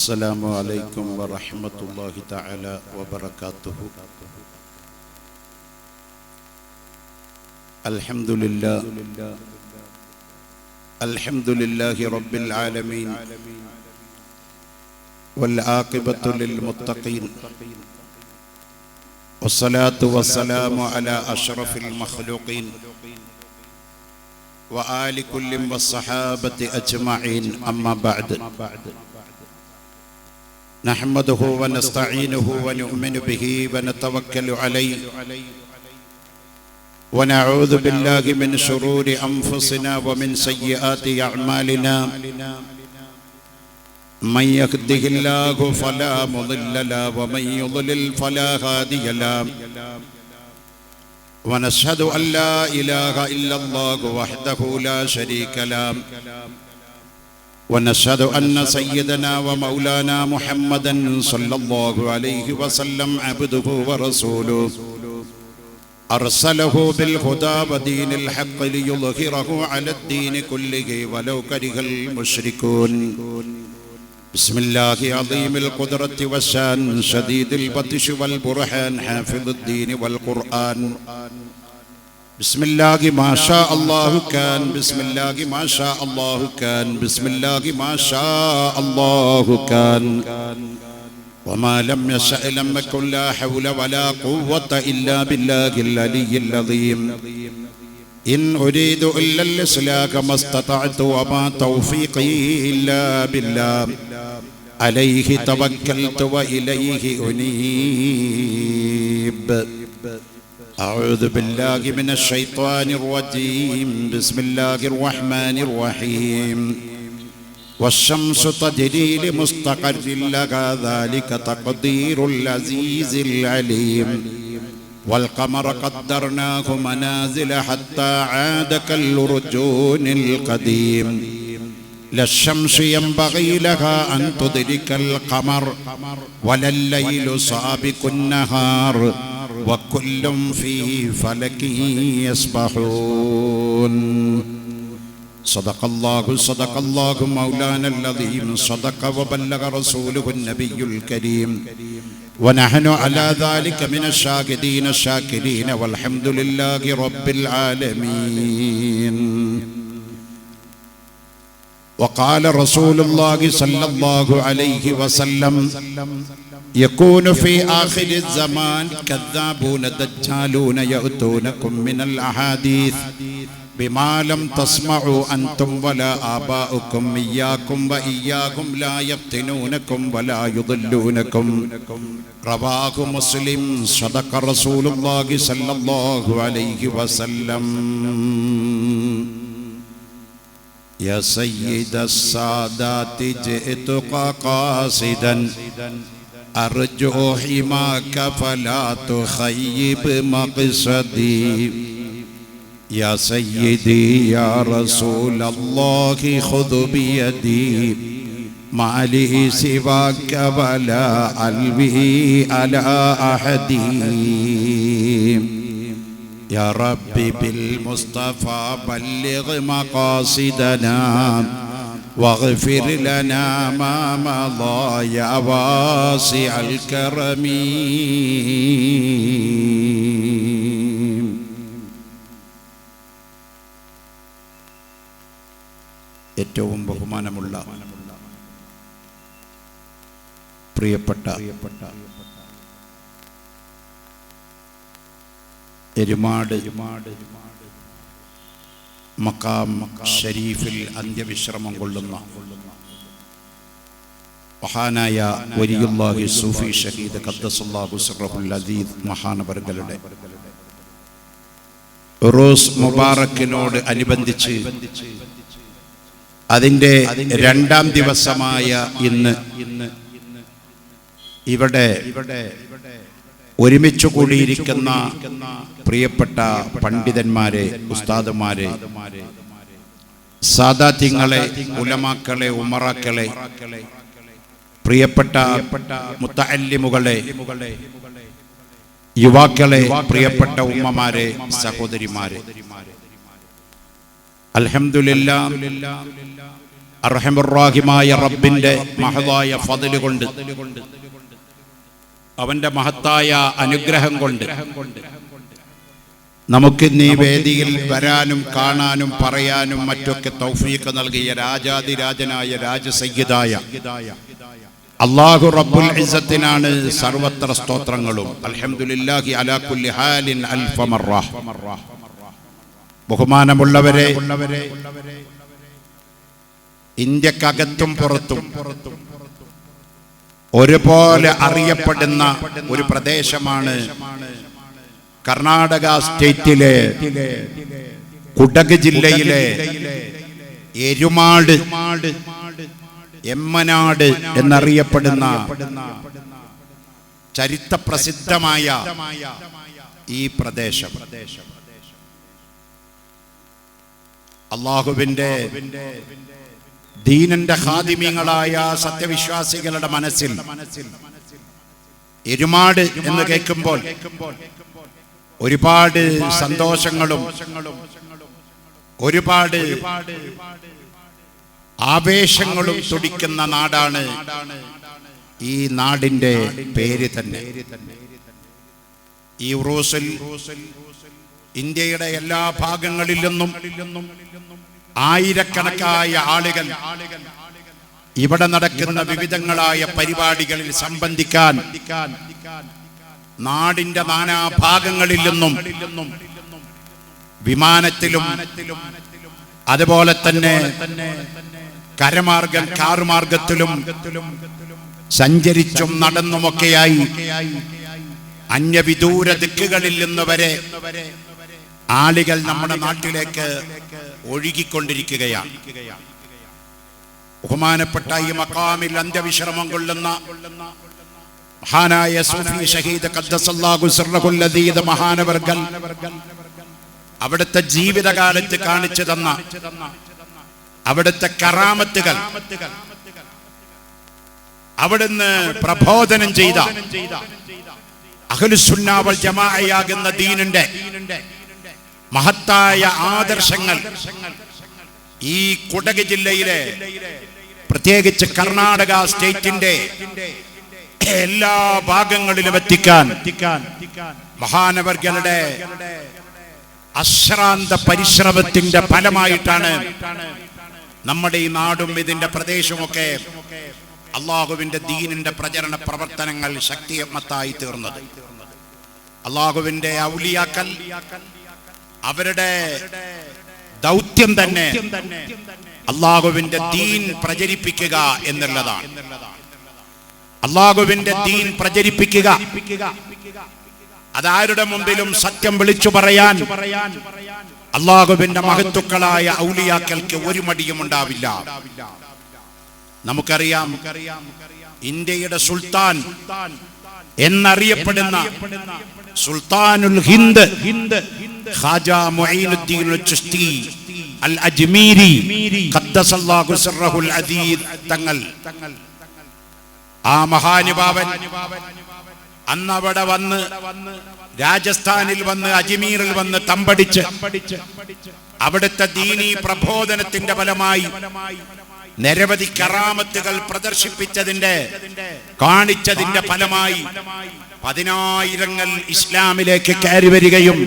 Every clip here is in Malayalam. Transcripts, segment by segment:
السلام عليكم ورحمة الله تعالى وبركاته. الحمد لله رب العالمين والعاقبة للمتقين والصلاة والسلام على أشرف المخلوقين وآل كل والصحابة أجمعين. أما بعد، نحمده ونستعينه ونؤمن به ونتوكل عليه ونعوذ بالله من شرور أنفسنا ومن سيئات أعمالنا. من يهده الله فلا مضل له ومن يضلل فلا هادي له. ونشهد أن لا إله إلا الله وحده لا شريك له، ونشهد أن سيدنا ومولانا محمدا صلى الله عليه وسلم عبده ورسوله، أرسله بالهدى ودين الحق ليظهره على الدين كله ولو كره المشركون. بسم الله عظيم القدرة والشان، شديد البطش والبرهان، حافظ الدين والقرآن. بسم الله ما شاء الله كان، بسم الله ما شاء الله كان، بسم الله ما شاء الله كان، وما لم يشأ لم يكن. لا حول ولا قوة إلا بالله العلي العظيم. إن أريد إلا الإصلاح ما استطعت وما توفيقي إلا بالله، عليه توكلت وإليه أنيب. أعوذ بالله من الشيطان الرجيم. بسم الله الرحمن الرحيم. والشمس تجري لمستقر لها، ذلك تقدير العزيز العليم. والقمر قدرناه منازل حتى عاد كالأرجون القديم. لا الشمس ينبغي لها أن تدرك القمر ولا الليل سابق النهار، وكل في فلك يسبحون. صدق الله مولانا العظيم. صدق وبلغ رسوله النبي الكريم، ونحن على ذلك من الشاهدين الشاكرين، والحمد لله رب العالمين. وقال رسول الله صلى الله عليه وسلم: يكون في آخر الزمان كذابون دجالون يأتونكم من الأحاديث بما لم تسمعوا أنتم ولا آباؤكم، إياكم وإياكم لا يفتنونكم ولا يضلونكم. رواه مسلم. صدق رسول الله صلى الله عليه وسلم. يا سيد السادات جئتك قاصدا، أرجو حماك فلا تخيب مقصدي. يا سيدي يا رسول الله خذ بيدي، ما لي سواك ولا ألوي على أحد. يا ربي بالمصطفى بلغ مقاصدنا، واغفر لنا ما مضى يا واسع الكرم. ഏറ്റവും ബഹുമാനമുള്ള പ്രിയപ്പെട്ട എരുമാട് മഖാം ഷരീഫിൽ അന്ത്യവിശ്രമം കൊള്ളുന്ന മഹാനായ വലിയുല്ലാഹി സൂഫി ഷഹീദ് ഖദ്ദസല്ലാഹു സിർറഹുൽ അസീസ് മഹാനവർകളുടെ ഉറൂസ് മുബാറക്കിനോട് അനുബന്ധിച്ച് അതിൻ്റെ രണ്ടാം ദിവസമായ ഇന്ന് ഇവിടെ ഒരുമിച്ചു കൂടിയിരിക്കുന്ന പ്രിയപ്പെട്ട പണ്ഡിതന്മാരെ, ഉസ്താദുമാരെ, സാദാത്യങ്ങളെ, ഉലമാക്കളെ, ഉമറാക്കളെ, പ്രിയപ്പെട്ട മുത്തഅല്ലിമുകളെ, യുവാക്കളെ, പ്രിയപ്പെട്ട ഉമ്മമാരെ, സഹോദരിമാരെ, അൽഹംദുലില്ലാഹ് അർഹമുർ-റഹീമായ റബ്ബിന്റെ മഹദായ ഫദ്ല് കൊണ്ട്, അവന്റെ മഹത്തായ അനുഗ്രഹം കൊണ്ട് നമുക്ക് ഈ വേദിയിൽ വരാനും കാണാനും പറയാനും മറ്റൊക്കെ തൗഫീഖ് നൽകിയ രാജാതിരാജനായ രാജസയ്യിദായ അല്ലാഹു റബ്ബുൽ ഇസ്സത്തിനാണ് സർവത്ര സ്തോത്രങ്ങളും. അൽഹംദുലില്ലാഹി അലാ കുല്ലി ഹാലിൻ അൽഫ മർറ. ബഹുമാനമുള്ളവരെ, ഇന്ത്യക്കകത്തും പുറത്തും ഒരുപോലെ അറിയപ്പെടുന്ന ഒരു പ്രദേശമാണ് കർണാടക സ്റ്റേറ്റിലെ കുടക് ജില്ലയിലെ എരുമാട്, എമ്മനാട് എന്നറിയപ്പെടുന്ന ചരിത്രപ്രസിദ്ധമായ ഈ പ്രദേശം. അല്ലാഹുവിന്റെ ദീനിന്റെ ഖാദിമീങ്ങളായ സത്യവിശ്വാസികളുടെ മനസ്സിൽ എരുമാട് എന്ന് കേൾക്കുമ്പോൾ ഒരുപാട് സന്തോഷങ്ങളും ഒരുപാട് ആവേശങ്ങളും തുടിക്കുന്ന നാടാണ് ഈ നാടിന്റെ പേര് തന്നെ. ഈ ഉറൂസിൽ ഇന്ത്യയുടെ എല്ലാ ഭാഗങ്ങളിൽ നിന്നും ആയിരക്കണക്കായ ആളുകൾ ഇവിടെ നടക്കുന്ന വിവിധങ്ങളായ പരിപാടികളിൽ സംബന്ധിക്കാൻ നാടിന്റെ നാനാഭാഗങ്ങളിൽ നിന്നും വിമാനത്തിലും അതുപോലെ തന്നെ കരമാർഗം കാറുമാർഗത്തിലും സഞ്ചരിച്ചും നടന്നുമൊക്കെയായി അന്യവിദൂര ദിക്കുകളിൽ നിന്ന് വരെ ആളുകൾ നമ്മുടെ നാട്ടിലേക്ക് ഒഴുകിക്കൊണ്ടിരിക്കുകയാണ്. ബഹുമാനപ്പെട്ട ഈ മഖാമിൽ അന്ത്യവിശ്രമം കൊള്ളുന്ന മഹാനായ സൂഫി ഷഹീദ് ഖദ്ദസല്ലാഹു സിർറഹുൽ അദീദ് മഹാനവർകൾ അവിടുത്തെ ജീവിതകാലത്ത് കാണിച്ചു തന്ന അവിടുത്തെ കറാമത്തുകൾ, അവിടുന്ന് പ്രബോധനം ചെയ്ത അഹ്ലുസുന്ന വൽ ജമാഅയാകുന്ന ദീനിന്റെ മഹത്തായ ആദർശങ്ങൾ ഈ കുടക് ജില്ലയിലെ, പ്രത്യേകിച്ച് കർണാടക സ്റ്റേറ്റിന്റെ എല്ലാ ഭാഗങ്ങളിലും എത്തിക്കാൻ മഹാനവർകളുടെ അശ്രാന്ത പരിശ്രമത്തിന്റെ ഫലമായിട്ടാണ് നമ്മുടെ ഈ നാടും ഇതിന്റെ പ്രദേശമൊക്കെ അള്ളാഹുവിന്റെ ദീനിന്റെ പ്രചരണ പ്രവർത്തനങ്ങൾ ശക്തിമത്തായി തീർന്നത്. അള്ളാഹുവിന്റെ ഔലിയാക്കൾ അവരുടെ ദൗത്യം തന്നെ അള്ളാഹുവിന്റെ ദീൻ പ്രചരിപ്പിക്കുക എന്നുള്ളതാണ്. അള്ളാഹുവിന്റെ ദീൻ പ്രചരിപ്പിക്കുക, അതാരുടെ മുമ്പിലും സത്യം വിളിച്ചു പറയാൻ അള്ളാഹുവിന്റെ മഹത്തുക്കളായ ഔലിയാക്കൾക്ക് ഒരു മടിയും ഉണ്ടാവില്ല. നമുക്കറിയാം, ഇന്ത്യയുടെ സുൽത്താൻ എന്നറിയപ്പെടുന്ന സുൽത്താനുൽ ഹിന്ദ് ഖാജ മുഈനുദ്ദീൻ ചിശ്തി അൽ അജ്മീരി ഖദ്ദസല്ലാഹു സിർറഹുൽ അദീദ് തങ്ങൾ, ആ മഹാനുഭാവൻ അന്ന് അവിടെ വന്ന് രാജസ്ഥാനിൽ വന്ന് അജ്മീറിൽ വന്ന് തമ്പടിച്ച് അവിടുത്തെ ദീനീ പ്രബോധനത്തിന്റെ ഫലമായി നിരവധി കറാമത്തുകൾ പ്രദർശിപ്പിച്ചതിന്റെ കാണിച്ചതിന്റെ ഫലമായി 10,000ങ്ങൾ ഇസ്ലാമിലേക്ക് കയറി വരികയും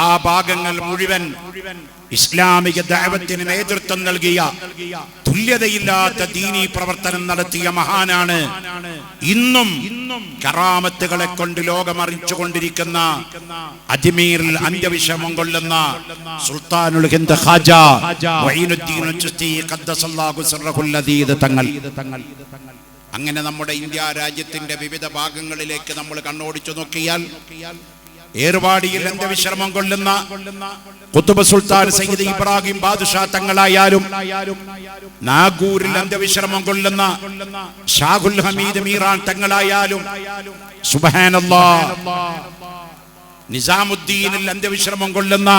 ആ ഭാഗങ്ങൾ മുഴുവൻ ഇസ്ലാമിക ദഅവത്തിന് നേതൃത്വം നൽകിയ, തുല്യതയില്ലാത്ത ദീനീ പ്രവർത്തനം നടത്തിയ മഹാനാണ് ഇന്നും കറാമത്തുകളെ കൊണ്ട് ലോകമറിച്ചുകൊണ്ടിരിക്കുന്ന അജ്മീറിൽ അന്ത്യവിശ്രമം കൊള്ളുന്ന സുൽത്താനുൽ ഹിന്ദ് ഖാജ മുഈനുദ്ദീൻ ചിശ്തി ഖദ്ദസല്ലാഹു സിർറഹുൽ അദീദ് തങ്ങൾ. അങ്ങനെ നമ്മുടെ ഇന്ത്യ രാജ്യത്തിന്റെ വിവിധ ഭാഗങ്ങളിലേക്ക് നമ്മൾ കണ്ണോടിച്ചു നോക്കിയാൽ ഏർവാടിയിൽ അന്ത്യവിശ്രമം കൊള്ളുന്ന ഖുത്ബ് സുൽത്താൻ സയ്യിദ് ഇബ്രാഹിം ബാദുഷാ തങ്ങളായാലും, നാഗൂരിൽ അന്ത്യവിശ്രമം കൊള്ളുന്ന ഷാഹുൽ ഹമീദ് മീറാൻ തങ്ങളായാലും, സുബ്ഹാനല്ലാഹ്, നിസാമുദ്ദീനിൽ അന്ത്യവിശ്രമം കൊള്ളുന്ന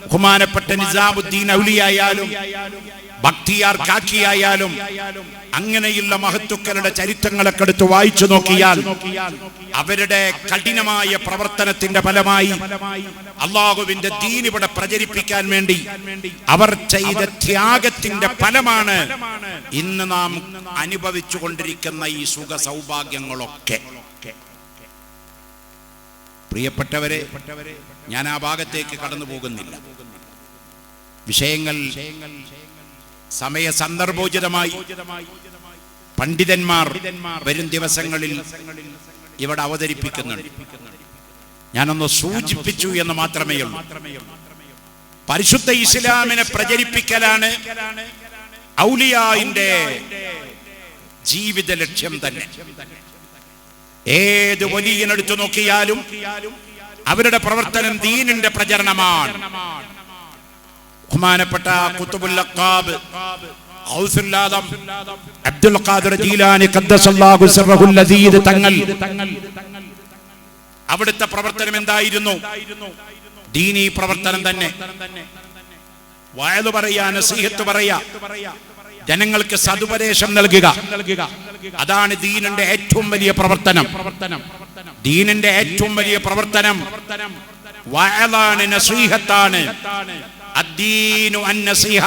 ബഹുമാനപ്പെട്ട നിസാമുദ്ദീൻ ഔലിയായാലും, ഭക്തിയാർക്കാക്കിയായാലും അങ്ങനെയുള്ള മഹത്തുക്കളുടെ ചരിത്രങ്ങളൊക്കെ എടുത്ത് വായിച്ചു നോക്കിയാൽ അവരുടെ കഠിനമായ പ്രവർത്തനത്തിന്റെ ഫലമായി അള്ളാഹുവിന്റെ ദീൻ ഇവിടെ പ്രചരിപ്പിക്കാൻ വേണ്ടി അവർ ചെയ്ത ത്യാഗത്തിന്റെ ഫലമാണ് ഇന്ന് നാം അനുഭവിച്ചു കൊണ്ടിരിക്കുന്ന ഈ സുഖ സൗഭാഗ്യങ്ങളൊക്കെ. പ്രിയപ്പെട്ടവരെ, ഞാൻ ആ ഭാഗത്തേക്ക് കടന്നു പോകുന്നില്ല. വിഷയങ്ങൾ സമയ സന്ദർഭോചിതമായി പണ്ഡിതന്മാർ വരും ദിവസങ്ങളിൽ ഇവിടെ അവതരിപ്പിക്കുന്നുണ്ട്. ഞാനൊന്ന് സൂചിപ്പിച്ചു എന്ന് മാത്രമേ ഉള്ളൂ. പരിശുദ്ധ ഇസ്ലാമിനെ പ്രചരിപ്പിക്കലാണ് ഔലിയായിന്റെ ജീവിത ലക്ഷ്യം തന്നെ. ഏത് വലിയനെടുത്തു നോക്കിയാലും അവരുടെ പ്രവർത്തനം ദീനിന്റെ പ്രചരണമാണ്. ബഹുമാനപ്പെട്ട ഖുതുബുൽ അഖ്താബ് ഖൗസുൽ ആദം അബ്ദുൽ ഖാദിർ ജീലാനി ഖദ്ദസല്ലാഹു സിർറഹുൽ അസീദ് തങ്ങൾ അവിടുത്തെ പ്രവർത്തനം എന്തായിരുന്നു? ദീനീ പ്രവർത്തനം തന്നെ. വഅദ് പറയാ, നസീഹത്ത് പറയാ, ജനങ്ങൾക്ക് സതുപദേശം നൽകുക. അതാണ് ദീനിന്റെ ഏറ്റവും വലിയ പ്രവർത്തനം. ദീനിന്റെ ഏറ്റവും വലിയ പ്രവർത്തനം വഅദാണ്, നസീഹത്താണ്. അദ്ദീനു അന്നസിഹ.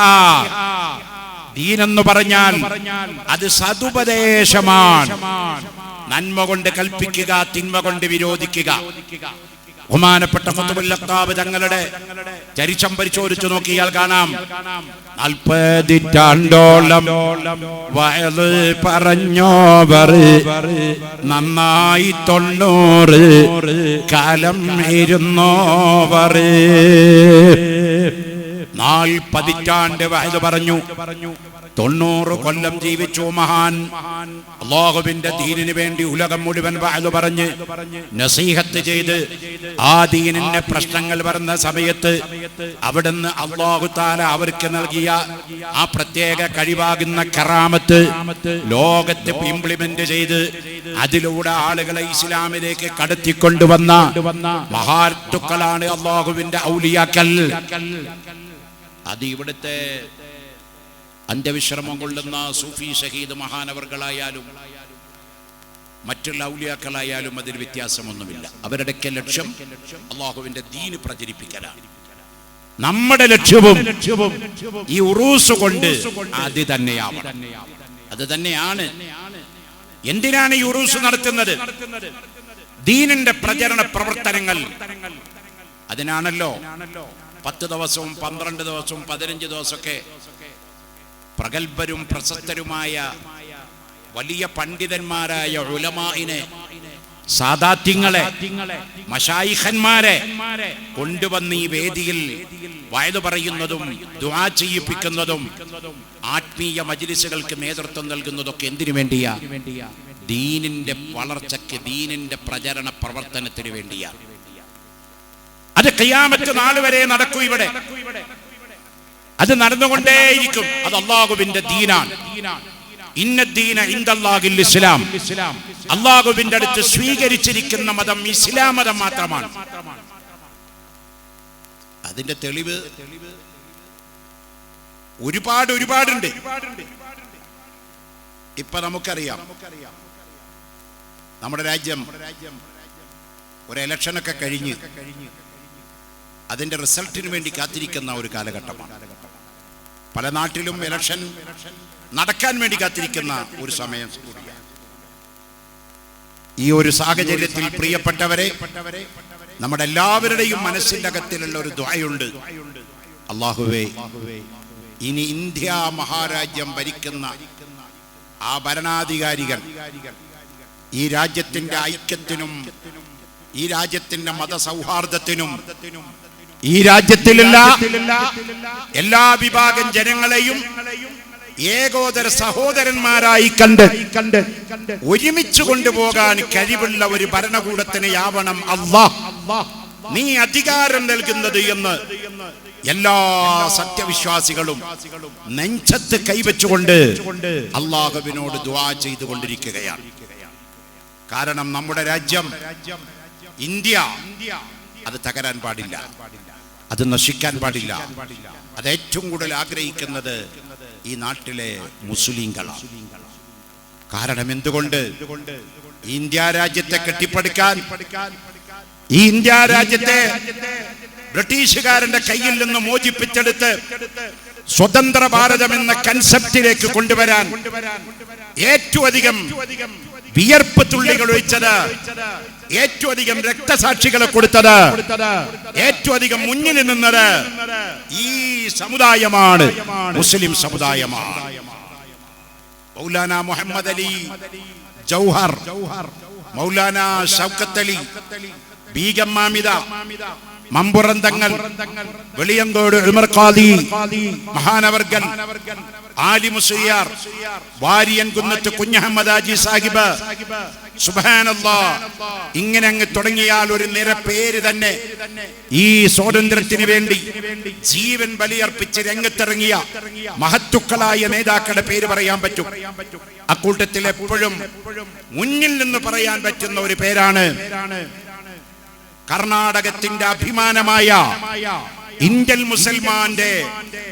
ദീനെന്ന് പറഞ്ഞാൽ അത് സതുപദേശമാണ്. നന്മ കൊണ്ട് കൽപ്പിക്കുക, തിന്മ കൊണ്ട് വിരോധിക്കുക. ബഹുമാനപ്പെട്ട ഖുതുബുൽ അഖ്താബ് തങ്ങളുടെ ചരിത്രം പരിശോധിച്ചു നോക്കിയാൽ കാണാം, 40 വയല് പറഞ്ഞോവർ നന്നായി 90 കാലം ഇരുന്നോവർ. 40 വയല് പറഞ്ഞു, 90 കൊല്ലം ജീവിച്ചു മഹാൻ. അല്ലാഹുവിന്റെ ദീനിന് വേണ്ടി ഉലകം മുഴുവൻ വഅദ് പറഞ്ഞ് നസീഹത്ത് ചെയ്ത് ആ ദീനിന്റെ പ്രശ്നങ്ങൾ വരുന്ന സമയത്ത് അവിടുന്ന് അല്ലാഹു തആല അവർക്ക് നൽകിയ ആ പ്രത്യേക കഴിവാകുന്ന കറാമത്ത് ലോകത്ത് ഇംപ്ലിമെന്റ് ചെയ്ത് അതിലൂടെ ആളുകളെ ഇസ്ലാമിലേക്ക് കടത്തിക്കൊണ്ടുവന്ന മഹാത്തുക്കളാണ് അല്ലാഹുവിന്റെ ഔലിയാക്കൾ. അത് ഇവിടുത്തെ അന്ത്യവിശ്രമം കൊള്ളുന്ന സൂഫി ഷഹീദ് മഹാനവർകളായാലും മറ്റുള്ള ഔലിയാക്കളായാലും അതിൽ വ്യത്യാസമൊന്നുമില്ല. അവരുടെയൊക്കെ ലക്ഷ്യം അള്ളാഹുവിന്റെ ദീന് പ്രചരിപ്പിക്കലാണ്. നമ്മുടെ ലക്ഷ്യവും ഈ ഉറൂസ് കൊണ്ട് അത് തന്നെയാവണം. അത് തന്നെയാണ്. എന്തിനാണ് ഈ ഉറൂസ് നടത്തുന്നത്? ദീനിന്റെ പ്രചരണ പ്രവർത്തനങ്ങൾ. അതിനാണല്ലോ 10 ദിവസവും 12 ദിവസവും 15 ദിവസമൊക്കെ പ്രഗൽഭരും പ്രശസ്തരുമായ വലിയ പണ്ഡിതന്മാരായ ഉലമാഇനെ, സാദാത്യങ്ങളെ, മശായിഖന്മാരെ കൊണ്ടുവന്ന് ഈ വേദിയിൽ വഅദ് പറയുന്നതും ദുആ ചെയ്യിപ്പിക്കുന്നതും ആത്മീയ മജ്ലിസുകൾക്ക് നേതൃത്വം നൽകുന്നതൊക്കെ എന്തിനു വേണ്ടിയാ? ദീനിന്റെ വളർച്ചയ്ക്ക്, ദീനിന്റെ പ്രചരണ പ്രവർത്തനത്തിന് വേണ്ടിയാ. അത് ഖിയാമത്ത് നാൾ വരെ നടക്കും. ഇവിടെ അത് നടന്നുകൊണ്ടേയിരിക്കും. അത് അല്ലാഹുവിന്റെ ദീനാണ്. ഇന്നദ്ദീന ഇൻദല്ലാഹിൽ ഇസ്ലാം. അല്ലാഹുവിന്റെ അടുത്ത് സ്വീകരിച്ചിരിക്കുന്ന മതം ഇസ്ലാം മതം മാത്രമാണ്. അതിന്റെ തെളിവ് ഒരുപാടുണ്ട്. ഇപ്പൊ നമുക്കറിയാം, നമ്മുടെ രാജ്യം ഒരു ഇലക്ഷനൊക്കെ കഴിഞ്ഞ് അതിന്റെ റിസൾട്ടിന് വേണ്ടി കാത്തിരിക്കുന്ന ഒരു കാലഘട്ടമാണ്. പല നാട്ടിലും ഇലക്ഷൻ നടക്കാൻ വേണ്ടി കാത്തിരിക്കുന്ന ഒരു സമയം കൂടിയാണ്. ഈ ഒരു സാഹചര്യത്തിൽ പ്രിയപ്പെട്ടവരെ, നമ്മുടെ എല്ലാവരുടെയും മനസ്സിന്റെ അകത്തിലുള്ള ഒരു ദുആയുണ്ട്. അല്ലാഹുവേ, ഇനി ഇന്ത്യ മഹാരാജ്യം ഭരിക്കുന്ന ആ ഭരണാധികാരികൾ ഈ രാജ്യത്തിന്റെ ഐക്യത്തിനും ഈ രാജ്യത്തിന്റെ മതസൗഹാർദ്ദത്തിനും ഈ രാജ്യത്തിലുള്ള എല്ലാ വിഭാഗം ജനങ്ങളെയും ഏകോദര സഹോദരന്മാരായി കണ്ട് ഒരുമിച്ച് കൊണ്ടുപോകാൻ കഴിവുള്ള ഒരു ഭരണകൂടത്തിനെയാവണം അല്ലാഹ് നീ അധികാരം നൽകുന്നത് എന്ന് എല്ലാ സത്യവിശ്വാസികളും നെഞ്ചത്ത് കൈവച്ചുകൊണ്ട് അല്ലാഹുവിനോട് ദുആ ചെയ്തുകൊണ്ടിരിക്കുകയാണ്. കാരണം നമ്മുടെ രാജ്യം ഇന്ത്യ അത് തകരാൻ പാടില്ല, അത് നശിക്കാൻ പാടില്ല. അത് ഏറ്റവും കൂടുതൽ ആഗ്രഹിക്കുന്നത് ഈ നാട്ടിലെ മുസ്ലിങ്ങളാണ്. കാരണം എന്തുകൊണ്ട്? ഇന്ത്യ രാജ്യത്തെ കെട്ടിപ്പടുക്കാൻ, ഈ ഇന്ത്യ രാജ്യത്തെ ബ്രിട്ടീഷുകാരന്റെ കയ്യിൽ നിന്ന് മോചിപ്പിച്ചെടുത്ത് സ്വതന്ത്ര ഭാരതം എന്ന കൺസെപ്റ്റിലേക്ക് കൊണ്ടുവരാൻ ഏറ്റവും അധികം വിയർപ്പ് തുള്ളികൾ ഒഴിച്ചത്, ഏറ്റവും അധികം രക്തസാക്ഷികളെ കൊടുത്തത്, ഏറ്റവും അധികം മുന്നിൽ നിന്നത് ഈ സമുദായമാണ്, മുസ്ലിം സമുദായമാണ്. മൗലാന മുഹമ്മദ് അലി ജൗഹർ, മൗലാന ഷൗക്കത്ത് അലി, ബീഗം മാമിദ, മമ്പുറം തങ്ങൾ, വെളിയങ്കോട് ഉമർ ഖാദി മഹാനവർഗൻ, ആലി മുസ്ലിയാർ, വാരിയൻകുന്നത്ത് കുഞ്ഞഹമ്മദ് ഹാജി സാഹിബ്, സുബ്ഹാനല്ലാഹ്, ഇങ്ങനെ അങ്ങ് തുടങ്ങിയാൽ ഒരു നിര പേര് തന്നെ ഈ സ്വാതന്ത്ര്യത്തിന് വേണ്ടി ജീവൻ ബലിയർപ്പിച്ച് രംഗത്തിറങ്ങിയ മഹത്തുക്കളായ നേതാക്കളുടെ പേര് പറയാൻ പറ്റും. അക്കൂട്ടത്തിൽ എപ്പോഴും മുന്നിൽ നിന്ന് പറയാൻ പറ്റുന്ന ഒരു പേരാണ് കർണാടകത്തിന്റെ അഭിമാനമായ ഇന്ത്യൻ മുസൽമാന്റെ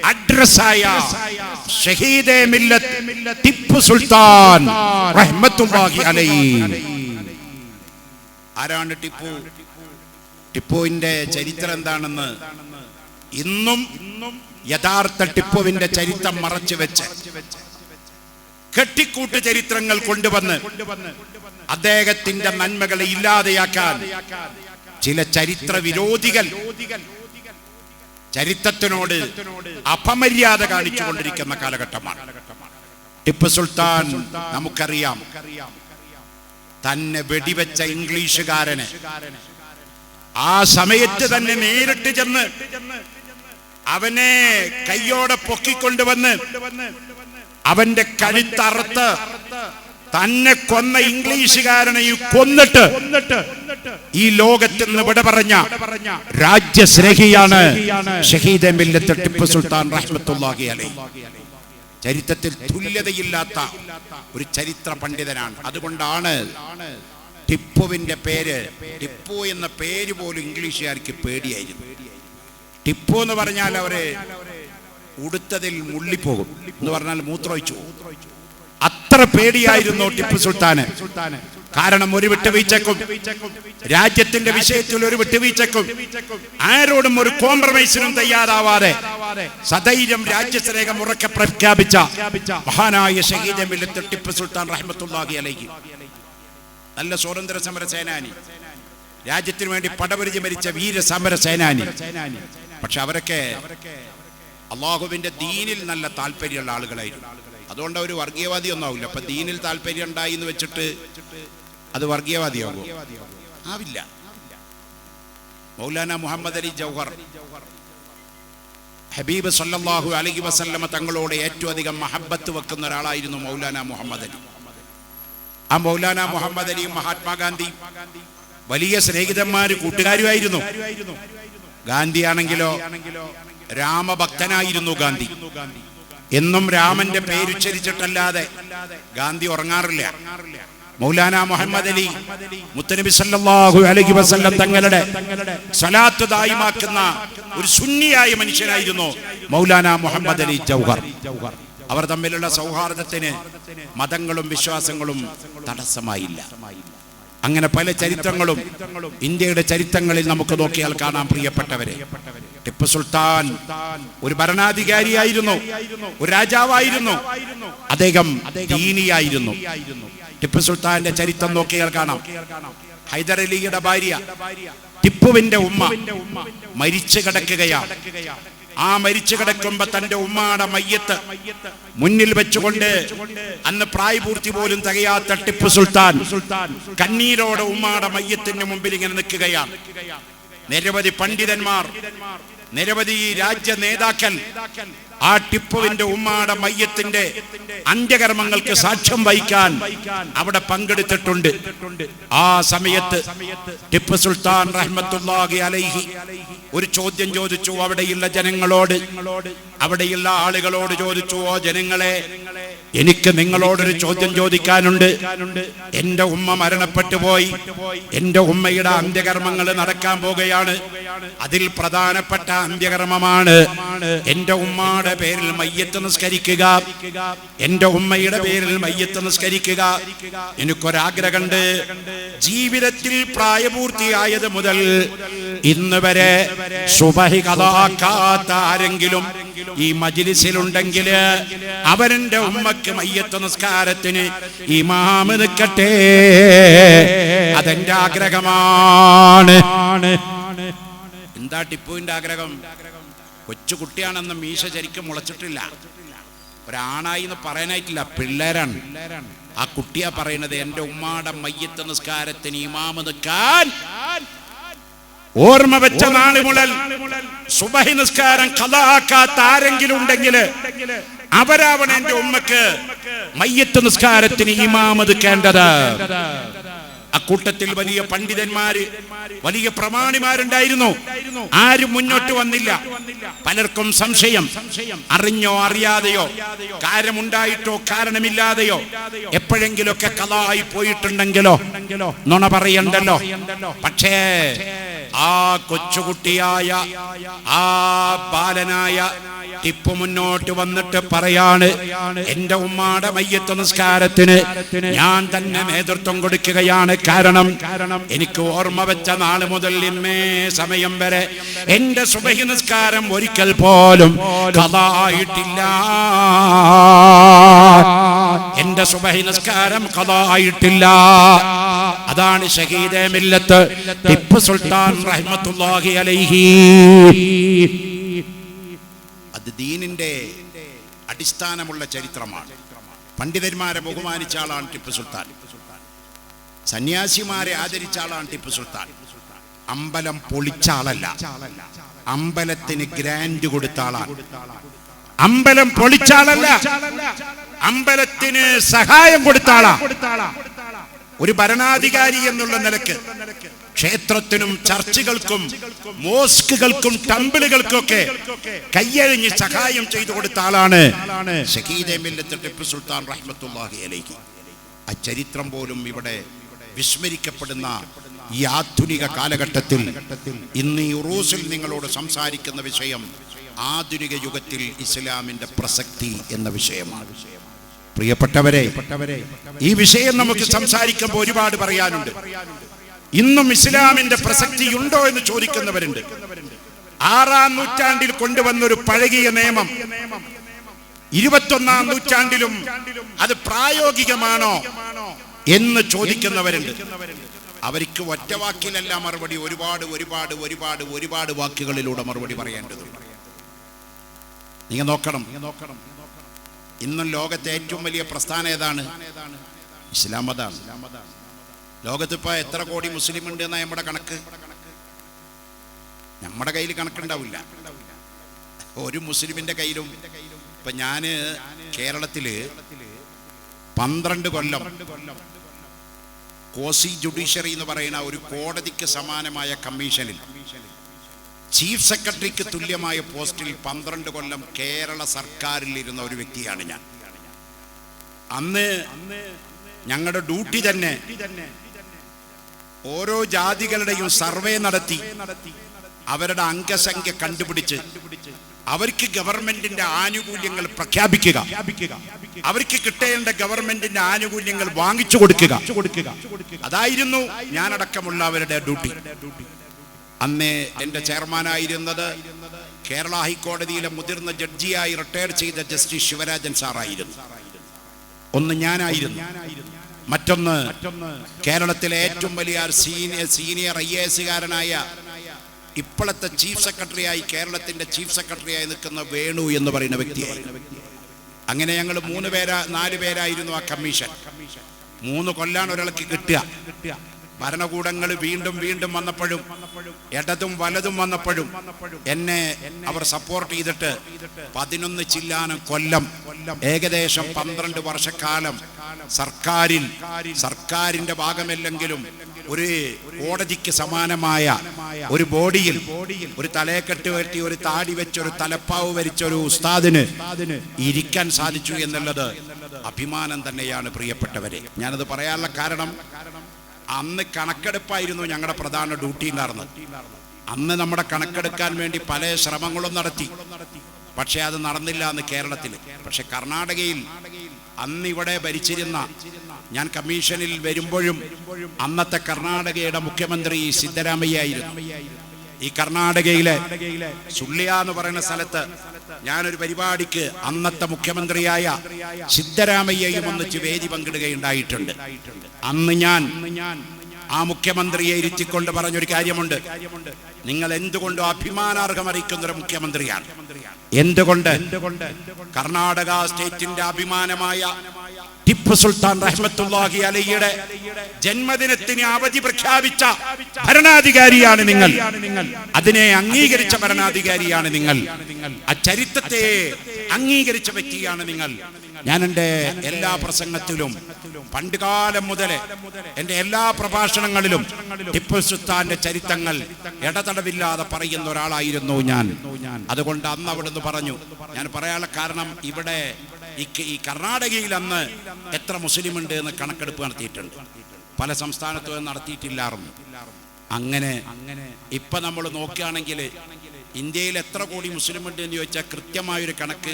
അഡ്രസ്സായ ഷഹീദെ മില്ലത്ത് ടിപ്പു സുൽത്താൻ റഹ്മത്തുള്ളാഹി അലൈഹി. ആരാണ് ടിപ്പു? ടിപ്പുവിന്റെ ചരിത്രം എന്താണെന്ന് ഇന്നും യഥാർത്ഥ ടിപ്പുവിന്റെ ചരിത്രം മറച്ചു വെച്ച് കെട്ടിക്കൂട്ട് ചരിത്രങ്ങൾ കൊണ്ടുവന്ന് അദ്ദേഹത്തിന്റെ നന്മകളെ ഇല്ലാതെയാക്കാൻ ചില ചരിത്ര വിരോധികൾ ചരിത്രത്തിനോട് അപമര്യാദ കാണിച്ചുകൊണ്ടിരിക്കുന്ന കാലഘട്ടമാണ്. ടിപ്പു സുൽത്താൻ നമുക്കറിയാം, തന്നെ വെടിവെച്ച ഇംഗ്ലീഷുകാരനെ ആ സമയത്ത് തന്നെ നേരിട്ട് ചെന്ന് അവനെ കയ്യോടെ പൊക്കിക്കൊണ്ടുവന്ന് അവന്റെ കഴുത്തറുത്ത് തന്നെ കൊന്ന ഇംഗ്ലീഷുകാരനെ കൊന്നിട്ട് ഈ ലോകത്തിൽ നിന്ന് വിട പറഞ്ഞ രാജ്യസ്നേഹിയാണ് ഷഹീദെ മില്ലത്ത് ടിപ്പു സുൽത്താൻ റഹ്മത്തുള്ളാഹി അലൈഹി. ചരിത്രത്തിൽ തുല്യതയില്ലാത്ത ഒരു ചരിത്ര പണ്ഡിതനാണ്. അതുകൊണ്ടാണ് ടിപ്പുവിന്റെ പേര്, ടിപ്പു എന്ന പേര് പോലും ഇംഗ്ലീഷുകാർക്ക് പേടിയായിരുന്നു. ടിപ്പു എന്ന് പറഞ്ഞാൽ അവര് ഉടുത്തതിൽ മുള്ളിപ്പോകും എന്ന് പറഞ്ഞാൽ മൂത്രമൊഴിച്ചു. അത്ര പേടിയായിരുന്നു ടിപ്പു സുൽത്താന്. കാരണം ഒരു വിട്ടുവീഴ്ചക്കും, രാജ്യത്തിന്റെ വിഷയത്തിൽ ഒരു വിട്ടുവീഴ്ചക്കും, ആരോടും ഒരു കോംപ്രമൈസിനും തയ്യാറാവാതെ സധൈര്യം രാജ്യസ്നേഹം ഉറക്കെ പ്രഖ്യാപിച്ച മഹാനായ ഷഹീദെ മില്ലത്ത് ടിപ്പു സുൽത്താൻ റഹ്മത്തുള്ളാഹി അലൈഹി. നല്ല സ്വാതന്ത്ര്യ സമര സേനാനി, രാജ്യത്തിന് വേണ്ടി പടപരിചയം മരിച്ച വീര സമര സേനാനി. പക്ഷെ അവരൊക്കെ അള്ളാഹുവിന്റെ ദീനിൽ നല്ല താല്പര്യമുള്ള ആളുകളായിരുന്നു. അതുകൊണ്ട് അവർ വർഗീയവാദി ഒന്നും ആവില്ല. അപ്പൊ ദീനിൽ താല്പര്യം ഉണ്ടായി എന്ന് വെച്ചിട്ട് അത് വർഗീയവാദിയാകുമോ? ആവില്ല. മൗലാന മുഹമ്മദ് അലി ജൗഹർ, ഹബീബ് സല്ലല്ലാഹു അലൈഹി വസല്ലമ തങ്ങളോട് ഏറ്റവും അധികം മഹബത്ത് വെക്കുന്ന ഒരാളായിരുന്നു മൗലാന മുഹമ്മദ് അലി. ആ മൗലാന മുഹമ്മദ് അലിയും മഹാത്മാഗാന്ധി വലിയ സ്നേഹിതന്മാര്, കൂട്ടുകാരുമായിരുന്നു. ഗാന്ധി ആണെങ്കിലോ രാമഭക്തനായിരുന്നു. ഗാന്ധി എന്നും രാമന്റെ പേരുച്ചരിച്ചിട്ടല്ലാതെ ഗാന്ധി ഉറങ്ങാറില്ല. മൗലാന മുഹമ്മദ് അലി മുത്തനബി സല്ലല്ലാഹു അലൈഹി വസല്ലം തങ്ങളുടെ സ്വലാത്ത് ദായിമാക്കുന്ന ഒരു സുന്നിയായ മനുഷ്യനായിരുന്നു മൗലാന മുഹമ്മദ് അലി ജൗഹർ. അവർ തമ്മിലുള്ള സൗഹാർദ്ദത്തിന് മതങ്ങളും വിശ്വാസങ്ങളും തടസ്സമായില്ല. അങ്ങനെ പല ചരിത്രങ്ങളും ഇന്ത്യയുടെ ചരിത്രങ്ങളിൽ നമുക്ക് നോക്കിയാൽ കാണാം. പ്രിയപ്പെട്ടവരെ, ടിപ്പു സുൽത്താൻ ഒരു ഭരണാധികാരിയായിരുന്നു, ഒരു രാജാവായിരുന്നു, അദ്ദേഹം ദീനിയായിരുന്നു. ടിപ്പു സുൽത്താന്റെ ചരിത്രം നോക്കിയാൽ കാണാം. ഹൈദർ അലിയുടെ ഭാര്യ ടിപ്പുവിന്റെ ഉമ്മ മരിച്ചു കിടക്കുകയാണ്. ആ മരിച്ചു കിടക്കുമ്പോ തന്റെ ഉമ്മയുടെ മയ്യത്ത് മുന്നിൽ വെച്ചുകൊണ്ട് അന്ന് പ്രായപൂർത്തി പോലും തികയാത്ത ടിപ്പു സുൽത്താൻ കണ്ണീരോടെ ഉമ്മയുടെ മയ്യത്തിന്റെ മുമ്പിൽ ഇങ്ങനെ നിൽക്കുകയാണ്. നിരവധി പണ്ഡിതന്മാർ, നിരവധി രാജ്യ നേതാക്കൾ ആ ടിപ്പുവിന്റെ ഉമ്മയുടെ മയ്യത്തിന്റെ അന്ത്യകർമ്മങ്ങൾക്ക് സാക്ഷ്യം വഹിക്കാൻ അവിടെ പങ്കെടുത്തിട്ടുണ്ട്. ആ സമയത്ത് ടിപ്പു സുൽത്താൻ റഹ്മത്തുള്ളാഹി അലൈഹി ഒരു ചോദ്യം ചോദിച്ചു അവിടെയുള്ള ജനങ്ങളോട്, അവിടെയുള്ള ആളുകളോട് ചോദിച്ചു, ഓ ജനങ്ങളെ, എനിക്ക് നിങ്ങളോടൊരു ചോദ്യം ചോദിക്കാനുണ്ട്. എന്റെ ഉമ്മ മരണപ്പെട്ടു പോയി. എന്റെ ഉമ്മയുടെ അന്ത്യകർമ്മങ്ങൾ നടക്കാൻ പോകുകയാണ്. അതിൽ പ്രധാനപ്പെട്ട അന്ത്യകർമ്മമാണ് എന്റെ ഉമ്മയുടെ പേരിൽ മയ്യത്ത് നിസ്കരിക്കുക, എന്റെ ഉമ്മയുടെ പേരിൽ മയ്യത്ത് നിസ്കരിക്കുക. എനിക്കൊരാഗ്രഹമുണ്ട്. ജീവിതത്തിൽ പ്രായപൂർത്തിയായത് മുതൽ ഇന്ന് വരെ സുബഹി ഖദാക്കാത്ത ആരെങ്കിലും ഈ മജ്ലിസിലുണ്ടെങ്കിൽ അവരുടെ ഉമ്മക്ക് മയ്യത്ത് നിസ്കാരത്തിന് ഇമാം നിൽക്കട്ടെ. അതെന്റെ ആഗ്രഹമാണ്. എന്താ ടിപ്പുവിന്റെ ആഗ്രഹം? കൊച്ചുകുട്ടിയാണെന്ന് മീശ ശരിക്കും മുളച്ചിട്ടില്ല, ഒരാണായി എന്ന് പറയാനായിട്ടില്ല, പിള്ളേരാണ്. ആ കുട്ടിയാ പറയുന്നത് എന്റെ ഉമ്മാടെ മയ്യത്ത് നിസ്കാരത്തിന് ഇമാം നിൽക്കാൻ ഓർമ്മ വെച്ച നാള് മുതൽ സുബഹി നിസ്കാരം ഖദാക്കാത്ത ആരെങ്കിലും ഉണ്ടെങ്കിൽ അവരാവണം എന്റെ ഉമ്മക്ക് മയ്യത്ത് നിസ്കാരത്തിന് ഇമാം നിൽക്കേണ്ടത്. അക്കൂട്ടത്തിൽ വലിയ പണ്ഡിതന്മാര്, വലിയ പ്രമാണിമാരുണ്ടായിരുന്നു. ആരും മുന്നോട്ട് വന്നില്ല. പലർക്കും സംശയം, അറിഞ്ഞോ അറിയാതെയോ, കാരണമുണ്ടായിട്ടോ കാരണമില്ലാതെയോ എപ്പോഴെങ്കിലൊക്കെ ഖദായി പോയിട്ടുണ്ടെങ്കിലോ നുണ പറയണ്ടല്ലോ. പക്ഷേ ആ കൊച്ചുകുട്ടിയായ ആ ബാലനായ ടിപ്പു മുന്നോട്ട് വന്നിട്ട് പറയാണ്, എന്റെ ഉമ്മാടെ മയ്യത്ത് നിസ്കാരത്തിന് ഞാൻ തന്നെ നേതൃത്വം കൊടുക്കുകയാണ്. കാരണം എനിക്ക് ഓർമ്മ വെച്ച നാള് മുതൽ ഇന്നേ സമയം വരെ എന്റെ സുബഹി നിസ്കാരം ഒരിക്കൽ പോലും ഖദായിട്ടില്ല. എന്റെ സുബഹി നിസ്കാരം ഖദായിട്ടില്ല. അതാണ് ഷഹീദെ മില്ലത്ത് ടിപ്പു സുൽത്താൻ റഹ്മത്തുള്ളാഹി അലൈഹി. അത് ദീനിന്റെ അടിസ്ഥാനമുള്ള ചരിത്രമാണ്. പണ്ഡിതന്മാരെ ബഹുമാനിച്ച ആളാണ് ടിപ്പു സുൽത്താൻ. സന്യാസിമാരെ ആദരിച്ച ആളാണ് ടിപ്പു സുൽത്താൻ. അമ്പലം പൊളിച്ച ആളല്ല, അമ്പലത്തിന് ഗ്രാൻഡ് കൊടുത്ത ആളാണ്. അമ്പലം പൊളിച്ച ആളല്ല, അമ്പലത്തിന് സഹായം കൊടുത്ത ആളാണ്. ഒരു ഭരണാധികാരി എന്നുള്ള നിലക്ക് ക്ഷേത്രത്തിനും ചർച്ചുകൾക്കും മോസ്കുകൾക്കും ടെമ്പിളുകൾക്കും ഒക്കെ കയ്യഴിഞ്ഞ് സഹായം ചെയ്തു കൊടുത്ത ആളാണ് ഷഹീദെ മില്ലത്ത് ടിപ്പു സുൽത്താൻ റഹ്മത്തുള്ളാഹി അലൈഹി. ആ ചരിത്രം പോലും ഇവിടെ വിസ്മരിക്കപ്പെടുന്ന ഈ ആധുനിക കാലഘട്ടത്തിൽ ഇന്ന് ഈ ഉറൂസിൽ നിങ്ങളോട് സംസാരിക്കുന്ന വിഷയം ആധുനിക യുഗത്തിൽ ഇസ്ലാമിന്റെ പ്രസക്തി എന്ന വിഷയമാണ്. പ്രിയപ്പെട്ടവരെ, ഈ വിഷയം നമുക്ക് സംസാരിക്കുമ്പോൾ ഒരുപാട് പറയാനുണ്ട്. ഇന്നും ഇസ്ലാമിന്റെ പ്രസക്തി ഉണ്ടോ എന്ന് ചോദിക്കുന്നവരുണ്ട്. 6-ാം നൂറ്റാണ്ടിൽ കൊണ്ടുവന്നൊരു പഴകിയ നിയമം 21-ാം നൂറ്റാണ്ടിലും അത് പ്രായോഗികമാണോ എന്ന് ചോദിക്കുന്നവരുണ്ട്. അവർക്ക് ഒറ്റ വാക്കിലല്ല മറുപടി, ഒരുപാട് ഒരുപാട് ഒരുപാട് ഒരുപാട് വാക്കുകളിലൂടെ മറുപടി പറയേണ്ടതുണ്ട്. നിങ്ങൾ നോക്കണം, ഇന്നും ലോകത്തെ ഏറ്റവും വലിയ പ്രസ്ഥാനം ഏതാണ്? ഇസ്ലാം മതമാണ്. ലോകത്തിപ്പോ എത്ര കോടി മുസ്ലിം ഉണ്ട് എന്നാ നമ്മുടെ കണക്ക്? നമ്മുടെ കയ്യിൽ കണക്കുണ്ടാവില്ല. ഒരു മുസ്ലിമിന്റെ കയ്യിലും. ഇപ്പൊ ഞാന് കേരളത്തില് 12 കൊല്ലം കോസി ജുഡീഷ്യറി എന്ന് പറയുന്ന ഒരു കോടതിക്ക് സമാനമായ കമ്മീഷനിൽ ചീഫ് സെക്രട്ടറിക്ക് തുല്യമായ പോസ്റ്റിൽ 12 കൊല്ലം കേരള സർക്കാരിൽ ഇരുന്ന ഒരു വ്യക്തിയാണ് ഞാൻ. അന്ന് ഞങ്ങളുടെ ഡ്യൂട്ടി തന്നെ ഓരോ ജാതികളുടെയും സർവേ നടത്തി അവരുടെ അംഗസംഖ്യ കണ്ടുപിടിച്ച് അവർക്ക് ഗവൺമെന്റിന്റെ ആനുകൂല്യങ്ങൾ പ്രഖ്യാപിക്കുക, അവർക്ക് കിട്ടേണ്ട ഗവൺമെന്റിന്റെ ആനുകൂല്യങ്ങൾ വാങ്ങിച്ചു കൊടുക്കുക. അതായിരുന്നു ഞാനടക്കമുള്ള അവരുടെ ഡ്യൂട്ടി. അന്ന് എന്റെ ചെയർമാനായിരുന്നത് കേരള ഹൈക്കോടതിയിലെ മുതിർന്ന ജഡ്ജിയായി റിട്ടയർ ചെയ്ത ജസ്റ്റിസ് ശിവരാജൻ സാറായിരുന്നു. ഒന്ന് ഞാനായിരുന്നു, മറ്റൊന്ന് കേരളത്തിലെ ഏറ്റവും വലിയ സീനിയർ IAS കാരനായ ഇപ്പോഴത്തെ ചീഫ് സെക്രട്ടറിയായി, കേരളത്തിന്റെ ചീഫ് സെക്രട്ടറിയായി നിൽക്കുന്ന വേണു എന്ന് പറയുന്ന വ്യക്തിയായിരുന്നു. അങ്ങനെ ഞങ്ങൾ 4 പേരായിരുന്നു ആ കമ്മീഷൻ. 3 കൊല്ലാണ് ഒരാൾക്ക് കിട്ടുക. ഭരണകൂടങ്ങൾ വീണ്ടും വീണ്ടും വന്നപ്പോഴും ഇടതും വലതും വന്നപ്പോഴും എന്നെ അവർ സപ്പോർട്ട് ചെയ്തിട്ട് 11 ചില്ലാനം കൊല്ലം, ഏകദേശം 12 വർഷക്കാലം സർക്കാരിന്റെ ഭാഗമല്ലെങ്കിലും ഒരു കോടതിക്ക് സമാനമായ ഒരു ബോഡിയിൽ ഒരു തലയെക്കെട്ട് വെട്ടി ഒരു താടി വെച്ച് ഒരു തലപ്പാവ് വരിച്ച ഒരു ഉസ്താദിന് ഇരിക്കാൻ സാധിച്ചു എന്നുള്ളത് അഭിമാനം തന്നെയാണ് പ്രിയപ്പെട്ടവരെ. ഞാനത് പറയാനുള്ള കാരണം, അന്ന് കണക്കെടുപ്പായിരുന്നു ഞങ്ങളുടെ പ്രധാന ഡ്യൂട്ടി ഉണ്ടായിരുന്നത്. അന്ന് നമ്മുടെ കണക്കെടുക്കാൻ വേണ്ടി പല ശ്രമങ്ങളും നടത്തി. പക്ഷെ അത് നടന്നില്ല അന്ന് കേരളത്തിൽ. പക്ഷെ കർണാടകയിൽ അന്ന് ഇവിടെ ഭരിച്ചിരുന്ന, ഞാൻ കമ്മീഷനിൽ വരുമ്പോഴും അന്നത്തെ കർണാടകയുടെ മുഖ്യമന്ത്രി സിദ്ധരാമയ്യ ആയിരുന്നു. ഈ കർണാടകയിലെ സുള്ളിയ എന്ന് പറയുന്ന സ്ഥലത്ത് ഞാനൊരു പരിപാടിക്ക് അന്നത്തെ മുഖ്യമന്ത്രിയായ സിദ്ധരാമയ്യയും ഒന്നിച്ച് വേദി പങ്കിടുകയുണ്ടായിട്ടുണ്ട്. അന്ന് ഞാൻ ആ മുഖ്യമന്ത്രിയെ ഇരുത്തിക്കൊണ്ട് പറഞ്ഞൊരു കാര്യമുണ്ട്, നിങ്ങൾ എന്തുകൊണ്ടും അഭിമാനാർഹമറിയിക്കുന്ന ഒരു മുഖ്യമന്ത്രിയാണ്. എന്തുകൊണ്ട്? കർണാടക സ്റ്റേറ്റിന്റെ അഭിമാനമായ ടിപ്പു സുൽത്താൻ റഹ്മത്തുള്ളാഹി അലൈഹിയുടെ ജന്മദിനത്തിന് അവധി പ്രഖ്യാപിച്ച ഭരണാധികാരിയാണ് നിങ്ങൾ. അതിനെ അംഗീകരിച്ച ഭരണാധികാരിയാണ് നിങ്ങൾ. ആ ചരിത്രത്തെ അംഗീകരിച്ച വ്യക്തിയാണ് നിങ്ങൾ. ഞാൻ എൻ്റെ എല്ലാ പ്രസംഗത്തിലും പണ്ടുകാലം മുതലേ എൻ്റെ എല്ലാ പ്രഭാഷണങ്ങളിലും ടിപ്പു സുൽത്താന്റെ ചരിത്രങ്ങൾ ഇടതടവില്ലാതെ പറയുന്ന ഒരാളായിരുന്നു ഞാൻ. അതുകൊണ്ട് അന്ന് അവിടുന്ന് പറഞ്ഞു. ഞാൻ പറയാനുള്ള കാരണം, ഇവിടെ ഈ കർണാടകയിൽ അന്ന് എത്ര മുസ്ലിം ഉണ്ട് എന്ന് കണക്കെടുപ്പ് നടത്തിയിട്ടുണ്ട്. പല സംസ്ഥാനത്തും നടത്തിയിട്ടില്ലായിരുന്നു. അങ്ങനെ ഇപ്പൊ നമ്മൾ നോക്കുകയാണെങ്കിൽ ഇന്ത്യയിൽ എത്ര കോടി മുസ്ലിം ഉണ്ട് എന്ന് ചോദിച്ചാൽ കൃത്യമായൊരു കണക്ക്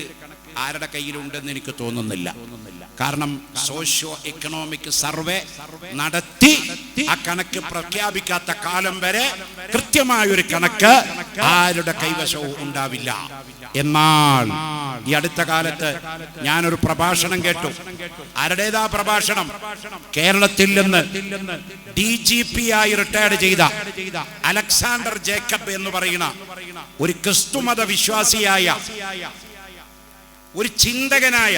ആരുടെ കയ്യിലുണ്ടെന്ന് എനിക്ക് തോന്നുന്നില്ല. കാരണം സോഷ്യോ എക്കണോമിക് സർവേ നടത്തി ആ കണക്ക് പ്രഖ്യാപിക്കാത്ത കാലം വരെ കൃത്യമായൊരു കണക്ക് ആരുടെ കൈവശവും ഉണ്ടാവില്ല. എന്നാൽ ഈ അടുത്ത കാലത്ത് ഞാനൊരു പ്രഭാഷണം കേട്ടു. ആരുടേതാ പ്രഭാഷണം? കേരളത്തിൽ നിന്ന് DGP ആയി റിട്ടയർഡ് ചെയ്ത അലക്സാണ്ടർ ജേക്കബ് എന്ന് പറയുന്ന ഒരു ക്രിസ്തുമത വിശ്വാസിയായ, ഒരു ചിന്തകനായ,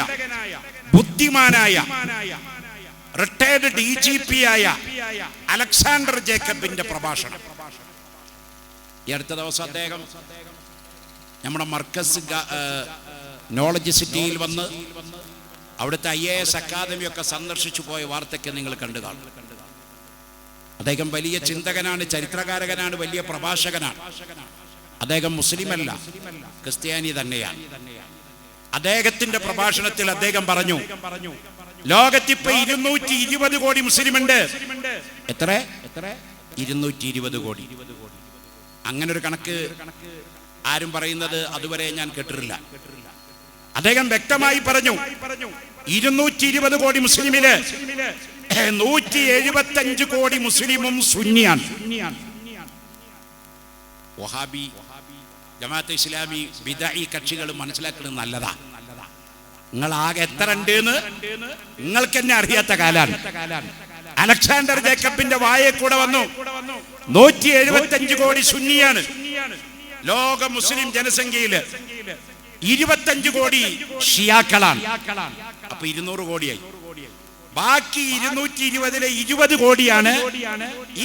ബുദ്ധിമാനായ, റിട്ടയർഡ് DGP ആയ അലക്സാണ്ടർ ജേക്കബിന്റെ പ്രഭാഷണം. ഈ അടുത്ത ദിവസം അദ്ദേഹം നമ്മുടെ മർക്കസ് നോളജ് സിറ്റിയിൽ വന്ന് അവിടുത്തെ IAS അക്കാദമിയൊക്കെ സന്ദർശിച്ചു പോയ വാർത്തയ്ക്ക് നിങ്ങൾ കണ്ടു കാണും. അദ്ദേഹം വലിയ ചിന്തകനാണ്, ചരിത്രകാരകനാണ്, വലിയ പ്രഭാഷകനാണ്. അദ്ദേഹം മുസ്ലിമല്ല, ക്രിസ്ത്യാനി തന്നെയാണ്. അദ്ദേഹത്തിന്റെ പ്രഭാഷണത്തിൽ അദ്ദേഹം പറഞ്ഞു, ലോകത്തിപ്പോ 220 കോടി മുസ്ലിമുണ്ട്. എത്ര? 220 കോടി. അങ്ങനെ ഒരു കണക്ക് ആരും പറയുന്നത് അതുവരെ ഞാൻ കേട്ടിട്ടില്ല. അദ്ദേഹം വ്യക്തമായി പറഞ്ഞു, 220 കോടി മുസ്ലിമില് 175 കോടി മുസ്ലിമും സുന്നിയാണ്. വഹാബി, ജമാഅത്തെ ഇസ്ലാമി, ബിദഈ കക്ഷികൾ മനസ്സിലാക്കുന്നത് നല്ലതാ. നിങ്ങൾ ആകെ എത്ര ഉണ്ട് എന്ന് നിങ്ങൾക്ക് തന്നെ അറിയാത്ത കാലാണ്. അലക്സാണ്ടർ ജേക്കബിന്റെ വായെ കൂടെ വന്നു 175 കോടി സുന്നിയാണ്. ലോക മുസ്ലിം ജനസംഖ്യയില് 25 കോടി ഷിയാക്കളാണ്. അപ്പൊ 200 കോടിയായി. ബാക്കി 220-ലെ 20 കോടിയാണ്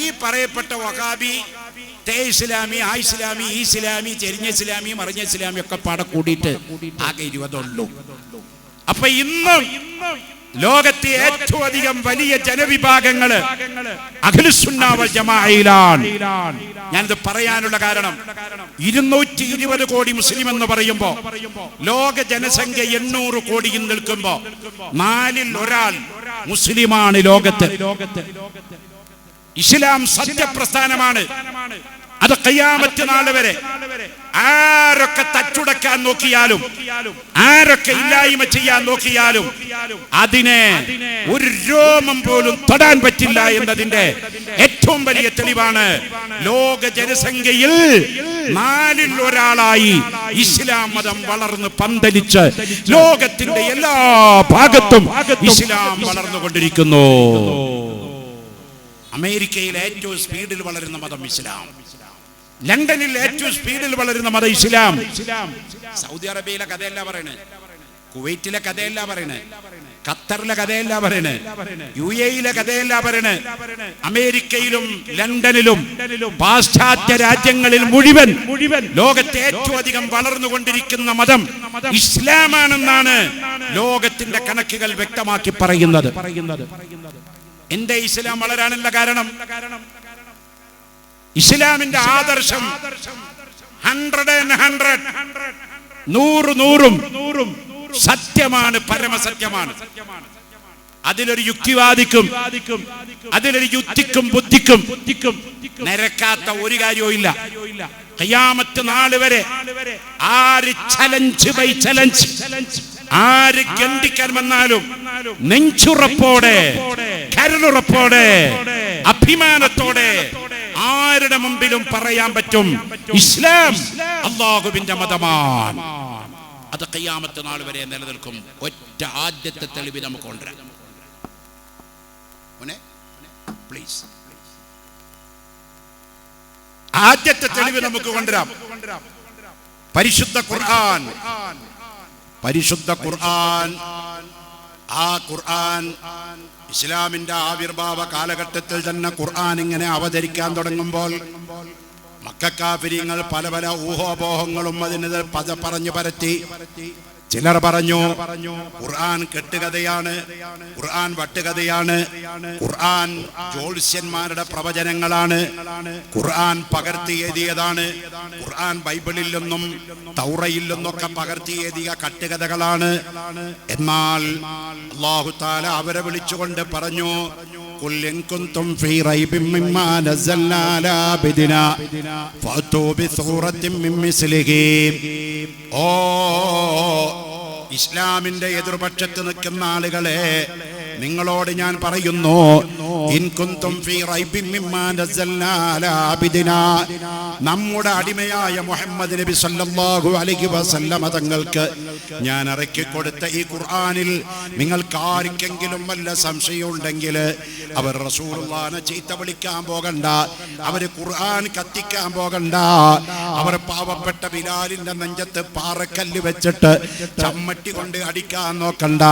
ഈ പറയപ്പെട്ട വഹാബി, ഇസ്ലാമി, ആ ഇസ്ലാമി, ഈ ഇസ്ലാമി, ചെരിഞ്ഞ ഇസ്ലാമി, മറിഞ്ഞ ഇസ്ലാമി ഒക്കെ പാടെ കൂടിയിട്ട് ആകെ 20 ഉള്ളൂ. അപ്പൊ ഇന്നും ലോകത്തെ ഏറ്റവും അധികം വലിയ ജനവിഭാഗങ്ങള് അഹ്ലുസുന്ന വൽ ജമാഅയിലാണ്. ഞാനിത് പറയാനുള്ള കാരണം, 220 കോടി മുസ്ലിം എന്ന് പറയുമ്പോ ലോക ജനസംഖ്യ 800 കോടിയിൽ നിൽക്കുമ്പോ 4-ൽ 1 മുസ്ലിമാണ് ലോകത്ത്. ഇസ്ലാം സത്യപ്രസ്ഥാനമാണ്. അത് ഖിയാമത്ത് നാൾ വരെ ആരൊക്കെ തച്ചുടക്കാൻ നോക്കിയാലും, ആരൊക്കെ ഇല്ലായ്മ ചെയ്യാൻ നോക്കിയാലും അതിനെ ഒരു രോമം പോലും തൊടാൻ പറ്റില്ല എന്നതിന്റെ ഏറ്റവും വലിയ തെളിവാണ് ലോക ജനസംഖ്യയിൽ 4-ൽ 1 ഇസ്ലാം മതം വളർന്ന് പന്തലിച്ച് ലോകത്തിന്റെ എല്ലാ ഭാഗത്തും ഇസ്ലാം വളർന്നുകൊണ്ടിരിക്കുന്നു. അമേരിക്കയിൽ ഏറ്റവും സ്പീഡിൽ വളരുന്ന മതം ഇസ്ലാം. ലണ്ടനിൽ ഏറ്റവും സ്പീഡിൽ വളരുന്ന മതം ഇസ്ലാം. സൗദി അറേബ്യയിലെ കഥയല്ല പറയണേ, കുവൈറ്റിലെ കഥയല്ല പറയണേ, ഖത്തറിലെ കഥയല്ല പറയണേ, UAE-യിലെ കഥയല്ല പറയണേ. അമേരിക്കയിലും ലണ്ടനിലും പാശ്ചാത്യ രാജ്യങ്ങളിൽ മുഴുവൻ ലോകത്തെ ഏറ്റവും അധികം വളർന്നുകൊണ്ടിരിക്കുന്ന മതം ഇസ്ലാമാണെന്നാണ് ലോകത്തിന്റെ കണക്കുകൾ വ്യക്തമാക്കി പറയുന്നത്. എന്റെ ഇസ്ലാം വളരാനുള്ള കാരണം, ഇസ്ലാമിന്റെ ആദർശം 100 100 100 സത്യമാണ്, പരമസത്യമാണ്. അതിലൊരു യുക്തിവാദിക്കും അതിലൊരു യുക്തിക്കും ബുദ്ധിക്കും നിരക്കാത്ത ഒരു കാര്യവും ഇല്ല. ഖിയാമത്ത് നാൾ വരെ ആര് ചലഞ്ച് ബൈ ചലഞ്ച്, ആര് ഖണ്ഡിക്കാൻ വന്നാലും നെഞ്ചുറപ്പോടെ, കരുളുറപ്പോടെ, അഭിമാനത്തോടെ ആരുടെ മുമ്പിലും പറയാൻ പറ്റും, ഇസ്ലാം അല്ലാഹുവിന്റെ മതമാണ്. അത് ഖിയാമത്ത് നാൾ വരെ നിലനിൽക്കും. ഒറ്റ ആദ്യത്തെ തെളിവ് നമുക്ക് കൊണ്ടുവരാം. പ്ലീസ്, ആദ്യത്തെ തെളിവ് നമുക്ക് കൊണ്ടുവരാം. പരിശുദ്ധ ഖുർആൻ. പരിശുദ്ധ ഖുർആൻ. ആ ഖുർആൻ ഇസ്ലാമിന്റെ ആവിർഭാവ കാലഘട്ടത്തിൽ തന്നെ ഖുർആൻ ഇങ്ങനെ അവതരിക്കാൻ തുടങ്ങുമ്പോൾ മക്കക്കാഫിരിങ്ങൾ പല പല ഊഹോപോഹങ്ങളും അതിന് പറഞ്ഞു പരത്തി. ചിലർ പറഞ്ഞു ഖുർആൻ കെട്ടുകഥയാണ്, ഖുർആൻ വട്ടുകഥയാണ്, ഖുർആൻ ജ്യോത്സ്യന്മാരുടെ പ്രവചനങ്ങളാണ്, ഖുർആൻ പകർത്തി എഴുതിയതാണ്, ഖുർആൻ ബൈബിളിൽ നിന്നും തൗറയിൽ നിന്നൊക്കെ പകർത്തി എഴുതിയ കട്ടുകഥകളാണ്. എന്നാൽ അല്ലാഹു തആല അവരെ വിളിച്ചുകൊണ്ട് പറഞ്ഞു, ഖുൽ ഇൻ കുൻതും ഫീ റൈബിൻ മിമ്മാ നസ്സൽനാ അലാ അബ്ദിനാ ഫഅതൂ ബിസൂറത്തിൻ മിൻ മിസ്ലിഹി. ഓ ഇസ്ലാമിന്റെ എതിർപക്ഷത്ത് നിൽക്കുന്ന ആളുകളെ, നിങ്ങളോട് ഞാൻ പറയുന്നു, ഇൻ കുൻതും ഫീ റൈബിൻ മിമ്മാ നസ്സൽനാ അലാ അബ്ദിനാ, നമ്മുടെ അടിമയായ മുഹമ്മദ് നബി സല്ലല്ലാഹു അലൈഹി വസല്ലമ തങ്ങൾക്ക് ഞാൻ ഇറക്കി കൊടുത്ത ഈ ഖുർആനിൽ നിങ്ങൾക്ക് ആർക്കെങ്കിലും വല്ല സംശയം ഉണ്ടെങ്കിൽ അവർ റസൂലുള്ളാഹിനെ ചീത്ത വിളിക്കാൻ പോകണ്ട, അവർ ഖുർആൻ കത്തിക്കാൻ പോകണ്ട, അവർ പാവപ്പെട്ട ബിലാലിന്റെ നെഞ്ചത്ത് പാറക്കല്ല് വെച്ചിട്ട് ചമ്മട്ടി കൊണ്ട് അടിക്കാൻ നോക്കണ്ട,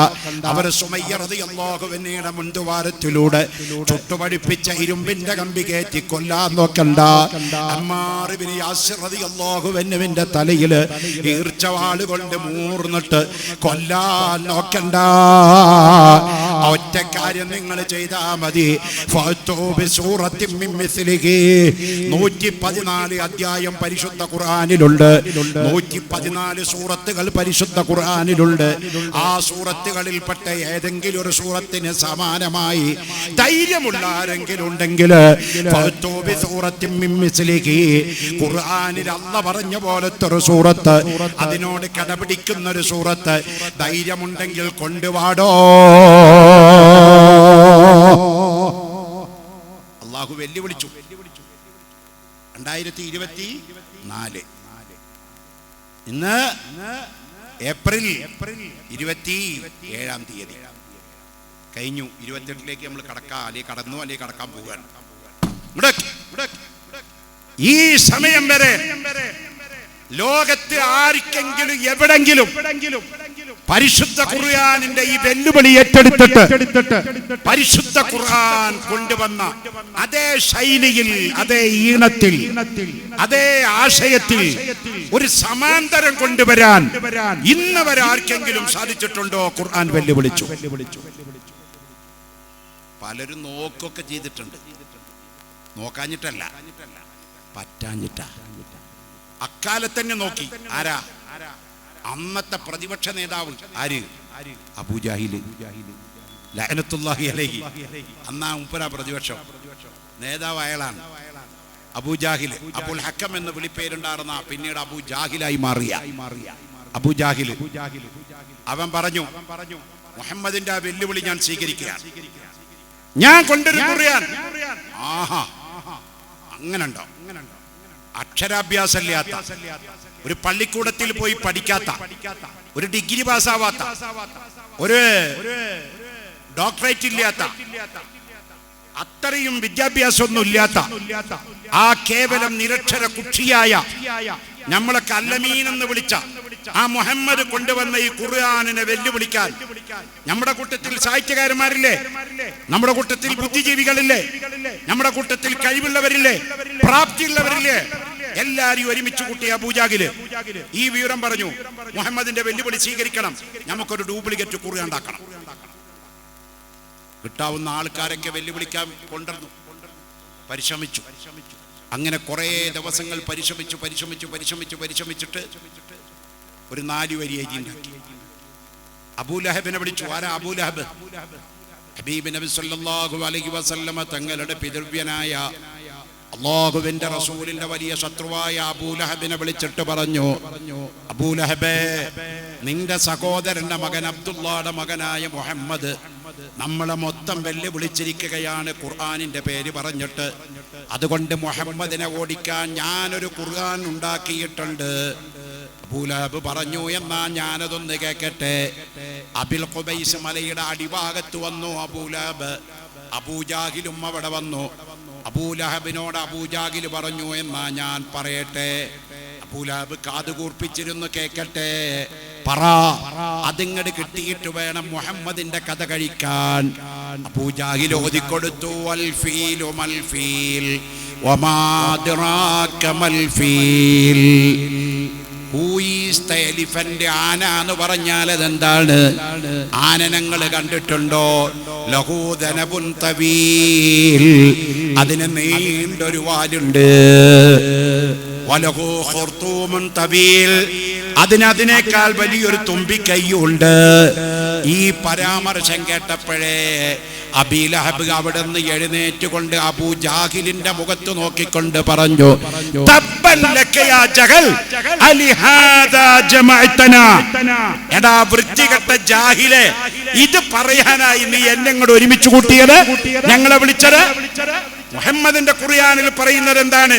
അവർ സുമയ്യ റളിയല്ലാഹു അൻഹയുടെ മുൻദ്വാരത്തിലൂടെ ചുട്ടുപടിപ്പിച്ച ഇരുമ്പിന്റെ കമ്പി കയറ്റി കൊല്ലാൻ നോക്കണ്ട, അമ്മാർ ഇബ്നു യാസിർ റളിയല്ലാഹു അൻഹുവിന്റെ തലയിൽ ഈർച്ചവാൾ കൊണ്ട് മൂർന്നിട്ട് കൊല്ലാൻ നോക്കണ്ട. ഒറ്റ കാര്യം നിങ്ങൾ ചെയ്താൽ മതി, 114 അധ്യായം പരിശുദ്ധ ഖുർആനിലുണ്ട്, 114 സൂറത്തുകൾ പരിശുദ്ധ ഖുർആനിലുണ്ട്. ആ സൂറത്തുകളിൽപ്പെട്ട ഏതെങ്കിലും ഒരു സൂറത്തിന് സമാനമായി ധൈര്യമുള്ള ആരെങ്കിലും ഉണ്ടെങ്കിൽ ഖുർആനിൽ അല്ലാഹു പറഞ്ഞ പോലത്തെ ഒരു സൂറത്ത്, അതിനോട് കടപിടിക്കുന്ന ഒരു സൂറത്ത് ധൈര്യമുണ്ടെങ്കിൽ കൊണ്ടുവാടോ. അല്ലാഹു വെല്ലുവിളിച്ചു. 2024 ഇന്ന് ഏപ്രിൽ 27-ാം തീയതി കഴിഞ്ഞു. 28ലേക്ക് നമ്മൾ കടക്കാം, അല്ലെങ്കിൽ കടന്നു, അല്ലെങ്കിൽ കടക്കാൻ പോവുകയാണ്. ഈ സമയം വരെ ലോകത്ത് ആർക്കെങ്കിലും എവിടെങ്കിലും പരിശുദ്ധ ഖുർആനിന്റെ ഈ വെല്ലുവിളി ഏറ്റെടുത്തിട്ട് പരിശുദ്ധ ഖുർആൻ കൊണ്ടുവന്ന അതേ ശൈലിയിൽ, അതേ ഈണത്തിൽ, അതേ ആശയത്തിൽ ഒരു സമാന്തരം കൊണ്ടുവരാൻ ഇന്ന് വരെ ആർക്കെങ്കിലും സാധിച്ചിട്ടുണ്ടോ? ഖുർആൻ വെല്ലുവിളിച്ചു. പലരും നോക്കൊക്കെ ചെയ്തിട്ടുണ്ട്, നോക്കാഞ്ഞിട്ടല്ല, പറ്റാഞ്ഞിട്ടാ. അക്കാലത്തന്നെ നോക്കി. ആരാ? അന്നത്തെ പ്രതിപക്ഷ നേതാവ്. ആര്? അബൂജാഹില് ലഅനത്തുല്ലാഹി അലൈഹി. അന്നാ മുപ്പരാ പ്രതിപക്ഷം നേതാവ് അയാളാണ്, അബൂജാഹിൽ. അബുൽ ഹക്കം എന്ന് വിളിപ്പേരുണ്ടായിരുന്ന പിന്നീട് അബൂജാഹിലായി മാറിയ അബൂജാഹിൽ. അവൻ പറഞ്ഞു, മുഹമ്മദിന്റെ ആ വെല്ലുവിളി ഞാൻ സ്വീകരിക്കുകയാണ്, ഞാൻ കൊണ്ടുവരും ഖുർആൻ. ആഹാ, അങ്ങനുണ്ടോ? അക്ഷരാഭ്യാസമില്ലാത്ത, ഒരു പള്ളിക്കൂടത്തിൽ പോയി പഠിക്കാത്ത, ഒരു ഡിഗ്രി പാസ്സാവാത്ത, ഒരു ഡോക്ടറേറ്റ് ഇല്ലാത്ത, അത്രയും വിദ്യാഭ്യാസമൊന്നും ഇല്ലാത്ത ആ കേവലം നിരക്ഷര കുക്ഷിയായ നമ്മളെ കല്ലമീൻ എന്ന് വിളിച്ച ആ മുഹമ്മദ് കൊണ്ടുവന്ന ഈ ഖുർആനിനെ വെല്ലുവിളിക്കാൻ നമ്മുടെ കൂട്ടത്തിൽ സാഹിത്യകാരന്മാരില്ലേ, നമ്മുടെ കൂട്ടത്തിൽ ബുദ്ധിജീവികളില്ലേ, നമ്മുടെ കൂട്ടത്തിൽ കഴിവുള്ളവരില്ലേ, പ്രാപ്തിയുള്ളവരില്ലേ, എല്ലാരെയും ഒരുമിച്ച് കൂട്ടിയ അബൂജാഹില് ഈ വിവരം പറഞ്ഞു, മുഹമ്മദിന്റെ വെല്ലുവിളി സ്വീകരിക്കണം, നമുക്കൊരു ഡ്യൂപ്ലിക്കേറ്റ് ഖുർആൻ ഉണ്ടാക്കണം. കിട്ടാവുന്ന ആൾക്കാരൊക്കെ വെല്ലുവിളിക്കാൻ കൊണ്ടുവന്നു, പരിശ്രമിച്ചു. അങ്ങനെ കുറെ ദിവസങ്ങൾ പരിശ്രമിച്ചിട്ട് ഒരു 4 വരി എഴുതി ഉണ്ടാക്കി. അബൂലഹബിനെ വിളിച്ചു. ആരാ അബൂലഹബ്? ഹബീബ് നബി സല്ലല്ലാഹു അലൈഹി വസല്ലമ തങ്ങളുടെ പിതൃവ്യനായ അല്ലാഹുവിന്റെ റസൂലിന്റെ വലിയ ശത്രുവായ അബൂലഹബിനെ വിളിച്ചിട്ട് പറഞ്ഞു, അബൂലഹബേ, നിന്റെ സഹോദരന്റെ മകൻ അബ്ദുള്ളയുടെ മകനായ മുഹമ്മദ് നമ്മളെ മൊത്തം വെല്ലുവിളിച്ചിരിക്കുകയാണ് ഖുർആനിന്റെ പേര് പറഞ്ഞിട്ട്. അതുകൊണ്ട് മുഹമ്മദിനെ ഓടിക്കാൻ ഞാനൊരു ഖുർആൻ ഉണ്ടാക്കിയിട്ടുണ്ട്. അബൂലഹബ് പറഞ്ഞു, എന്നാ ഞാനതൊന്ന് കേൾക്കട്ടെ. അബിൽ ഖുബൈസ് മലയുടെ അടിഭാഗത്ത് വന്നു അബൂലഹബ്. അബൂജാഹിലും അവിടെ വന്നു. അബൂലഹബിനോട് അബൂജാഹിൽ പറഞ്ഞു, എന്നാ ഞാൻ പറയട്ടെ. അബൂലഹബ് കാതുകൂർപ്പിച്ചിരുന്നു, കേൾക്കട്ടെ, പറ, അതിങ്ങട് കിട്ടിയിട്ട് വേണം മുഹമ്മദിന്റെ കഥ കഴിക്കാൻ. അബൂജാഹിൽ ഓതിക്കൊടുത്തു, വൽ ഫീലു മൽ ഫീൽ വമാ അദ്റാക മൽ feel. Who is the elephant? ആന എന്ന് പറഞ്ഞാൽ അതെന്താണ്? ആനനങ്ങൾ കണ്ടിട്ടുണ്ടോ? ലഹൂദനബുൻ തവീൽ, അതിന് നീണ്ടൊരു വാലുണ്ട്. വലഹു ഖുർതൂമുൻ തവീൽ, അതിനേക്കാൾ വലിയൊരു തുമ്പിക്കൈയുണ്ട്. ഈ പരാമർശം കേട്ടപ്പോഴേ അബീലഹബ് അവിടെ നിന്ന് എഴുന്നേറ്റുകൊണ്ട് അബൂജാഹിലിന്റെ മുഖത്ത് നോക്കിക്കൊണ്ട് പറഞ്ഞു, തബ്ബൻ ലക യാ ജഹൽ അലിഹാദാ ജമഅതനാ. എടാ വൃത്തികെട്ട ജാഹിലേ, ഇത് പറയാനായി നീ എന്നെ ഇങ്ങോട്ട് ഒരുമിച്ച് കൂട്ടിയത്, ഞങ്ങളെ വിളിച്ചത്? മുഹമ്മദിന്റെ ഖുർആനിൽ പറയുന്നത് എന്താണ്?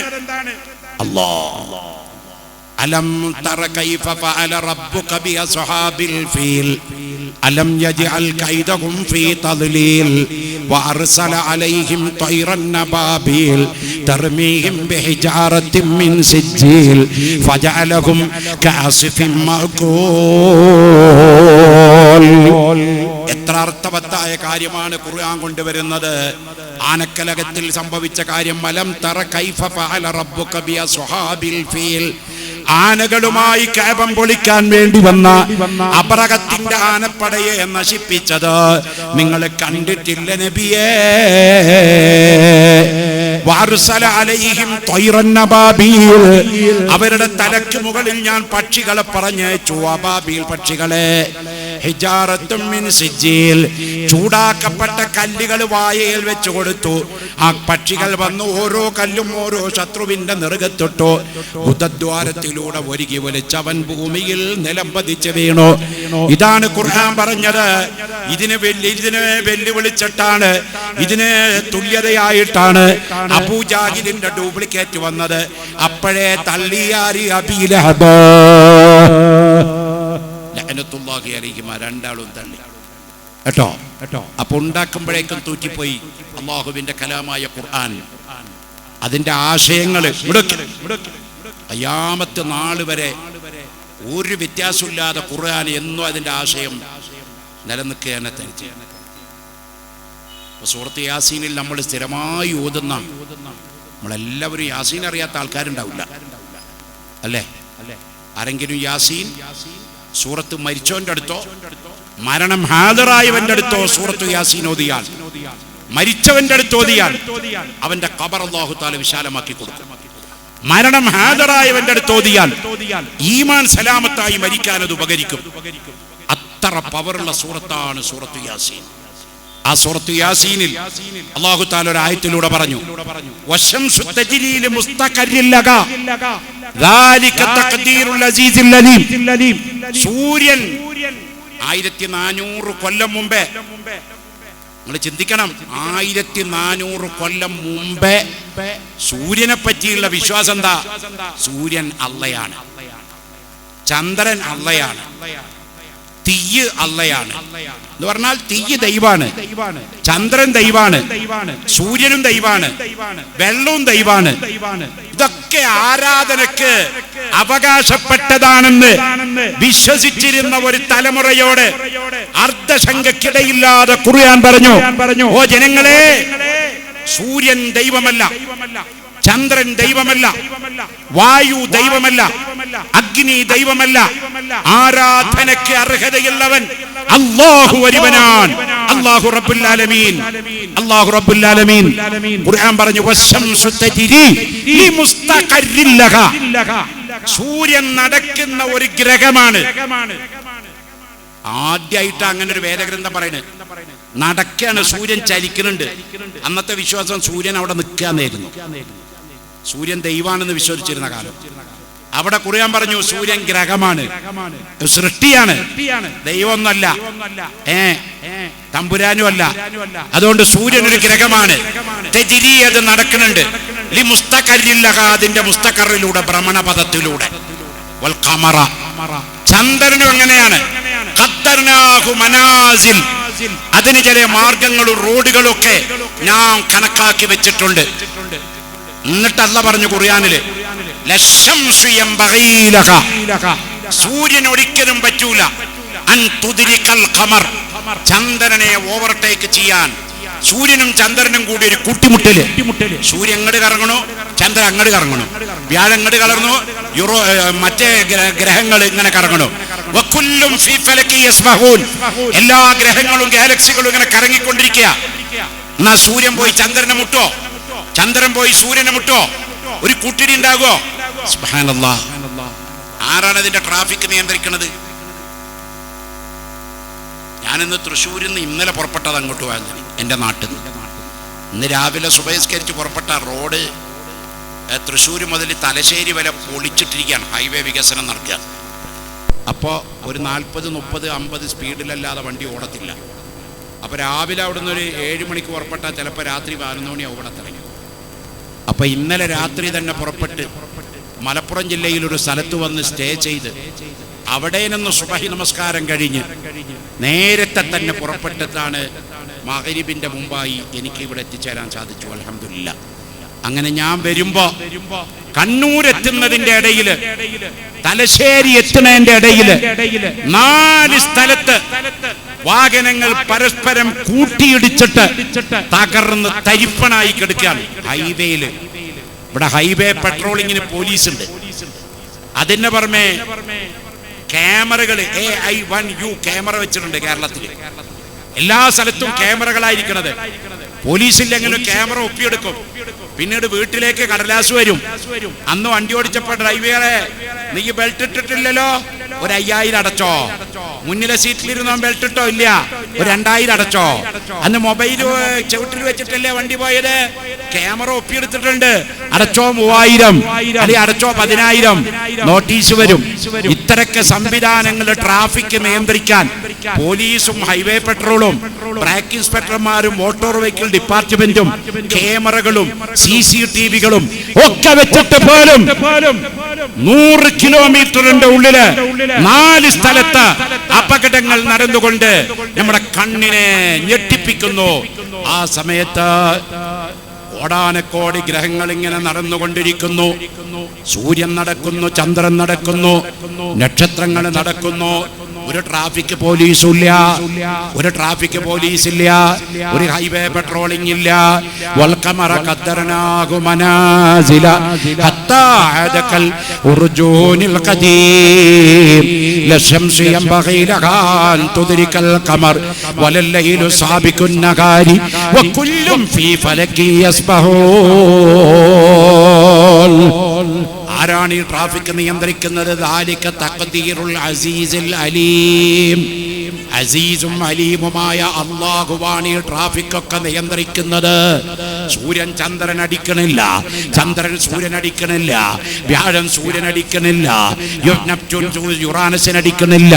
അല്ലാഹ് അലം തറ കൈഫ ഫഅല റബ്ബുക ബി അസ്ഹാബിൽ ഫീൽ അലം യജ്അൽ കൈദഹും ഫീ തദ്ലീൽ വഅർസല അലൈഹിം തൈറൻ നബാബീൽ തർമീഹിം ബിഹിജാറത്തിൻ മിൻ സിജ്ജീൽ ഫജഅലഹും കഅസ്ഫിൻ മഅകൂൽ. എത്ര അർത്ഥവത്തായ കാര്യമാണ് ഖുർആൻ കൊണ്ടുവരുന്നത്. ആനക്കലകത്തിൽ സംഭവിച്ച കാര്യം, അലം തറ കൈഫ ഫഅല റബ്ബുക ബി അസ്ഹാബിൽ ഫീൽ. ആനകളുമായി കഅബം പൊളിക്കാൻ വേണ്ടി വന്ന അബ്രഹത്തിന്റെ ആനപ്പടയെ നശിപ്പിച്ചത് നിങ്ങൾ കണ്ടിട്ടില്ല നബിയേ? വഅർസല അലൈഹിം തൈറൻ നബാബീൽ, അവരുടെ തലക്ക് മുകളിൽ ഞാൻ പക്ഷികളെ പറഞ്ഞയച്ചു. അബാബീൽ പക്ഷികളെ. ഹിജാറത്തും മിൻ സിജ്ജീൽ, ചൂടാക്കപ്പെട്ട കല്ലുകൾ വായയിൽ വെച്ച് കൊടുത്തു. ആ പക്ഷികൾ വന്ന് ഓരോ കല്ലും ഓരോ ശത്രുവിന്റെ നെറുകത്തിട്ടു. ഉദദ്വാരത്തിലൂടെ ഒരുക്കി വലിച്ചവൻ ഭൂമിയിൽ നിലം പതിച്ച് വീണു. ഇതാണ് ഖുർആൻ പറഞ്ഞത്. ഇതിനെ വെല്ലുവിളിച്ചിട്ടാണ്, ഇതിന് തുല്യതയായിട്ടാണ് അബൂജാഹിലിന്റെ ഡ്യൂപ്ലിക്കേറ്റ് വന്നത്. അപ്പോഴേ തള്ളിയാരി അബീലഹബ് ലഅനത്തുല്ലാഹി അലൈഹിമാ, രണ്ടാളും തള്ളി കേട്ടോ. അപ്പൊ ഉണ്ടാക്കുമ്പോഴേക്കും തൂറ്റിപ്പോയി അള്ളാഹുവിന്റെ കലാമായ ഖുർആൻ. അതിന്റെ ആശയങ്ങൾ ഖിയാമത്ത് നാൾ വരെ ഒരു വ്യത്യാസമില്ലാതെ ഖുർആൻ എന്നും അതിന്റെ ആശയം നിലനിൽക്കുകയാണ് തനിച്ച്. സൂറത്ത് യാസീനിൽ നമ്മൾ സ്ഥിരമായി ഓതുന്ന, നമ്മളെല്ലാവരും യാസീൻ അറിയാത്ത ആൾക്കാരുണ്ടാവില്ല അല്ലേ? ആരെങ്കിലും യാസീൻ സൂറത്ത് മരിച്ചവന്റെ അടുത്തോ മരണം ഹാദറായവന്റെ അടുത്തോ സൂറത്ത് യാസീൻ ഓതിയാൽ, മരിച്ചവന്റെ അടുത്ത് ഓതിയാൽ അവന്റെ ഖബർ അല്ലാഹു തആല വിശാലമാക്കി കൊടുക്കും. മരണം ഹാദറായവന്റെ അടുത്ത് ഓതിയാൽ ഈമാൻ സലാമത്തായി മരിക്കാൻ അത് ഉപകരിക്കും. അത്ര പവറുള്ള സൂറത്താണ് സൂറത്ത് യാസീൻ. ആ സൂറത്ത് യാസീനിൽ അല്ലാഹു തആല ഒരു ആയത്തിലൂടെ പറഞ്ഞു, വശംസു തജ്രീ ലിമുസ്തഖറിൻ ലഹാ ദാലിക തഖ്ദീറുൽ അസീസിൽ അലീം. സൂര്യൻ 1400 കൊല്ലം മുമ്പേ, നിങ്ങൾ ചിന്തിക്കണം, 1400 കൊല്ലം മുമ്പേ സൂര്യനെ പറ്റിയുള്ള വിശ്വാസം എന്താ? സൂര്യൻ അള്ളയാണ്, ചന്ദ്രൻ അള്ളയാണ്, തീയ് അള്ളയാണ് എന്ന് പറഞ്ഞാൽ തീയ് ദൈവാണ്, ചന്ദ്രൻ ദൈവാണ്, സൂര്യനും ദൈവാണ്, വെള്ളവും ദൈവാണ്. ഇതൊക്കെ ആരാധനക്ക് അവകാശപ്പെട്ടതാണെന്ന് വിശ്വസിച്ചിരുന്ന ഒരു തലമുറയോട് അർദ്ധശങ്കയ്ക്കിടയില്ലാതെ ഖുർആൻ പറഞ്ഞു, ഓ ജനങ്ങളെ, സൂര്യൻ ദൈവമല്ല, ചന്ദ്രൻ ദൈവമല്ല, വായു ദൈവമല്ല, അഗ്നി ദൈവമല്ല, ആരാധനയ്ക്ക് അർഹതയുള്ളവൻ അല്ലാഹു ഒരുവനാണ്, അല്ലാഹു റബ്ബുൽ ആലമീൻ, അല്ലാഹു റബ്ബുൽ ആലമീൻ. ഖുർആൻ പറഞ്ഞു, വശംസു തജ്രീ ലിമുസ്തഖറിൻ ലഹാ. സൂര്യൻ നടക്കുന്ന ഒരു ഗ്രഹമാണ്. ആദ്യമായിട്ട് അങ്ങനെ ഒരു വേദഗ്രന്ഥം പറയുന്നത്. നടക്കാണ്, സൂര്യൻ ചലിക്കുന്നുണ്ട്. അന്നത്തെ വിശ്വാസം സൂര്യൻ അവിടെ നിൽക്കാന്നായിരുന്നു. സൂര്യൻ ദൈവാണെന്ന് വിശ്വസിച്ചിരുന്ന കാലം. അവിടെ ഖുർആൻ പറഞ്ഞു സൂര്യൻ ഗ്രഹമാണ്, സൃഷ്ടിയാണ്, ദൈവമൊന്നല്ല, തമ്പുരാനും അല്ല. അതുകൊണ്ട് സൂര്യൻ ഒരു ഗ്രഹമാണ്. തെജിരി, അത് നടക്കുന്നുണ്ട്. ലി മുസ്തഖറില്ലഹ, അതിന്റെ മുസ്തഖറിലൂടെ, ഭ്രമണപഥത്തിലൂടെ. വൽ ഖമറ, ചന്ദ്രനും എങ്ങനെയാണ്? ഖദ്ദർനാഹു മനാസിൽ, അതിന് ചില മാർഗങ്ങളും റോഡുകളും ഒക്കെ ഞാൻ കണക്കാക്കി വെച്ചിട്ടുണ്ട്. എന്നിട്ട് അല്ലാഹ് പറഞ്ഞു ഖുർആനില്, ലശംസു യംബഗീ ലക, സൂര്യൻ ഒരിക്കലും പറ്റൂല അൻ തുദ്രികൽ ഖമർ, ചന്ദ്രനെ ഓവർടേക്ക് ചെയ്യാൻ. സൂര്യനും ചന്ദ്രനും കൂടി ഒരു കൂട്ടിമുട്ടല്. സൂര്യൻ അങ്ങോട്ട് കറങ്ങണു, ചന്ദ്രൻ അങ്ങോട്ട് കറങ്ങണു, വ്യാഴം അങ്ങോട്ട് കലർന്നു, മറ്റേ ഗ്രഹങ്ങൾ ഇങ്ങനെ കറങ്ങണു. വകുല്ലും ഫീ ഫലകി യസ്ബഹൂൻ, എല്ലാ ഗ്രഹങ്ങളും ഗാലക്സികളും ഇങ്ങനെ കറങ്ങിക്കൊണ്ടിരിക്കുക. എന്നാ സൂര്യൻ പോയി ചന്ദ്രനെ മുട്ടോ, ചന്ദ്രൻ പോയി സൂര്യനെ മുട്ടോ? ഒരു കൂട്ടിടി ഉണ്ടാകുമോ? സുബ്ഹാനല്ലാഹ്. ആരാണ് ഇതിന്റെ ട്രാഫിക് നിയന്ത്രിക്കുന്നത്? ഞാനിന്ന് തൃശ്ശൂരിൽ നിന്ന് ഇന്നലെ പുറപ്പെട്ടത് അങ്ങോട്ട് പോയാൽ എൻ്റെ നാട്ടിൽ നിന്ന്. ഇന്ന് രാവിലെ സുബഹിസ്കരിച്ച് പുറപ്പെട്ട റോഡ് തൃശ്ശൂർ മുതൽ തലശ്ശേരി വരെ പൊളിച്ചിട്ടിരിക്കുകയാണ്. ഹൈവേ വികസനം നടക്കുക. അപ്പോൾ ഒരു 40, 30, 50 സ്പീഡിലല്ലാതെ വണ്ടി ഓടത്തില്ല. അപ്പോൾ രാവിലെ അവിടെ നിന്ന് ഒരു 7 മണിക്ക് പുറപ്പെട്ടാൽ ചിലപ്പോൾ രാത്രി 11 മണിയാവും ഇവിടെ തുടങ്ങി. അപ്പോൾ ഇന്നലെ രാത്രി തന്നെ പുറപ്പെട്ട് മലപ്പുറം ജില്ലയിൽ ഒരു സ്ഥലത്ത് വന്ന് സ്റ്റേ ചെയ്ത് അവിടെ നിന്ന് സുബഹി നമസ്കാരം കഴിഞ്ഞ് നേരത്തെ തന്നെ പുറപ്പെട്ടിട്ടാണ് മഗ്‌രിബിന്റെ മുമ്പായി എനിക്ക് ഇവിടെ എത്തിച്ചേരാൻ സാധിച്ചു. അൽഹംദുലില്ലാ. അങ്ങനെ ഞാൻ വരുമ്പോ കണ്ണൂരെത്തുന്നതിന്റെ ഇടയില്, തലശ്ശേരി എത്തുന്നതിന്റെ ഇടയില് 4 സ്ഥലത്ത് വാഹനങ്ങൾ പരസ്പരം കൂട്ടിയിടിച്ചിട്ട് തകർന്ന് തരിപ്പണായി കിടക്കുകയാണ് ഹൈവേയില്. ഇവിടെ ഹൈവേ പെട്രോളിങ്ങിന് പോലീസുണ്ട്. അതിന്റെ പുറമെ ക്യാമറകൾ AI1U ക്യാമറ വെച്ചിട്ടുണ്ട് കേരളത്തിൽ. എല്ലാ സ്ഥലത്തും ക്യാമറകളായിരിക്കണത്. പോലീസില്ലെങ്കിലും ക്യാമറ ഒപ്പിയെടുക്കും. പിന്നീട് വീട്ടിലേക്ക് കടലാസ് വരും. അന്ന് വണ്ടി ഓടിച്ചപ്പോ ഡ്രൈവറെ, നീ ബെൽറ്റ് ഇട്ടിട്ടില്ലല്ലോ, ഒരു 5000 അടച്ചോ. മുന്നിലെ സീറ്റിലിരുന്നോ ബെൽറ്റ് ഇട്ടോ? ഇല്ല, ഒരു 2000 അടച്ചോ. അന്ന് മൊബൈൽ ചവിട്ടിൽ വെച്ചിട്ടല്ലേ വണ്ടി പോയത്, ക്യാമറ ഒപ്പിയെടുത്തിട്ടുണ്ട്, അടച്ചോ 3000, അല്ലെങ്കിൽ അടച്ചോ 10000, നോട്ടീസ് വരും. ഇത്തരക്ക് സംവിധാനങ്ങൾ ട്രാഫിക് നിയന്ത്രിക്കാൻ പോലീസും ഹൈവേ പെട്രോളും ബ്രേക്ക് ഇൻസ്പെക്ടർമാരും മോട്ടോർ വെഹിക്കിൾ ഡിപ്പാർട്ട്മെന്റും ക്യാമറകളും CCTVകളും ഒക്കെ വെച്ചിട്ട് പോലും 100 കിലോമീറ്ററിന്റെ ഉള്ളില് 4 സ്ഥലത്ത് അപകടങ്ങൾ നടന്നുകൊണ്ട് നമ്മുടെ കണ്ണിനെ ഞെട്ടിപ്പിക്കുന്നു. ആ സമയത്ത് കോടാനക്കോടി ഗ്രഹങ്ങൾ ഇങ്ങനെ നടന്നുകൊണ്ടിരിക്കുന്നു. സൂര്യൻ നടക്കുന്നു, ചന്ദ്രൻ നടക്കുന്നു, നക്ഷത്രങ്ങൾ നടക്കുന്നു. ഒരു ട്രാഫിക് പോലീസും ഇല്ല, ഒരു ട്രാഫിക് പോലീസ് ഇല്ല, ഒരു ഹൈവേ പെട്രോളിംഗ് ഇല്ല. വൽഖമറ ഖദ്ദർനാഹു മനാസില ഹത്താ അദകൽ ഉർജൂനിൽ ഖദീം ലശംസു യംബഗീ ലഹാ അൻ തുദ്രികൽ ഖമർ വലല്ലൈലു സാബിഖുൻ നഹാരി വകുല്ലും ഫീ ഫലകി യസ്ബഹൂൻ. ആരാണ് ഈ ട്രാഫിക് നിയന്ത്രിക്കുന്നത്? ദാലിക തഖ്ദീറുൽ അസീസുൽ അലീം. അസീസും അലീമുമായ അല്ലാഹുവാണ് ഈ ട്രാഫിക് ഒക്കെ നിയന്ത്രിക്കുന്നത്. സൂര്യൻ ചന്ദ്രൻ അടിക്കണില്ല, ചന്ദ്രൻ സൂര്യൻ അടിക്കണില്ല, വ്യാഴം സൂര്യൻ അടിക്കണില്ല, നെപ്റ്റ്യൂൺ യുറാനസിന് അടിക്കണില്ല.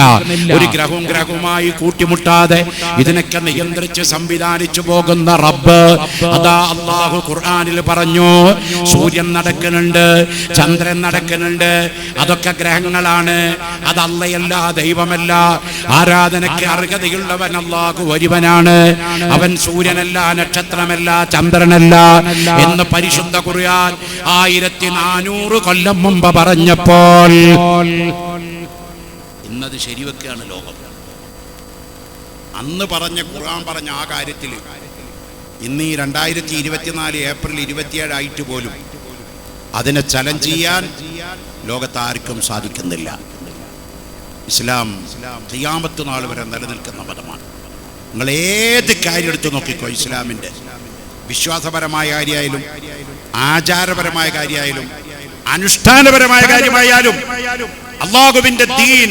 ഒരു ഗ്രഹവുമായി കൂട്ടിമുട്ടാതെ ഇതിനൊക്കെ നിയന്ത്രിച്ച് സംവിധാനിച്ചു പോകുന്ന റബ്ബ്, അതാ അല്ലാഹു ഖുർആനിൽ പറഞ്ഞു. സൂര്യൻ നടക്കുന്നുണ്ട്, ചന്ദ്രൻ നടക്കുന്നുണ്ട്, അതൊക്കെ ഗ്രഹങ്ങളാണ്. അത് അള്ളയല്ല, ദൈവമല്ല. ആരാധനയ്ക്ക് അർഹതയുള്ളവൻ അല്ലാഹു ഒരുവനാണ്. അവൻ സൂര്യനല്ല, നക്ഷത്രമല്ല, ചന്ദ്രനല്ല എന്ന് പരിശുദ്ധ ഖുർആൻ 1400 കൊല്ലം മുമ്പ് പറഞ്ഞപ്പോൾ ഇന്നത് ശരിവെക്കുകയാണ് ലോകം. അന്ന് പറഞ്ഞ ഖുർആൻ പറഞ്ഞ ആ കാര്യത്തിൽ ഇന്ന് ഈ 2024 ഏപ്രിൽ 27 ആയിട്ട് പോലും അതിനെ ചലഞ്ച് ചെയ്യാൻ ലോകത്താർക്കും സാധിക്കുന്നില്ല. ഇസ്ലാം ഖിയാമത്ത് നാൾ വരെ നിലനിൽക്കുന്ന മതമാണ്. നിങ്ങൾ ഏത് കാര്യം എടുത്തു നോക്കിക്കോ, ഇസ്ലാമിൻ്റെ വിശ്വാസപരമായ കാര്യമായാലും ആചാരപരമായ കാര്യമായാലും അനുഷ്ഠാനപരമായ കാര്യമായാലും അല്ലാഹുവിന്റെ ദീൻ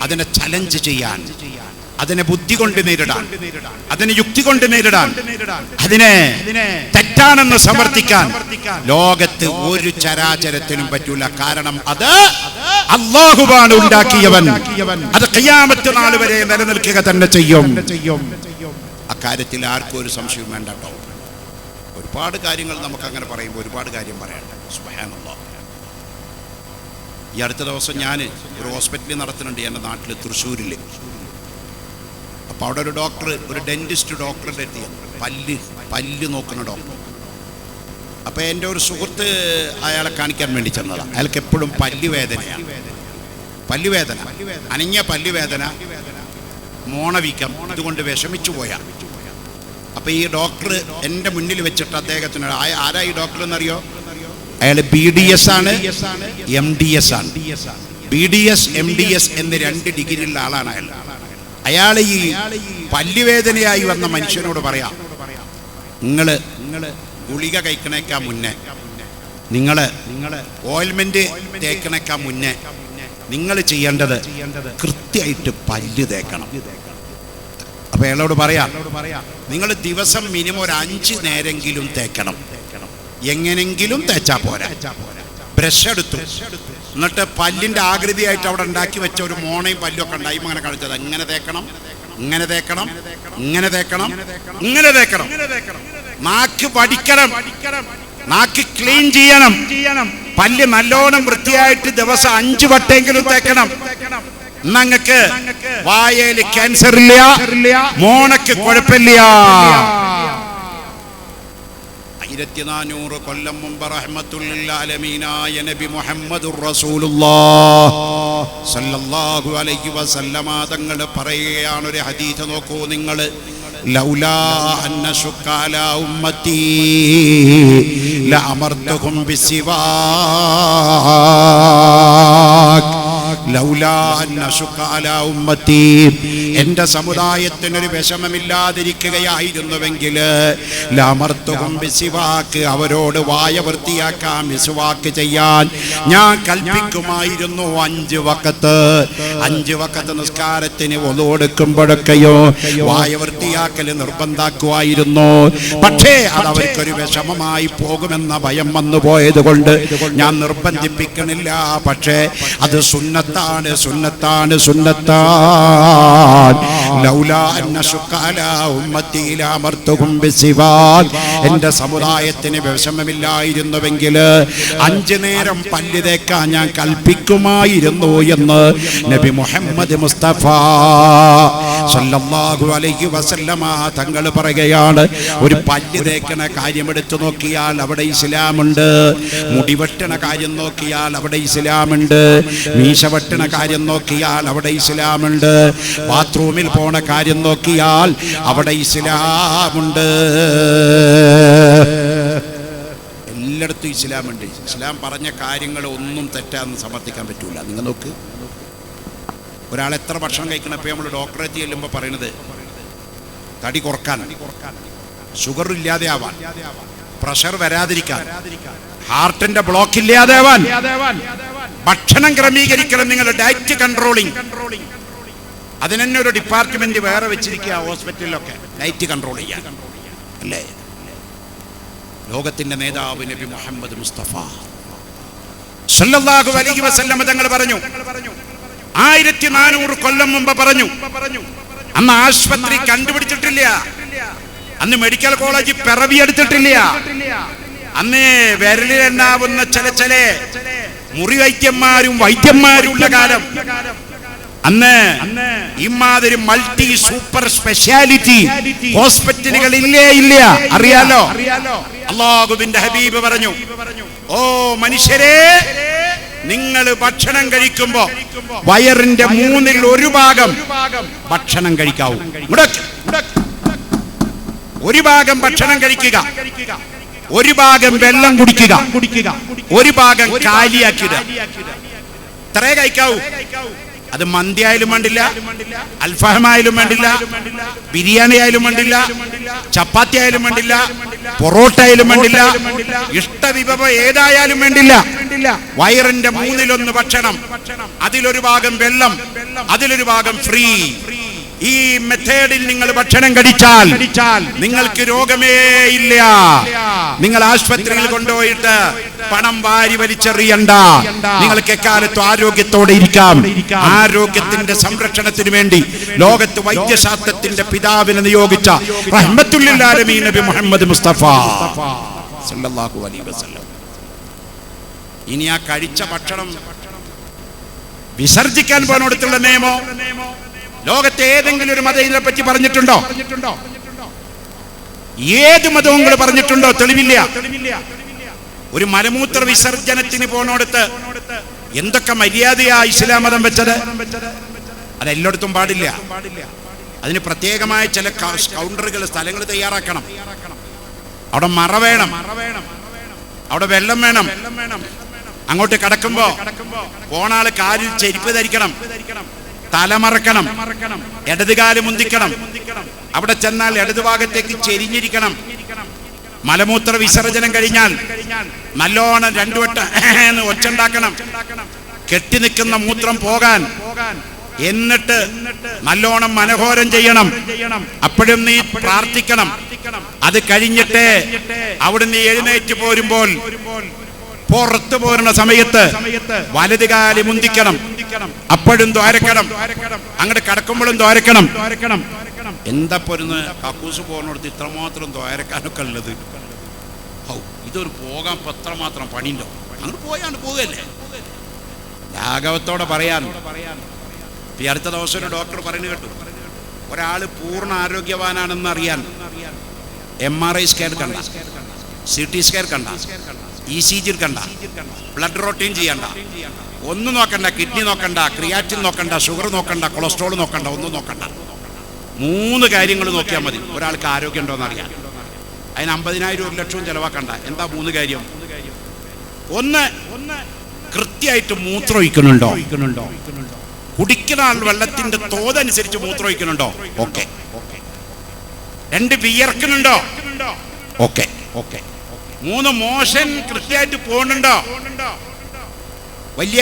അതിനെ ചലഞ്ച് ചെയ്യാൻ, അതിനെ ബുദ്ധി കൊണ്ട് നേരിടാൻ, അതിനെ യുക്തി കൊണ്ട് നേരിടാൻ, അതിനെ തെറ്റാണെന്ന് സമർത്ഥിക്കാൻ ലോകത്ത് ഒരു ചരാചരത്തിനും പറ്റൂല. കാരണം അത് അല്ലാഹുവാണ് ഉണ്ടാക്കിയവൻ. അത് ഖിയാമത്ത് നാൾ വരെ നിലനിൽക്കുക തന്നെ ചെയ്യും. അക്കാര്യത്തിൽ ആർക്കും ഒരു സംശയവും വേണ്ട കേട്ടോ. ഒരുപാട് കാര്യങ്ങൾ നമുക്ക് അങ്ങനെ പറയുമ്പോൾ ഒരുപാട് കാര്യം പറയാനുണ്ട്. സുബ്ഹാനല്ലാഹ്. ഈ അടുത്ത ദിവസം ഞാൻ ഒരു ഹോസ്പിറ്റലിൽ നടത്തുന്നുണ്ട് എൻ്റെ നാട്ടിൽ, തൃശ്ശൂരിൽ. അപ്പോൾ അവിടെ ഒരു ഡോക്ടർ, ഒരു ഡെന്റിസ്റ്റ് ഡോക്ടറിൻ്റെ എത്തിയ പല്ല് നോക്കുന്ന ഡോക്ടർ. അപ്പോൾ എൻ്റെ ഒരു സുഹൃത്ത് അയാളെ കാണിക്കാൻ വേണ്ടി ചെന്നതാണ്. അയാൾക്ക് എപ്പോഴും പല്ലുവേദനയാണ്. പല്ലുവേദന, അനങ്ങിയ പല്ലുവേദന, മോണവീക്കം, ഇതുകൊണ്ട് വിഷമിച്ചു പോയാൽ. അപ്പോൾ ഈ ഡോക്ടർ എൻ്റെ മുന്നിൽ വെച്ചിട്ട് അദ്ദേഹത്തിന്, ആരാ ഈ ഡോക്ടർ എന്നറിയോ? അയാൾ BDS ആണ്, MDS ആണ്. BDS MDS എന്ന് 2 ഡിഗ്രിയുള്ള ആളാണ് അയാൾ. അയാൾ ഈ പല്ലുവേദനയായി വന്ന മനുഷ്യനോട് പറയാം, നിങ്ങൾ ഗുളിക കഴിക്കണേക്കാ മുന്നേ, നിങ്ങൾ ഓയിൽമെന്റ് തേക്കണേക്കാ മുന്നേ നിങ്ങൾ ചെയ്യേണ്ടത് കൃത്യമായിട്ട് പല്ല് തേക്കണം. അപ്പൊ അയാളോട് പറയാം, നിങ്ങൾ ദിവസം മിനിമം ഒരു 5 നേരെങ്കിലും തേക്കണം. എങ്ങനെങ്കിലും തേച്ചാ പോരാ. ബ്രഷ് എടുത്തു, എന്നിട്ട് പല്ലിന്റെ ആകൃതിയായിട്ട് അവിടെ ഉണ്ടാക്കി വെച്ച ഒരു മോണയും പല്ലൊക്കെ ഉണ്ടായി അങ്ങനെ കളിച്ചത്. ഇങ്ങനെ തേക്കണം, ഇങ്ങനെ തേക്കണം, ഇങ്ങനെ തേക്കണം, ഇങ്ങനെ തേക്കണം. നാക്ക് വടിക്കണം, നാക്ക് ക്ലീൻ ചെയ്യണം. പല്ല് നല്ലോണം വൃത്തിയായിട്ട് ദിവസം 5 വട്ടെങ്കിലും തേക്കണം. നിങ്ങൾക്ക് വായയിൽ ക്യാൻസർ ഇല്ല, മോണക്ക് കുഴപ്പമില്ല. 1400 കൊല്ലം മുമ്പ് റഹ്മത്തുൽ ലിൽ ആലമീനായ നബി മുഹമ്മദുർ റസൂലുള്ളാഹ് സല്ലല്ലാഹു അലൈഹി വസല്ലമ തങ്ങൾ പറയുകയാണ്, ഒരു ഹദീസ് നോക്കൂ നിങ്ങൾ, ലൗലാ അന്ന ശുക്കാല ഉമ്മത്തി ലഅമർതുഹും ബിസിവാക്. ലൗലാ അന്ന ശുക്കാല ഉമ്മത്തി, എൻ്റെ സമുദായത്തിനൊരു വിഷമമില്ലാതിരിക്കുകയായിരുന്നുവെങ്കിൽ ലഅമർതുഹും ബിസിവാക്, അവരോട് വായ വൃത്തിയാക്കാൻ മിസ്വാക്ക് ചെയ്യാൻ ഞാൻ കൽപ്പിക്കുമായിരുന്നു. 5 വഖത്ത് നിസ്കാരത്തിന് wudu എടുക്കുമ്പോഴൊക്കെയോ വായ വൃത്തിയാക്കൽ നിർബന്ധാക്കുമായിരുന്നു. പക്ഷേ അത് അവർക്കൊരു വിഷമമായി പോകുമെന്ന ഭയം വന്നു പോയത് കൊണ്ട് ഞാൻ നിർബന്ധിപ്പിക്കണില്ല. പക്ഷേ അത് സുന്നത്താണ്, സുന്നത്താണ്, സുന്നത്താണ്. ലൗലാ അന്ന ശുക്കാല ഉമ്മത്തി ലഅമർതുഹും ബിസിവാക്, എൻ്റെ സമുദായത്തിന് വിഷമമില്ലായിരുന്നുവെങ്കിൽ 5 നേരം പല്ല് തേക്കാൻ ഞാൻ കൽപ്പിക്കുമായിരുന്നു എന്ന് നബി മുഹമ്മദ് മുസ്തഫ സല്ലല്ലാഹു അലൈഹി വസല്ലമ തങ്ങൾ പറയുകയാണ്. ഒരു പല്ല് തേക്കണ കാര്യം എടുത്തു നോക്കിയാൽ അവിടെ ഇസ്ലാമുണ്ട്. മുടി വെട്ടണ കാര്യം നോക്കിയാൽ അവിടെ ഇസ്ലാമുണ്ട്. മീശ വെട്ടണ കാര്യം നോക്കിയാൽ അവിടെ ഇസ്ലാമുണ്ട്. ബാത്റൂമിൽ പോണ കാര്യം നോക്കിയാൽ അവിടെ ഇസ്ലാമുണ്ട്. എല്ലായിടത്തും ഇസ്ലാമുണ്ട്. ഇസ്ലാം പറഞ്ഞ കാര്യങ്ങൾ ഒന്നും തെറ്റാന്ന് സമർത്ഥിക്കാൻ പറ്റൂല. നിങ്ങൾ നോക്ക്, ഒരാൾ എത്ര ഭക്ഷണം കഴിക്കണം. ഇപ്പം നമ്മൾ ഡോക്ടറേറ്റ് ചെല്ലുമ്പോൾ പറയുന്നത് തടി കുറക്കാൻ, ഷുഗർ ഇല്ലാതെ ആവാൻ, പ്രഷർ വരാതിരിക്കാൻ, ഹാർട്ടിന്റെ ബ്ലോക്ക് ഇല്ലാതെ ആവാൻ ഭക്ഷണം ക്രമീകരിക്കണം. നിങ്ങൾ ഡയറ്റ് കൺട്രോളിങ്, അതിന് തന്നെ ഒരു ഡിപ്പാർട്ട്മെന്റ് വേറെ വെച്ചിരിക്കുക ഹോസ്പിറ്റലിലൊക്കെ, ഡയറ്റ് കൺട്രോൾ ചെയ്യാൻ അല്ലേ. ലോകത്തിന്റെ നേതാവ് നബി മുഹമ്മദ് മുസ്തഫ സല്ലല്ലാഹു അലൈഹി വസല്ലം തങ്ങൾ പറഞ്ഞു, 1400 കൊല്ലം മുമ്പ് പറഞ്ഞു. അന്ന് ആശുപത്രി കണ്ടുപിടിച്ചിട്ടില്ല, അന്ന് മെഡിക്കൽ കോളേജ് പിറവിയെടുത്തിട്ടില്ല, അന്ന് വിരലിലെണ്ണാവുന്ന ചില മുറിവൈദ്യന്മാരും വൈദ്യന്മാരുള്ള കാലം. അന്ന് ഇമാതിരി മൾട്ടി സൂപ്പർ സ്പെഷ്യാലിറ്റി ഹോസ്പിറ്റലുകൾ ഇല്ല. അറിയാലോ, അല്ലാഹുവിന്റെ ഹബീബ് പറഞ്ഞു, ഓ മനുഷ്യരെ, നിങ്ങൾ ഭക്ഷണം കഴിക്കുമ്പോ വയറിന്റെ 1/3 ഭാഗം ഭക്ഷണം കഴിക്കാവൂ. ഒരു ഭാഗം ഭക്ഷണം കഴിക്കുക, ഒരു ഭാഗം വെള്ളം കുടിക്കുക, ഒരു ഭാഗം കാലിയാക്കിടുക. ഇത്രേ കഴിക്കാവൂ. അത് മന്തി ആയാലും വേണ്ടില്ല, അൽഫാമായാലും വേണ്ടില്ല, ബിരിയാണി ആയാലും വേണ്ടില്ല, ചപ്പാത്തി ആയാലും വേണ്ടില്ല, പൊറോട്ട ആയാലും വേണ്ടില്ല, ഇഷ്ടവിഭവം ഏതായാലും വേണ്ടില്ല. വയറിന്റെ 1/3 ഭക്ഷണം, അതിലൊരു ഭാഗം വെള്ളം, അതിലൊരു ഭാഗം ഫ്രീ. ഈ മെത്തേഡിൽ നിങ്ങൾ ഭക്ഷണം കഴിച്ചാൽ നിങ്ങൾക്ക് രോഗമേ ഇല്ല. നിങ്ങൾ ആശുപത്രിയിൽ കൊണ്ടുപോയിട്ട് പണം വാരി വലിച്ചെറിയണ്ട. നിങ്ങൾക്ക് എക്കാലത്തും ആരോഗ്യത്തോടെ ഇരിക്കാം. ആരോഗ്യത്തിന്റെ സംരക്ഷണത്തിന് വേണ്ടി ലോകത്ത് വൈദ്യശാസ്ത്രത്തിന്റെ പിതാവിനെ നിയോഗിച്ച റഹ്മത്തുൽ ലിൽ ആലമീൻ നബി മുഹമ്മദ് മുസ്തഫ സല്ലല്ലാഹു അലൈഹി വസല്ലം ഇനി ആ കഴിച്ച ഭക്ഷണം വിസർജിക്കാൻ പോണോടത്തുള്ള നിയമോ ലോകത്തെ ഏതെങ്കിലും ഒരു മതം ഇതിനെ പറ്റി പറഞ്ഞിട്ടുണ്ടോ? ഏത് മതവും പറഞ്ഞിട്ടുണ്ടോ? തെളിവില്ല. ഒരു മലമൂത്ര വിസർജനത്തിന് പോണോടത്ത് എന്തൊക്കെ മര്യാദയാ ഇസ്ലാം മതം വെച്ചത്? അതെല്ലായിടത്തും പാടില്ല. അതിന് പ്രത്യേകമായ ചില കൗണ്ടറുകൾ, സ്ഥലങ്ങൾ തയ്യാറാക്കണം. അവിടെ മറ വേണം, അവിടെ വെള്ളം വേണം. അങ്ങോട്ട് കടക്കുമ്പോ പോണാള് കാലിൽ ചെരുപ്പ് ധരിക്കണം, തലമറക്കണം, ഇടതുകാല് മുന്തിക്കണം. അവിടെ ചെന്നാൽ ഇടതുഭാഗത്തേക്ക് ചെരിഞ്ഞിരിക്കണം. മലമൂത്ര വിസർജനം കഴിഞ്ഞാൽ നല്ലോണം 2 വട്ടം ഒച്ചുണ്ടാക്കണം, കെട്ടി നിൽക്കുന്ന മൂത്രം പോകാൻ. എന്നിട്ട് നല്ലോണം മനോഹരം ചെയ്യണം. അപ്പോഴും നീ പ്രാർത്ഥിക്കണം. അത് കഴിഞ്ഞിട്ട് അവിടുന്ന് എഴുന്നേറ്റ് പോരുമ്പോൾ പുറത്തു പോരുന്ന സമയത്ത് വലതുകാലി മുന്തിക്കണം. അപ്പോഴും ദ്വാരക്കണം. അങ്ങോട്ട് കടക്കുമ്പോഴും ദ്വാരക്കണം. എന്താ പോരുന്ന് കക്കൂസ് പോകുന്നിടത്ത് ഇത്രമാത്രം ദ്വാരക്കാനൊക്കെ ഉള്ളത്? ഇതൊരു പോകാൻ എത്രമാത്രം പണിയുണ്ടോ? അങ്ങോട്ട് പോയാണ്ട് പോകല്ലേ. ലാഘവത്തോടെ പറയാൻ. ഈ അടുത്ത ദിവസം ഒരു ഡോക്ടർ പറഞ്ഞു കേട്ടു, ഒരാള് പൂർണ്ണ ആരോഗ്യവാനാണെന്ന് അറിയാൻ MRI സ്കാൻ കണ്ട, CT സ്കാൻ കണ്ട, ECG കണ്ട, ബ്ലഡ് റൊട്ടീൻ ചെയ്യണ്ട, ഒന്നും നോക്കണ്ട, കിഡ്നി നോക്കണ്ട, ക്രിയാറ്റിൻ നോക്കണ്ട, ഷുഗർ നോക്കണ്ട, കൊളസ്ട്രോൾ നോക്കണ്ട, ഒന്നും നോക്കണ്ട. 3 കാര്യങ്ങൾ നോക്കിയാൽ മതി ഒരാൾക്ക് ആരോഗ്യം ഉണ്ടോന്ന് അറിയാൻ. അതിന് 50,000 1 ലക്ഷവും ചെലവാക്കണ്ട. എന്താ 3 കാര്യം? ഒന്ന്, കൃത്യമായിട്ട് മൂത്രമൊഴിക്കുന്നുണ്ടോ? കുടിക്കുന്ന ആൾ വെള്ളത്തിന്റെ തോതനുസരിച്ച് മൂത്രമൊഴിക്കുന്നുണ്ടോ? ഓക്കെ. 2, വിയർക്കുന്നുണ്ടോ? ഓക്കെ. 3, മോഷൻ കൃത്യമായിട്ട് പോകുന്നുണ്ടോ? വലിയ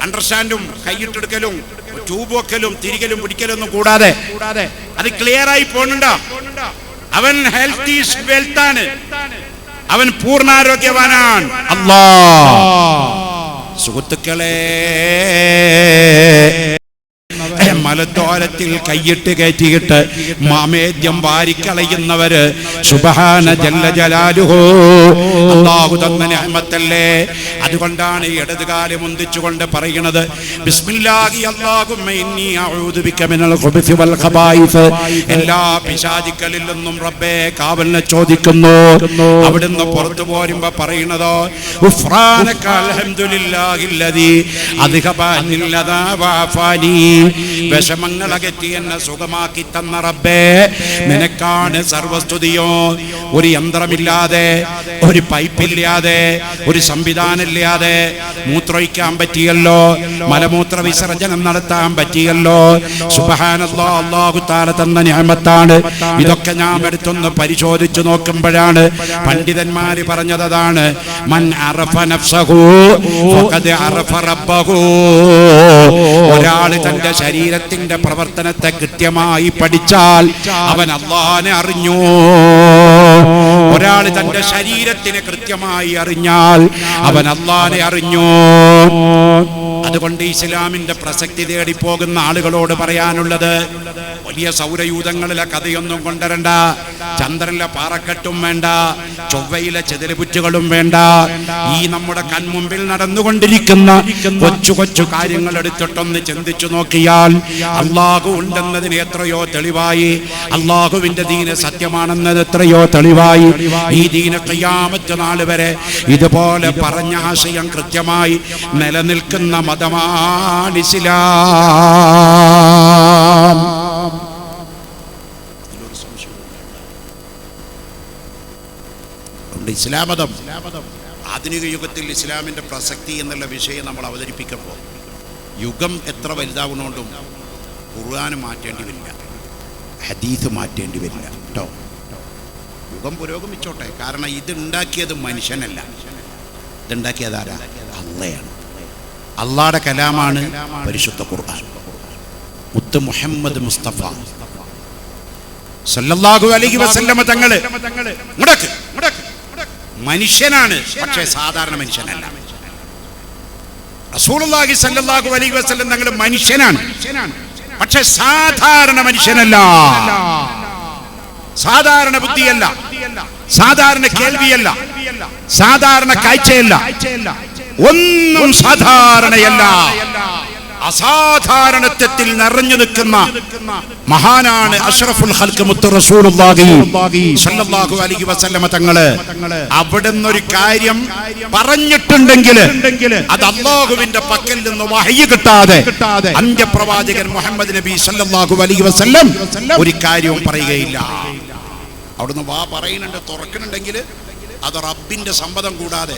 അണ്ടർസ്റ്റാൻഡും കൈയിട്ടെടുക്കലും ട്യൂബ് വെക്കലും തിരികലും പിടിക്കലൊന്നും കൂടാതെ അത് ക്ലിയർ ആയി പോകുന്നുണ്ടോ? അവൻ ഹെൽത്ത് ഈസ് വെൽത്ത് ആണ്. അവൻ പൂർണ്ണാരോഗ്യവാനാണ്. അല്ലാഹ് സുഹൃത്തുക്കളെ, മലദ്വാരത്തിൽ കൈയിട്ട് കയറ്റിയിട്ട് മാമേദ്യം വാരിക്കളയുന്നവര് സുബ്ഹാന ജല്ല ജലാലുഹു, അല്ലാഹു തന്ന നിഅമത്തല്ലേ. അതുകൊണ്ടാണ് ഇടതുകാല് മുന്തിച്ചുകൊണ്ട് പറയുന്നത്, ബിസ്മില്ലാഹി അല്ലാഹുമ്മ ഇന്നി അഊദു ബിക മിനൽ ഖുബുസി വൽ ഖബായിസ്. എല്ലാ പിശാചുക്കളിൽ നിന്നും റബ്ബേ കാവലിനെ ചോദിക്കുന്നു. അവിടുന്ന് പുറത്തു പോരുമ്പോ പറയുന്നതോ, ഗുഫ്രാനക അൽഹംദുലില്ലാഹില്ലദീ അദ്ഹബ അന്നിൽ അദാ വഅഫാനി. വിഷമങ്ങൾ അകറ്റി എന്നെ സുഖമാക്കി തന്ന റബ്ബേ, നിനക്കാണ് സർവസ്തുതിയോ. ഒരു യന്ത്രമില്ലാതെ, ഒരു പൈപ്പില്ലാതെ, ഒരു സംവിധാനമില്ലാതെ മൂത്രമൊഴിക്കാൻ പറ്റിയല്ലോ, മലമൂത്ര വിസർജനം നടത്താൻ പറ്റിയല്ലോ. സുബ്ഹാനല്ലാഹ്, അല്ലാഹു തആല തന്ന നിഅമത്താണ്. ഇതൊക്കെ ഞാൻ എടുത്തൊന്ന് പരിശോധിച്ചു നോക്കുമ്പോഴാണ് പണ്ഡിതന്മാര് പറഞ്ഞതാണ്, മൻ അറഫ നഫ്സഹു ഫഖദ് അറഫ റബ്ബഹു. ഒരാൾ തന്റെ ശരീരത്തിന്റെ പ്രവർത്തനത്തെ കൃത്യമായി പഠിച്ചാൽ അവൻ അല്ലാഹുവിനെ അറിഞ്ഞു. ഒരാൾ തന്റെ ശരീരത്തിനെ കൃത്യമായി അറിഞ്ഞാൽ അവൻ അല്ലാഹുവിനെ അറിഞ്ഞു. അതുകൊണ്ട് ഇസ്ലാമിന്റെ പ്രസക്തി തേടി പോകുന്ന ആളുകളോട് പറയാനുള്ളത്, വലിയ സൗരയൂഥങ്ങളിലെ കഥയൊന്നും കൊണ്ടുവരണ്ട, ചന്ദ്രനിലെ പാറക്കെട്ടും വേണ്ട, ചൊവ്വയിലെ ചെതിരിപുറ്റുകളും വേണ്ട. ഈ നമ്മുടെ കൺമുമ്പിൽ നടന്നുകൊണ്ടിരിക്കുന്ന കൊച്ചു കൊച്ചു കാര്യങ്ങൾ എടുത്തിട്ടൊന്ന് ചിന്തിച്ചു നോക്കിയാൽ അല്ലാഹു ഉണ്ടെന്നതിന് എത്രയോ തെളിവായി, അല്ലാഹുവിന്റെ ദീന് സത്യമാണെന്നത് എത്രയോ തെളിവായി. ഈ ദീന് ഖിയാമത്ത് നാൾ വരെ ഇതുപോലെ പറഞ്ഞ ആശയം കൃത്യമായി നിലനിൽക്കുന്ന മതമാണ് ഇസ്ലാം. ഇസ്ലാം മതം ആധുനിക യുഗത്തിൽ ഇസ്ലാമിന്റെ പ്രസക്തി എന്നുള്ള വിഷയം നമ്മൾ അവതരിപ്പിക്കുമ്പോൾ യുഗം എത്ര വലുതാവുന്നതുകൊണ്ടും ഖുർആൻ മാറ്റേണ്ടി വരില്ല, ഹദീസ് മാറ്റേണ്ടി വരില്ല കേട്ടോ. യുഗം പുരോഗമിച്ചോട്ടെ. കാരണം ഇതുണ്ടാക്കിയത് മനുഷ്യനല്ല, ഇതുണ്ടാക്കിയത് ആരാ? അള്ളയാണ്. അള്ളാഹുടെ കലാമാണ് പരിശുദ്ധ ഖുർആൻ. മുത്ത് മുഹമ്മദ് മുസ്തഫ സല്ലല്ലാഹു അലൈഹി വസല്ലമ തങ്ങള് മനുഷ്യനാണ്, പക്ഷേ സാധാരണ മനുഷ്യനല്ല. റസൂലുള്ളാഹി സല്ലല്ലാഹു അലൈഹി വസല്ലം തങ്ങൾ മനുഷ്യനാണ്, പക്ഷേ സാധാരണ മനുഷ്യനല്ല. സാധാരണ ബുദ്ധിയല്ല, സാധാരണ കേൾവിയല്ല, സാധാരണ കാഴ്ചയല്ല, ഒന്നും സാധാരണയല്ല. അസാധാരണത്വത്തിൽ നിറഞ്ഞു നിൽക്കുന്ന മഹാനാണ് അഷ്റഫുൽ ഖൽഖ് മുത്ത് റസൂലുള്ളാഹി സ്വല്ലല്ലാഹു അലൈഹി വസല്ലമ തങ്ങള്. അവിടുന്ന് ഒരു കാര്യം പറഞ്ഞിട്ടുണ്ടെങ്കിൽ അത് അല്ലാഹുവിന്റെ പക്കൽ നിന്ന് വഹയി കിട്ടാതെ അന്ത്യപ്രവാചകൻ മുഹമ്മദ് നബി സ്വല്ലല്ലാഹു അലൈഹി വസല്ലം ഒരു കാര്യവും പറയുകയില്ല. അവിടുന്ന് പറയുന്നുണ്ട്, തുറക്കുന്നുണ്ടെങ്കിൽ അത് റബ്ബിന്റെ സമ്മതം കൂടാതെ,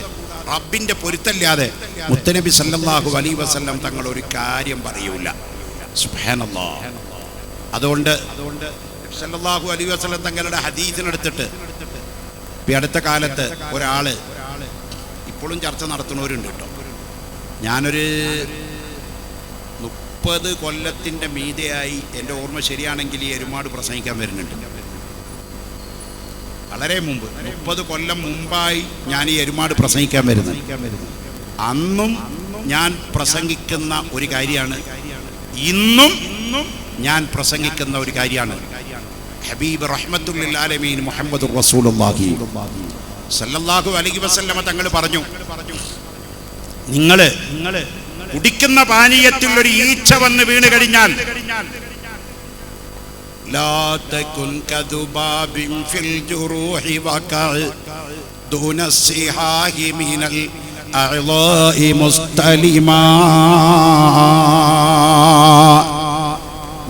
റബ്ബിന്റെ പൊരുത്തല്ലാതെ മുത്തനബി സല്ലല്ലാഹു അലൈഹി വസല്ലം തങ്ങൾ ഒരു കാര്യം പറയൂല. സുബ്ഹാനല്ലാഹ്. അതുകൊണ്ട് സല്ലല്ലാഹു അലൈഹി വസല്ലം തങ്ങളുടെ ഹദീസിനെടുത്തിട്ട് ഈ അടുത്ത കാലത്ത് ഒരാള്, ഇപ്പോഴും ചർച്ച നടത്തുന്നവരുണ്ട് കേട്ടോ, ഞാനൊരു 30 കൊല്ലത്തിന്റെ മീതെയായി എൻ്റെ ഓർമ്മ ശരിയാണെങ്കിൽ ഈ എരുമാട് പ്രസംഗിക്കാൻ വരുന്നുണ്ട്. വളരെ മുമ്പ് 30 കൊല്ലം മുമ്പായി ഞാൻ ഈ എരുമാട് പ്രസംഗിക്കാൻ വരുന്നത്. അന്നും ഞാൻ പ്രസംഗിക്കുന്ന ഒരു കാര്യമാണ്, ഇന്നും ഞാൻ പ്രസംഗിക്കുന്ന ഒരു കാര്യമാണ്. ഹബീബ് റഹ്മത്തുൽ ലിൽ ആലമീൻ മുഹമ്മദുർ റസൂലുള്ളാഹി സല്ലല്ലാഹു അലൈഹി വസല്ലമ തങ്ങൾ പറഞ്ഞു, നിങ്ങൾ കുടിക്കുന്ന പാനീയത്തിൽ ഒരു ഈച്ച വന്ന് വീണ് കഴിഞ്ഞാൽ لا تكن كذباب في الجروح وقع دون الصحاح من الأعضاء مستلما.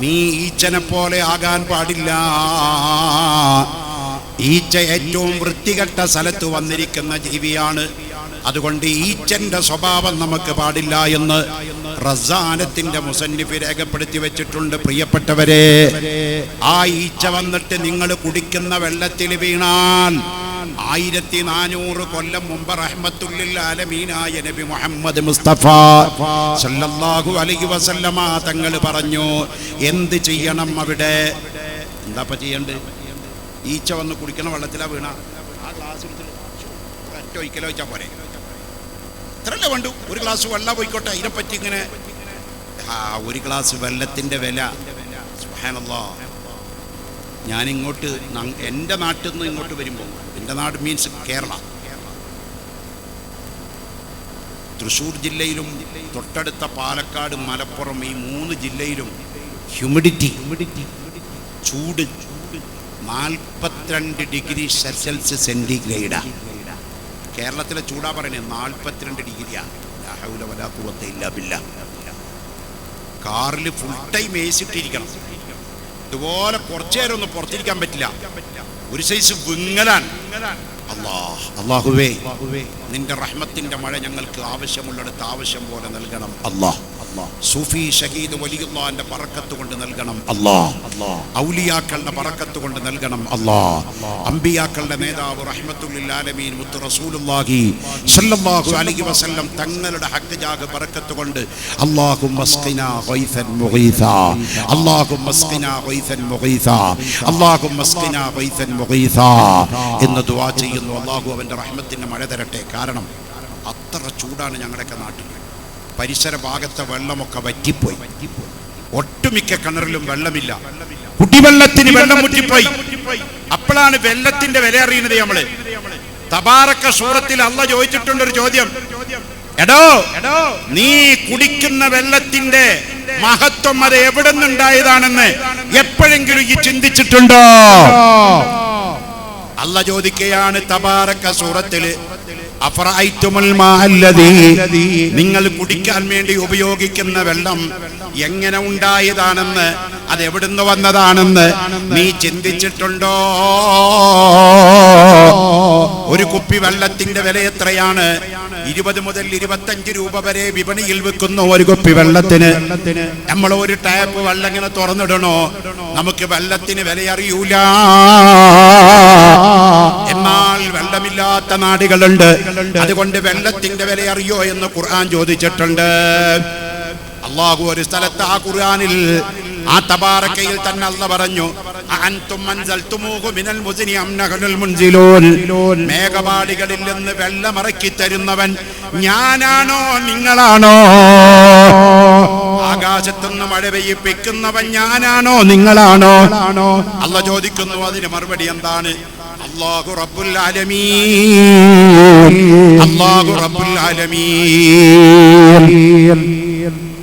നീ ഈച്ചനെ പോലെ ആകാൻ പാടില്ല. ഈച്ച ഏറ്റവും വൃത്തികെട്ട സ്ഥലത്ത് വന്നിരിക്കുന്ന ജീവിയാണ്. അതുകൊണ്ട് ഈച്ചന്റെ സ്വഭാവം നമുക്ക് പാടില്ല എന്ന് റസാനത്തിന്റെ മുസന്നിഫ് രേഖപ്പെടുത്തി വെച്ചിട്ടുണ്ട്. പ്രിയപ്പെട്ടവരെ, ആ ഈച്ച വന്നിട്ട് നിങ്ങൾ കുടിക്കുന്ന വെള്ളത്തിൽ വീണാൽ 1400 കൊല്ലം മുമ്പ് റഹ്മത്തുൽ ലിൽ ആലമീനായ നബി മുഹമ്മദ് മുസ്തഫ സല്ലല്ലാഹു അലൈഹി വസല്ലമ തങ്ങൾ പറഞ്ഞു, എന്ത് ചെയ്യണം? അവിടെ എന്താ ചെയ്യണ്ടേ? ഈച്ച വന്ന് കുടിക്കുന്ന വെള്ളത്തിലാ വീണ, ആ ഗ്ലാസ് ഒറ്റ ഒഴിക്കലോ വെച്ചാൽ പോരെ, ഇത്രല്ലേ വേണ്ടു. ഒരു ഗ്ലാസ് വെള്ളം പോയിക്കോട്ടെ, അതിനെപ്പറ്റി ഇങ്ങനെ ഒരു ഗ്ലാസ് വെള്ളത്തിന്റെ വില. സുബ്ഹാനല്ലാഹ്. ഞാനിങ്ങോട്ട് എൻ്റെ നാട്ടിൽ നിന്ന് ഇങ്ങോട്ട് വരുമ്പോൾ, എൻ്റെ നാട് മീൻസ് കേരള, തൃശ്ശൂർ ജില്ലയിലും തൊട്ടടുത്ത പാലക്കാട്, മലപ്പുറം, ഈ 3 ജില്ലയിലും ഹ്യൂമിഡിറ്റി, ചൂട് 42 ഡിഗ്രി സെൽഷ്യസ് സെന്റിഗ്രേഡാ. കേരളത്തിലെ ചൂടാ പറയുന്നത് 42 ഡിഗ്രിയാ. ലാ ഹൗല വലാ ഖുവത ഇല്ലാ ബില്ലാഹ്. കാറിൽ ഫുൾ ടൈം ഏസിട്ടിരിക്കണം. ഇതുപോലെ കുറച്ചു നേരം ഒന്നും പുറത്തിരിക്കാൻ പറ്റില്ല. ഒരു സൈസ് വിങ്ങലാണ്. അല്ലാഹുവേ, നിന്റെ റഹ്മത്തിന്റെ മഴ ഞങ്ങൾക്ക് ആവശ്യമുള്ളിടത്ത് ആവശ്യം പോലെ നൽകണം. അല്ലാഹ് സൂഫി ഷഹീദ് വലിയുള്ളാന്റെ ബറക്കത്ത് കൊണ്ട് നൽകണം. അല്ലാഹ് ഔലിയാക്കളുടെ ബറക്കത്ത് കൊണ്ട് നൽകണം. അല്ലാഹ് അംബിയാക്കളുടെ നേതാവ് റഹ്മത്തുൽ ലിൽ ആലമീൻ മുത്ത് റസൂലുള്ളാഹി സ്വല്ലല്ലാഹു അലൈഹി വസല്ലം തങ്ങളുടെ ഹഖ് ജാഗ് ബറക്കത്ത് കൊണ്ട് അല്ലാഹുമ്മ സ്ഖിനാ ഗൈസൻ മുഗീസാ, അല്ലാഹുമ്മ സ്ഖിനാ ഗൈസൻ മുഗീസാ, അല്ലാഹുമ്മ സ്ഖിനാ ഗൈസൻ മുഗീസാ എന്ന് ദുആ ചെയ്യുന്നു. അല്ലാഹു അവന്റെ റഹ്മത്തിന്റെ മഴ തരട്ടെ. കാരണം അത്ര ചൂടാണ് ഞങ്ങളുടെയൊക്കെ നാട്ടിൽ. പരിസര ഭാഗത്തെ വെള്ളമൊക്കെ വറ്റിപ്പോയി. ഒട്ടുമിക്ക കിണറിലും വെള്ളമില്ല. കുടിവെള്ളത്തിന് വെള്ളം മുറ്റിപ്പോയി. അപ്പോഴാണ് വെള്ളത്തിന്റെ വില അറിയുന്നത്. നമ്മള് തബാറക സൂറത്തിൽ അല്ലാഹ് ചോദിച്ചിട്ടുണ്ട് ഒരു ചോദ്യം, എടോ നീ കുടിക്കുന്ന വെള്ളത്തിന്റെ മഹത്വം അത് എവിടെ നിന്നുണ്ടായതാണെന്ന് എപ്പോഴെങ്കിലും ഈ ചിന്തിച്ചിട്ടുണ്ടോ? അല്ലാഹ് ചോദിക്കുകയാണ് തബാറക സൂറത്തില്, നിങ്ങൾ കുടിക്കാൻ വേണ്ടി ഉപയോഗിക്കുന്ന വെള്ളം എങ്ങനെ ഉണ്ടായതാണെന്ന്, അത് എവിടുന്ന് വന്നതാണെന്ന് നീ ചിന്തിച്ചിട്ടുണ്ടോ? ഒരു കുപ്പി വെള്ളത്തിന്റെ വില എത്രയാണ്? 20 മുതൽ 25 രൂപ വരെ വിപണിയിൽ വിൽക്കുന്നു ഒരു കുപ്പി വെള്ളത്തിന്. നമ്മൾ ഒരു ടാപ്പ് വെള്ളം ഇങ്ങനെ തുറന്നിടണോ, നമുക്ക് വെള്ളത്തിന് വില അറിയൂല. എന്നാൽ വെള്ളമില്ലാത്ത നാടുകളുണ്ട്. അതുകൊണ്ട് വെള്ളത്തിന്റെ വില അറിയോ എന്ന് ഖുർആൻ ചോദിച്ചിട്ടുണ്ട്. അല്ലാഹു ഒരു സ്ഥലത്ത് ആ ഖുർആനിൽ ആ തബാറക്കയിൽ തന്നെ അല്ലാഹു പറഞ്ഞു, അൻതും അൻസൽതുമൂഹു മിനൽ മുസ്നി അം നഹ്നുൽ മുൻസിലൂൻ. മേഘപാളികളിൽ നിന്ന് വെള്ളമിറക്കി തരുന്നവൻ ഞാനാണോ നിങ്ങളാണോ? ആകാശത്തുനിന്ന് മഴ പെയ്യിപ്പിക്കുന്നവൻ ഞാനാണോ നിങ്ങളാണോ? അല്ലാഹു ചോദിക്കുന്നു. അതിന് മറുപടി എന്താണ്? അല്ലാഹു റബ്ബുൽ ആലമീൻ, അല്ലാഹു റബ്ബുൽ ആലമീൻ.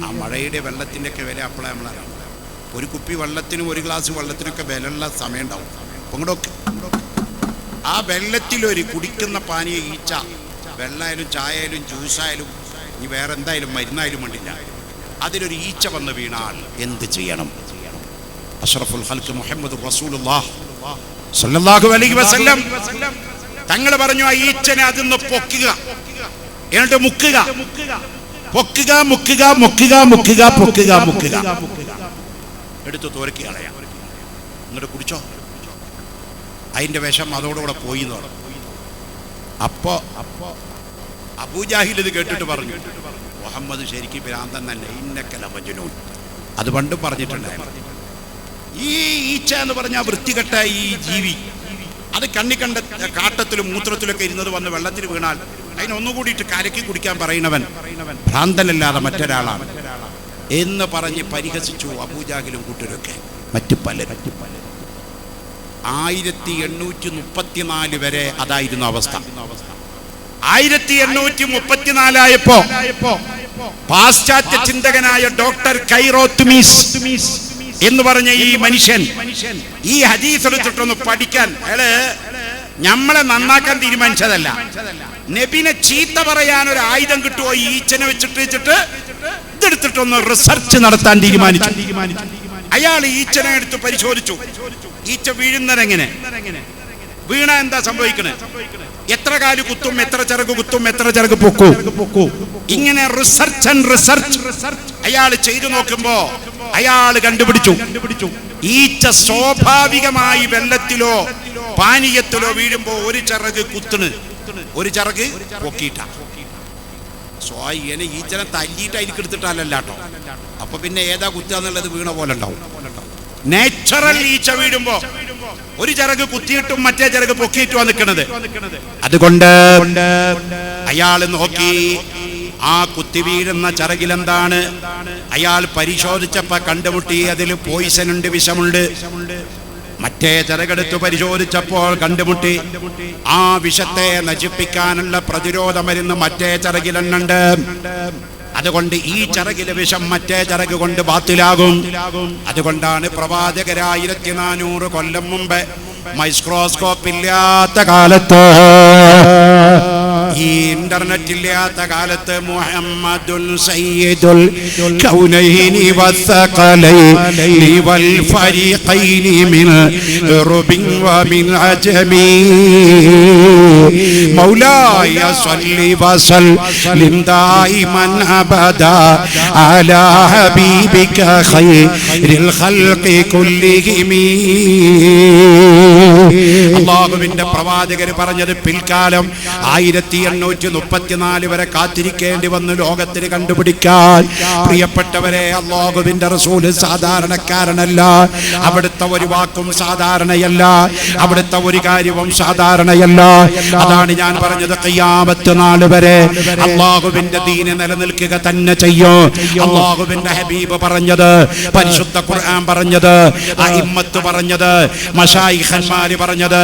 ആ മഴയുടെ വെള്ളത്തിന്റെ ഒക്കെ വില അപ്പോഴാണ് നമ്മളറിയാം. ഒരു കുപ്പി വെള്ളത്തിനും ഒരു ഗ്ലാസ് വെള്ളത്തിനൊക്കെ വിലയുള്ള സമയം ഉണ്ടാവും. പൊങ്ങടൊക്കെ ആ വെള്ളത്തിലൊരു കുടിക്കുന്ന പാനീയ ഈച്ച, വെള്ളമായാലും ചായയായാലും ജ്യൂസായാലും ഇനി വേറെ എന്തായാലും മരുന്നായാലും വേണ്ടില്ല, അതിലൊരു ഈച്ച വന്ന് വീണാൽ എന്ത് ചെയ്യണം? അഷ്റഫുൽ ഖൽഖ് മുഹമ്മദ് റസൂലുള്ളാഹി സ്വല്ലല്ലാഹു അലൈഹി വസല്ലം തങ്ങൾ പറഞ്ഞു, ആ ഈച്ചനെ അതിന്ന് പൊക്കുക, എന്നിട്ട് മുക്കുക, പൊക്കുക, മുക്കുക, മുക്കുക, മുക്കുക, പൊക്കുക, മുക്കുക, എടുത്ത് തോരക്കി കളയാം, എന്നിട്ട് കുടിച്ചോ. അതിന്റെ വിഷം അതോടുകൂടെ പോയി എന്ന് പറഞ്ഞു. അപ്പോ അബൂജാഹിൽ ഇത് കേട്ടിട്ട് പറഞ്ഞു, മുഹമ്മദ് ശരിക്കും ഭ്രാന്തൻ തന്നെ, ഇന്നക്കല മജ്നൂൻ. അത് പണ്ടും പറഞ്ഞിട്ടുണ്ടായിരുന്നു. ഈ ഈച്ച എന്ന് പറഞ്ഞാൽ വൃത്തികെട്ട ഈ ജീവി, അത് കണ്ണിക്കണ്ട കാട്ടത്തിലും മൂത്രത്തിലൊക്കെ ഇരുന്നത് വന്ന് വെള്ളത്തിൽ വീണാൽ അതിനൊന്നുകൂടിയിട്ട് കലക്കി കുടിക്കാൻ പറയുന്നവൻ ഭ്രാന്തനല്ലാതെ മറ്റൊരാളാണ് എന്ന് പറഞ്ഞ് പരിഹസിച്ചു അബൂജാഹിലും കൂട്ടരൊക്കെ, മറ്റു പലരും. 1834 വരെ അതായിരുന്നു അവസ്ഥ. 1834 പാശ്ചാത്യ ചിന്തകനായ ഡോക്ടർ കൈറോത്തുമീസ് എന്ന് പറഞ്ഞ ഈ മനുഷ്യൻ ഈ ഹദീസ് എടുത്തിട്ടൊന്ന് പഠിക്കാൻ, അയാള് നമ്മളെ നന്നാക്കാൻ തീരുമാനിച്ചതല്ല, നബിനെ ചീത്ത പറയാൻ ഒരു ആയുധം കിട്ടുമോ ഈച്ചനെ വെച്ചിട്ട് ഇതെടുത്തിട്ടൊന്ന് റിസർച്ച് നടത്താൻ തീരുമാനിച്ചു. അയാൾ ഈച്ചനെ എടുത്ത് പരിശോധിച്ചു. ഈച്ച വീഴുന്നതെങ്ങനെ, വീണ എന്താ സംഭവിക്കണേ, എത്ര കാല് കുത്തും, എത്ര ചിറക് കുത്തും, എത്ര ചിറക് പൊക്കൂ, ഇങ്ങനെ റിസർച്ച് അയാൾ ചെയ്തു നോക്കുമ്പോ അയാൾ കണ്ടുപിടിച്ചു, ഈച്ച സ്വാഭാവികമായി വെള്ളത്തിലോ പാനീയത്തിലോ വീഴുമ്പോ ഒരു ചിറക് കുത്തണ്, ഒരു ചിറക് പൊക്കിയിട്ട. ഈച്ചനെ തല്ലിയിട്ട് അതിലേക്ക് എടുത്തിട്ടല്ല കേട്ടോ. അപ്പൊ പിന്നെ ഏതാ കുത്തുക എന്നുള്ളത് വീണ പോലെ ഉണ്ടാവും. നാച്ചുറൽ ഈച്ച വീഴുമ്പോ ഒരു ചിറക് കുത്തിയിട്ടും മറ്റേ ചിറക് പൊക്കിയിട്ടും നിൽക്കുന്നത്. അതുകൊണ്ട് അയാൾ നോക്കി ആ കുത്തി വീഴുന്ന ചിറകിലെന്താണ്. അയാൾ പരിശോധിച്ചപ്പോ കണ്ടുമുട്ടി അതിൽ പോയിസൺ ഉണ്ട്, വിഷമുണ്ട്. മറ്റേ ചിറകെടുത്ത് പരിശോധിച്ചപ്പോൾ കണ്ടുമുട്ടി ആ വിഷത്തെ നശിപ്പിക്കാനുള്ള പ്രതിരോധ മരുന്ന് മറ്റേ ചിറകിലെണ്ണുണ്ട്. അതുകൊണ്ട് ഈ ചിറകിലെ വിഷം മറ്റേ ചിറക് കൊണ്ട് ബാത്തിലാകും. അതുകൊണ്ടാണ് പ്രവാചകർ 1400 കൊല്ലം മുമ്പ് മൈക്രോസ്കോപ്പ് ഇല്ലാത്ത കാലത്ത്, ഈ ഇന്റർനെറ്റ് ഇല്ലാത്ത കാലത്ത് മുഹമ്മദുൽ സയ്യിദുൽ കൗനൈനി വസ്സഖലൈനി വൽ ഫരീഖൈനി മിൻ റുബിൻ വമിൻ അജമി മൗലായ സ്വല്ലി വസല്ലിം ദായിമൻ അബദാ അലാ ഹബീബിക ഖൈറിൽ ഖൽഖി കുല്ലിഹിം. അല്ലാഹുവിന്റെ പ്രവാചകർ പറഞ്ഞത് പിൽക്കാലം 1834 വരെ കാത്തിരിക്കേണ്ടി വന്നു ലോകത്തിന് കണ്ടുപിടിക്കാൻ. പ്രിയപ്പെട്ടവരെ, അല്ലാഹുവിന്റെ റസൂല് സാധാരണക്കാരനല്ല. അവിടുത്തെ ഒരു വാക്കും സാധാരണയല്ല, അവിടുത്തെ ഒരു കാര്യവും സാധാരണയല്ല. അതാണ് ഞാൻ പറഞ്ഞത്, ഖിയാമത്ത് നാൾ വരെ അല്ലാഹുവിന്റെ ദീന് നിലനിൽക്കുക തന്നെ ചെയ്യും. അല്ലാഹുവിന്റെ ഹബീബ് പറഞ്ഞത്, പരിശുദ്ധ ഖുർആൻ പറഞ്ഞത്, അഇമ്മത്ത് പറഞ്ഞത്, മശായിഖന്മാർ പറഞ്ഞത്,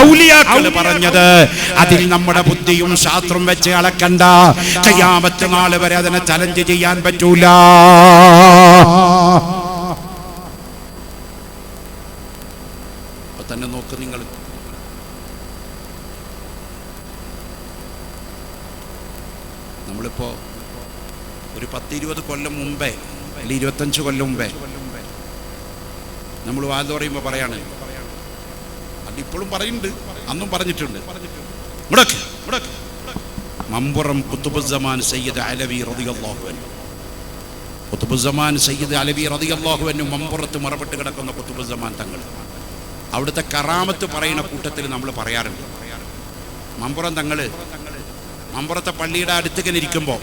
ഔലിയാക്കൾ പറഞ്ഞത്, അതിൽ നമ്മുടെ ബുദ്ധിയും ശാസ്ത്രം വെച്ച് അളക്കണ്ട. ഖിയാമത്ത് നാൾ വരെ അതിനെ ചലഞ്ച് ചെയ്യാൻ പറ്റൂല. തന്നെ നോക്ക് നിങ്ങൾ, നമ്മളിപ്പോ ഒരു 10-20 കൊല്ലം മുമ്പേ അല്ലെങ്കിൽ 25 കൊല്ലം മുമ്പേ നമ്മൾ വാദം പറയുമ്പോൾ പറയാണ്, അതിപ്പോഴും പറയുന്നുണ്ട്, അന്നും പറഞ്ഞിട്ടുണ്ട്. മമ്പുറം ഖുത്ബുസ്സമാൻ സയ്യിദ് അലവി റളിയല്ലാഹു അൻഹു, ഖുത്ബുസ്സമാൻ സയ്യിദ് അലവി റളിയല്ലാഹു അൻഹു മമ്പുറത്ത് മറപ്പെട്ട് കിടക്കുന്ന ഖുത്ബുസ്സമാൻ തങ്ങൾ, അവിടുത്തെ കറാമത്ത് പറയുന്ന കൂട്ടത്തിൽ നമ്മൾ പറയാറുണ്ട്. മമ്പുറം തങ്ങള് മമ്പുറത്തെ പള്ളിയുടെ അടുത്തേക്ക് ഇരിക്കുമ്പോ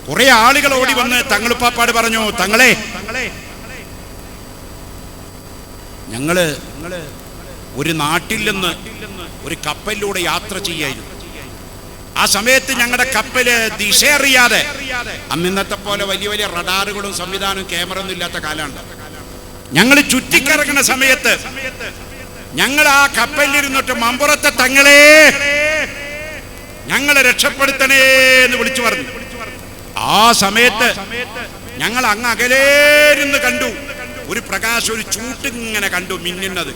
കുറെ ആളുകൾ ഓടി വന്ന് തങ്ങളുപ്പാപ്പാട് പറഞ്ഞു, തങ്ങളെ ഞങ്ങള് ഒരു നാട്ടിൽ നിന്ന് ഒരു കപ്പലിലൂടെ യാത്ര ചെയ്യായിരുന്നു. ആ സമയത്ത് ഞങ്ങളുടെ കപ്പല് ദിശ അറിയാതെ, അന്നിന്നത്തെ പോലെ വലിയ വലിയ റഡാറുകളും സംവിധാനവും ക്യാമറ ഒന്നും ഇല്ലാത്ത കാലമാണ്, ഞങ്ങൾ ചുറ്റിക്കറങ്ങുന്ന സമയത്ത് ഞങ്ങൾ ആ കപ്പലിലിരുന്നിട്ട് മമ്പുറത്തെ തങ്ങളെ ഞങ്ങളെ രക്ഷപ്പെടുത്തണേ എന്ന് വിളിച്ചു പറഞ്ഞു. ആ സമയത്ത് ഞങ്ങൾ അങ്ങ് അകലേരുന്ന് കണ്ടു ഒരു പ്രകാശം, ഒരു ചൂട്ട് ഇങ്ങനെ കണ്ടു മിന്നുന്നത്.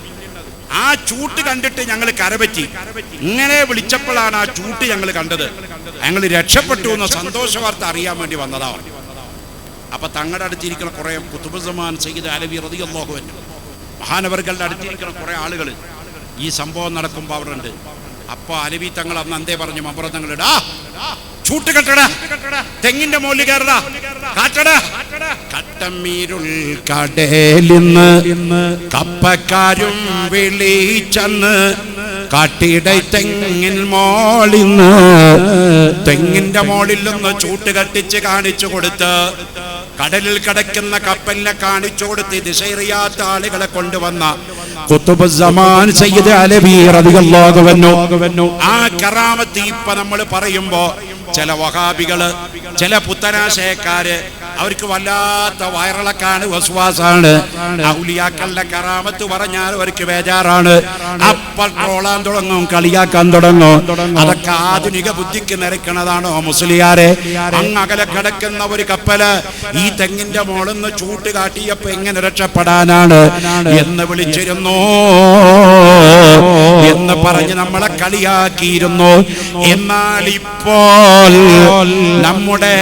ആ ചൂട്ട് കണ്ടിട്ട് ഞങ്ങൾ കരപറ്റി. ഇങ്ങനെ വിളിച്ചപ്പോഴാണ് ആ ചൂട്ട് ഞങ്ങൾ കണ്ടത്. ഞങ്ങൾ രക്ഷപ്പെട്ടു എന്ന സന്തോഷ വാർത്ത അറിയാൻ വേണ്ടി വന്നതാണ്. അപ്പൊ തങ്ങളുടെ അടുത്തിരിക്കുന്ന കുറെ ഖുതുബുസ്സമാൻ സയ്യിദ് അലവി റളിയല്ലാഹു അൻഹു മഹാനവറുകളുടെ അടുത്തിരിക്കുന്ന കുറെ ആളുകൾ ഈ സംഭവം നടക്കുമ്പോൾ അവിടെ ഉണ്ട്. അപ്പൊ അലവി തങ്ങൾ അന്ന് എന്തേ പറഞ്ഞു, മമ്പുറം തങ്ങളിടാ ചൂട്ട് കെട്ടടാ, തെങ്ങിന്റെ മോളിൽ കയറടാ, കാറ്റടാ. കട്ടമ്മീരുൾ കടലിന്ന് കപ്പക്കാരും വിളിച്ചന്ന് കാട്ടിട തെങ്ങിൻ മോളിന്ന് തെങ്ങിന്റെ മോളിൽ നിന്ന് ചൂട്ട് കെട്ടിച്ച് കാണിച്ചു കൊടുത്ത് കടലിൽ കിടക്കുന്ന കപ്പലിനെ കാണിച്ചു കൊടുത്ത് ദിശയറിയാത്ത ആളുകളെ കൊണ്ടുവന്ന ഖുതുബുസ്സമാൻ സയ്യിദ് അലവി റളിയല്ലാഹു അൻഹു. ആ കറാമത്ത് ഇപ്പൊ നമ്മൾ പറയുമ്പോ ചില വഹാബികള്, ചില പുത്തനാശയക്കാര് അവർക്ക് വല്ലാത്ത വയറിളക്കാണ്, വസ്വാസാണ്. ഔലിയാക്കളുടെ കറാമത്ത് പറഞ്ഞാൽ അവർക്ക് ബേജാറാണ്. അപ്പോൾ ട്രോളാൻ തുടങ്ങും, കളിയാക്കാൻ തുടങ്ങും. അതൊക്കെ ആധുനിക ബുദ്ധിക്ക് നിരക്കണതാണോ മുസ്ലിയാരെ? അങ്ങകലെ കിടക്കുന്ന ഒരു കപ്പല് ഈ തെങ്ങിന്റെ മോളിന്ന് ചൂട്ട് കാട്ടിയപ്പോ എങ്ങനെ രക്ഷപ്പെടാനാണ് എന്ന് വിളിച്ചിരുന്നു എന്ന് പറഞ്ഞ് നമ്മളെ കളിയാക്കിയിരുന്നു. എന്നാൽ ഇപ്പോൾ നമ്മുടെ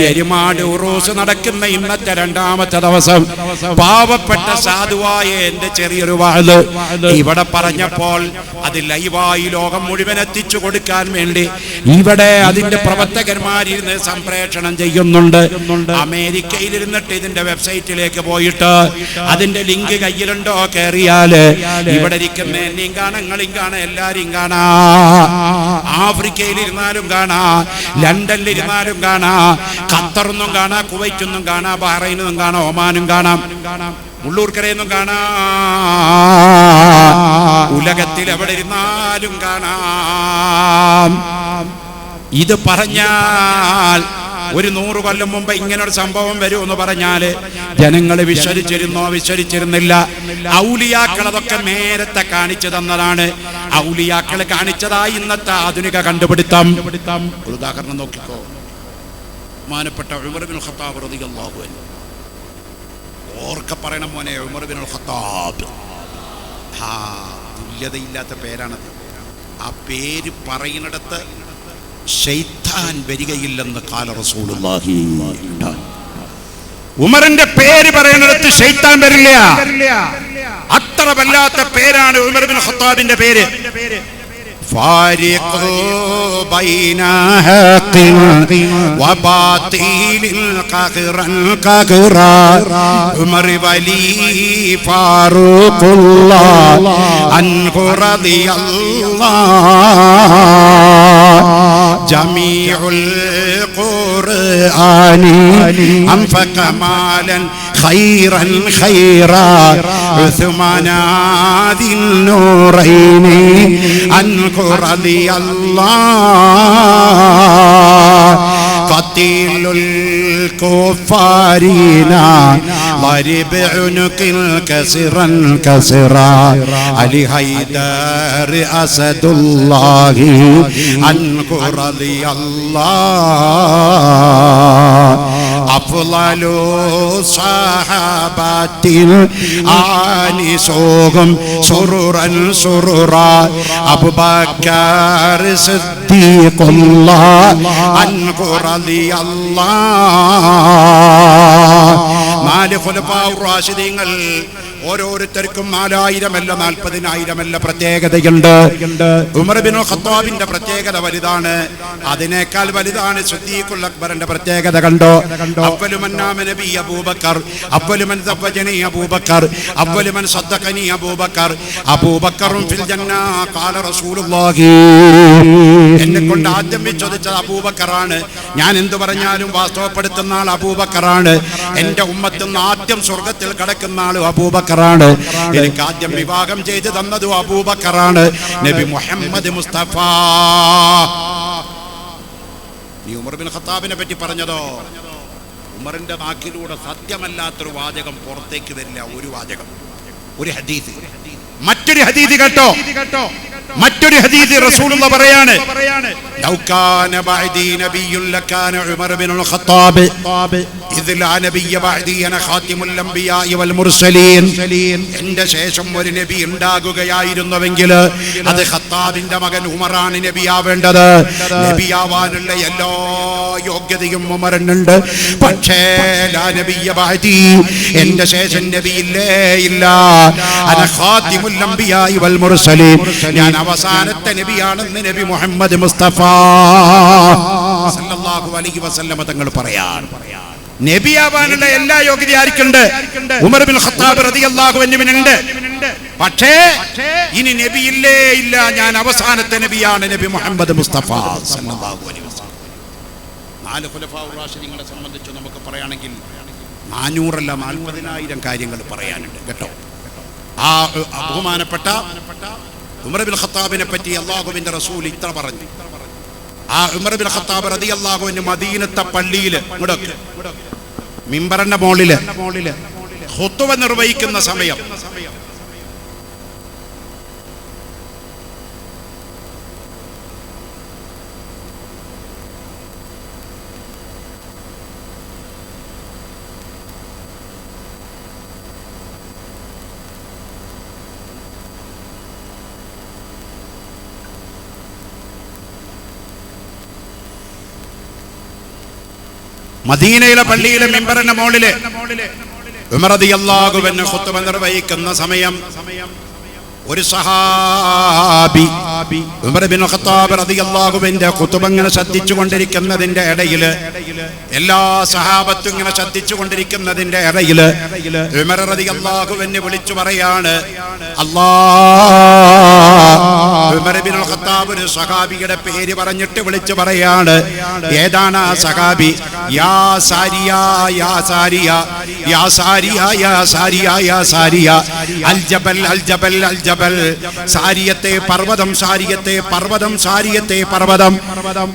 എരുമാട് ഉറൂസ് നടക്കുന്ന ഇന്നത്തെ രണ്ടാമത്തെ ദിവസം പാവപ്പെട്ട സാധുവായ എന്റെ ചെറിയൊരു വാഴ് ഇവിടെ പറഞ്ഞപ്പോൾ അത് ലൈവായി ലോകം മുഴുവൻ എത്തിച്ചു കൊടുക്കാൻ വേണ്ടി ഇവിടെ അതിന്റെ പ്രവർത്തകന്മാരിരുന്ന് സംപ്രേഷണം ചെയ്യുന്നുണ്ട്. അമേരിക്കയിലിരുന്നിട്ട് ഇതിന്റെ വെബ്സൈറ്റിലേക്ക് പോയിട്ട് അതിന്റെ ലിങ്ക് കയ്യിലുണ്ടോ കയറിയാല് ഇവിടെ ഇരിക്കുന്ന എന്നെയും കാണാം, നിങ്ങളെയും കാണാം, എല്ലാരെയും കാണാ. ആഫ്രിക്കയിലിരുന്നാലും കാണാ, ലണ്ടനിലിരുന്നാലും കാണാ, ഖത്തറൊന്നും കാണാ, കുവൈറ്റൊന്നും കാണാ, ബഹ്റൈനൊന്നും കാണാം, ഒമാനും കാണാം, മുള്ളൂർക്കരയൊന്നും കാണാ, ഉലകത്തിൽ എവിടെ ഇരുന്നാലും കാണാം. ഇത് പറഞ്ഞാൽ ഒരു 100 കൊല്ലം മുമ്പ് ഇങ്ങനൊരു സംഭവം വരുമെന്ന് പറഞ്ഞാല് ജനങ്ങൾ വിശ്വസിച്ചിരുന്നോ? വിശ്വസിച്ചിരുന്നില്ല. ഔലിയാക്കൾ അതൊക്കെ നേരത്തെ കാണിച്ചു തന്നതാണ്. ഔലിയാക്കൾ കാണിച്ചതായി ഇന്നത്തെ ആധുനിക കണ്ടുപിടുത്തം. ഒരു ഉദാഹരണം നോക്കിക്കോ. ബഹുമാനപ്പെട്ട ഉമർ ഇബ്നുൽ ഖത്താബ് റളിയല്ലാഹു അൻഹു, ഓർക്ക പറയണം മോനെ, ഉമർ ഇബ്നുൽ ഖത്താബ്. തുല്യതയില്ലാത്ത പേരാണത്. ആ പേര് പറയുന്നിടത്ത് ശൈത്താൻ വരികയില്ലെന്ന് ഖാല റസൂലുള്ളാഹി. ഉമറിന്റെ പേര് പറയുന്നിടത്ത് ശൈത്താൻ വരില്ല. അത്ര വല്ലാത്ത പേരാണ് ഉമർ ഇബ്നുൽ ഖത്താബിന്റെ പേര്. ഫാരിഖു ബൈന ഹഖിൻ വബാതിലിൽ ഖഹറൻ ഖഹറ ഉമർ വലി ഫാറൂഖുല്ലാഹ് അൻഹു റളിയല്ലാഹ് ജമീഉൽ ഖുർആനി അൻഫഖ മാലൻ خيرا خيرا عثمانا ذي النورين عنه رضي الله قتيل الكفارين ضرب عنق كسرا كسرا علي حيدر أسد الله عنه رضي الله أفضل صحابة آنسوهم سرورا سرورا أبو بكر صديق الله عنه رضي الله നാല് ഖുലഫാഉർ റാഷിദീങ്ങൾ ഓരോരുത്തർക്കും 4000 അല്ല 40,000 അല്ല പ്രത്യേകതയുണ്ട്. ഉമർ ഇബ്നുൽ ഖത്താബിന്റെ പ്രത്യേകത വലുതാണ്. അതിനേക്കാൾ വലുതാണ് സിദ്ദീഖുൽ അക്ബറിന്റെ പ്രത്യേകത. കണ്ടോ, അവ്വലു മൻ ആമന ബി അബൂബക്കർ, അവ്വലു മൻ സവ്വജനി അബൂബക്കർ, അവ്വലു മൻ സദ്ദഖനി അബൂബക്കർ, അബൂബക്കറും ഫിൽ ജന്ന ഖാല റസൂലുള്ളാഹി. എന്നെ കൊണ്ട് ആദ്യം വിശ്വസിച്ചത് അബൂബക്കറാണ്. ഞാൻ എന്തു പറഞ്ഞാലും വാസ്തവപ്പെടുത്തുന്ന ആൾ അബൂബക്കറാണ്. എന്റെ ഉമ്മത്തിൽ നിന്ന് ആദ്യം സ്വർഗത്തിൽ കടക്കുന്ന ആൾ അബൂബക്കറാണ്. എനിക്ക് ആദ്യം വിവാഹം ചെയ്തു തന്നതും അബൂബക്കറാണ്, നബി മുഹമ്മദ് മുസ്തഫ. നീ ഉമർ ബിൻ ഖത്താബിനെ പറ്റി പറഞ്ഞതോ, ഉമറിന്റെ നാക്കിലൂടെ സത്യമല്ലാത്തൊരു വാചകം പുറത്തേക്ക് വരില്ല. ഒരു വാചകം, ഒരു ഹദീസ്. മറ്റൊരു ഹദീസ് കേട്ടോ, മറ്റൊരു ഹദീസ് റസൂലുള്ളാഹി പറയാണ്, ലൗ കാന ബഅദി നബിയ്യുൻ ലകാന ഉമർ ബിനുൽ ഖത്താബ് ഇദ് ലാ നബിയ്യ ബഅദി അന ഖാതിമുൽ അംബിയാഇ വൽ മുർസലീൻ. എന്റെ ശേഷം ഒരു നബി ഉണ്ടാകുകയായിരുന്നുവെങ്കിൽ അത് ഖത്താബിന്റെ മകൻ ഉമറാണ് നബിയാവേണ്ടത്. നബിയാവാനുള്ള എല്ലാ യോഗ്യതയും ഉമറിനുണ്ട്. പക്ഷേ ലാ നബിയ്യ ബഅദി, എന്റെ ശേഷം നബിയില്ലേ ഇല്ല. അന ഖാതിമുൽ അംബിയാഇ വൽ മുർസലീൻ, ഞാൻ അവസാനത്തെ നബിയാണെന്ന് നബി മുഹമ്മദ് മുസ്തഫ സല്ലല്ലാഹു അലൈഹി വസല്ലം തങ്ങൾ പറയാൻ. നബിയാവാനുള്ള എല്ലാ യോഗ്യത ആർക്കുണ്ട്? ഉമർ ബിൻ ഖത്താബ് റളിയല്ലാഹു അൻഹുവിനുണ്ട്. പക്ഷേ ഇനി നബിയില്ലേ ഇല്ല, ഞാൻ അവസാനത്തെ നബിയാണ് നബി മുഹമ്മദ് മുസ്തഫ സല്ലല്ലാഹു അലൈഹി വസല്ലം. 4 ഖുലഫാഉർ റാഷിദീങ്ങളെ സംബന്ധിച്ച് നമുക്ക് പറയുകയാണെങ്കിൽ 400 അല്ല 40,000 കാര്യങ്ങൾ പറയാനുണ്ട് കേട്ടോ. ആ ബഹുമാനപ്പെട്ട ഉമർ ബിൻ ഖത്താബിനെ പറ്റി അല്ലാഹുവിന്റെ റസൂൽ ഇത്ര പറഞ്ഞു. ആ ഉമർ ബിൻ ഖത്താബ് റളിയല്ലാഹു അൻഹു മദീനത്തെ പള്ളിയിൽ മിമ്പറിന്റെ മുകളിൽ ഖുത്ബ നിർവഹിക്കുന്ന സമയം മദീനയിലെ പള്ളിയിലെ മിമ്പറിന്റെ മുകളില് ഉമർ റളിയല്ലാഹു അൻഹു ഖുത്ബ നിർവഹിക്കുന്ന സമയം ഒരു സഹാബി ഉമർ ബിൻ ഖത്താബ് റളിയല്ലാഹു അൻഹുവിന്റെ ഖുത്ബ ഇങ്ങനെ ശ്രദ്ധിച്ചു കൊണ്ടിരിക്കുന്നതിന്റെ ഇടയിൽ, എല്ലാ സഹാബത്തും ഇങ്ങനെ ശ്രദ്ധിച്ചു കൊണ്ടിരിക്കുന്നതിന്റെ ഇടയിൽ ഉമർ റളിയല്ലാഹു അൻഹു വിളിച്ചു പറയാണ്, ഉമർ ബിൻ ഖത്താബ് ഒരു സഹാബിയുടെ പേര് പറഞ്ഞിട്ട് വിളിച്ചു പറയാണ്. ഏതാണ് ആ സഹാബി? യാ സാരിയ യാ സാരിയ യാ സാരിയ യാ സാരിയ യാ സാരിയ അൽ ജബൽ അൽ ജബൽ അൽ ജബൽ. സാരിയത്തെ പർവ്വതം, സാരിയത്തെ പർവ്വതം, സാരിയത്തെ പർവ്വതം.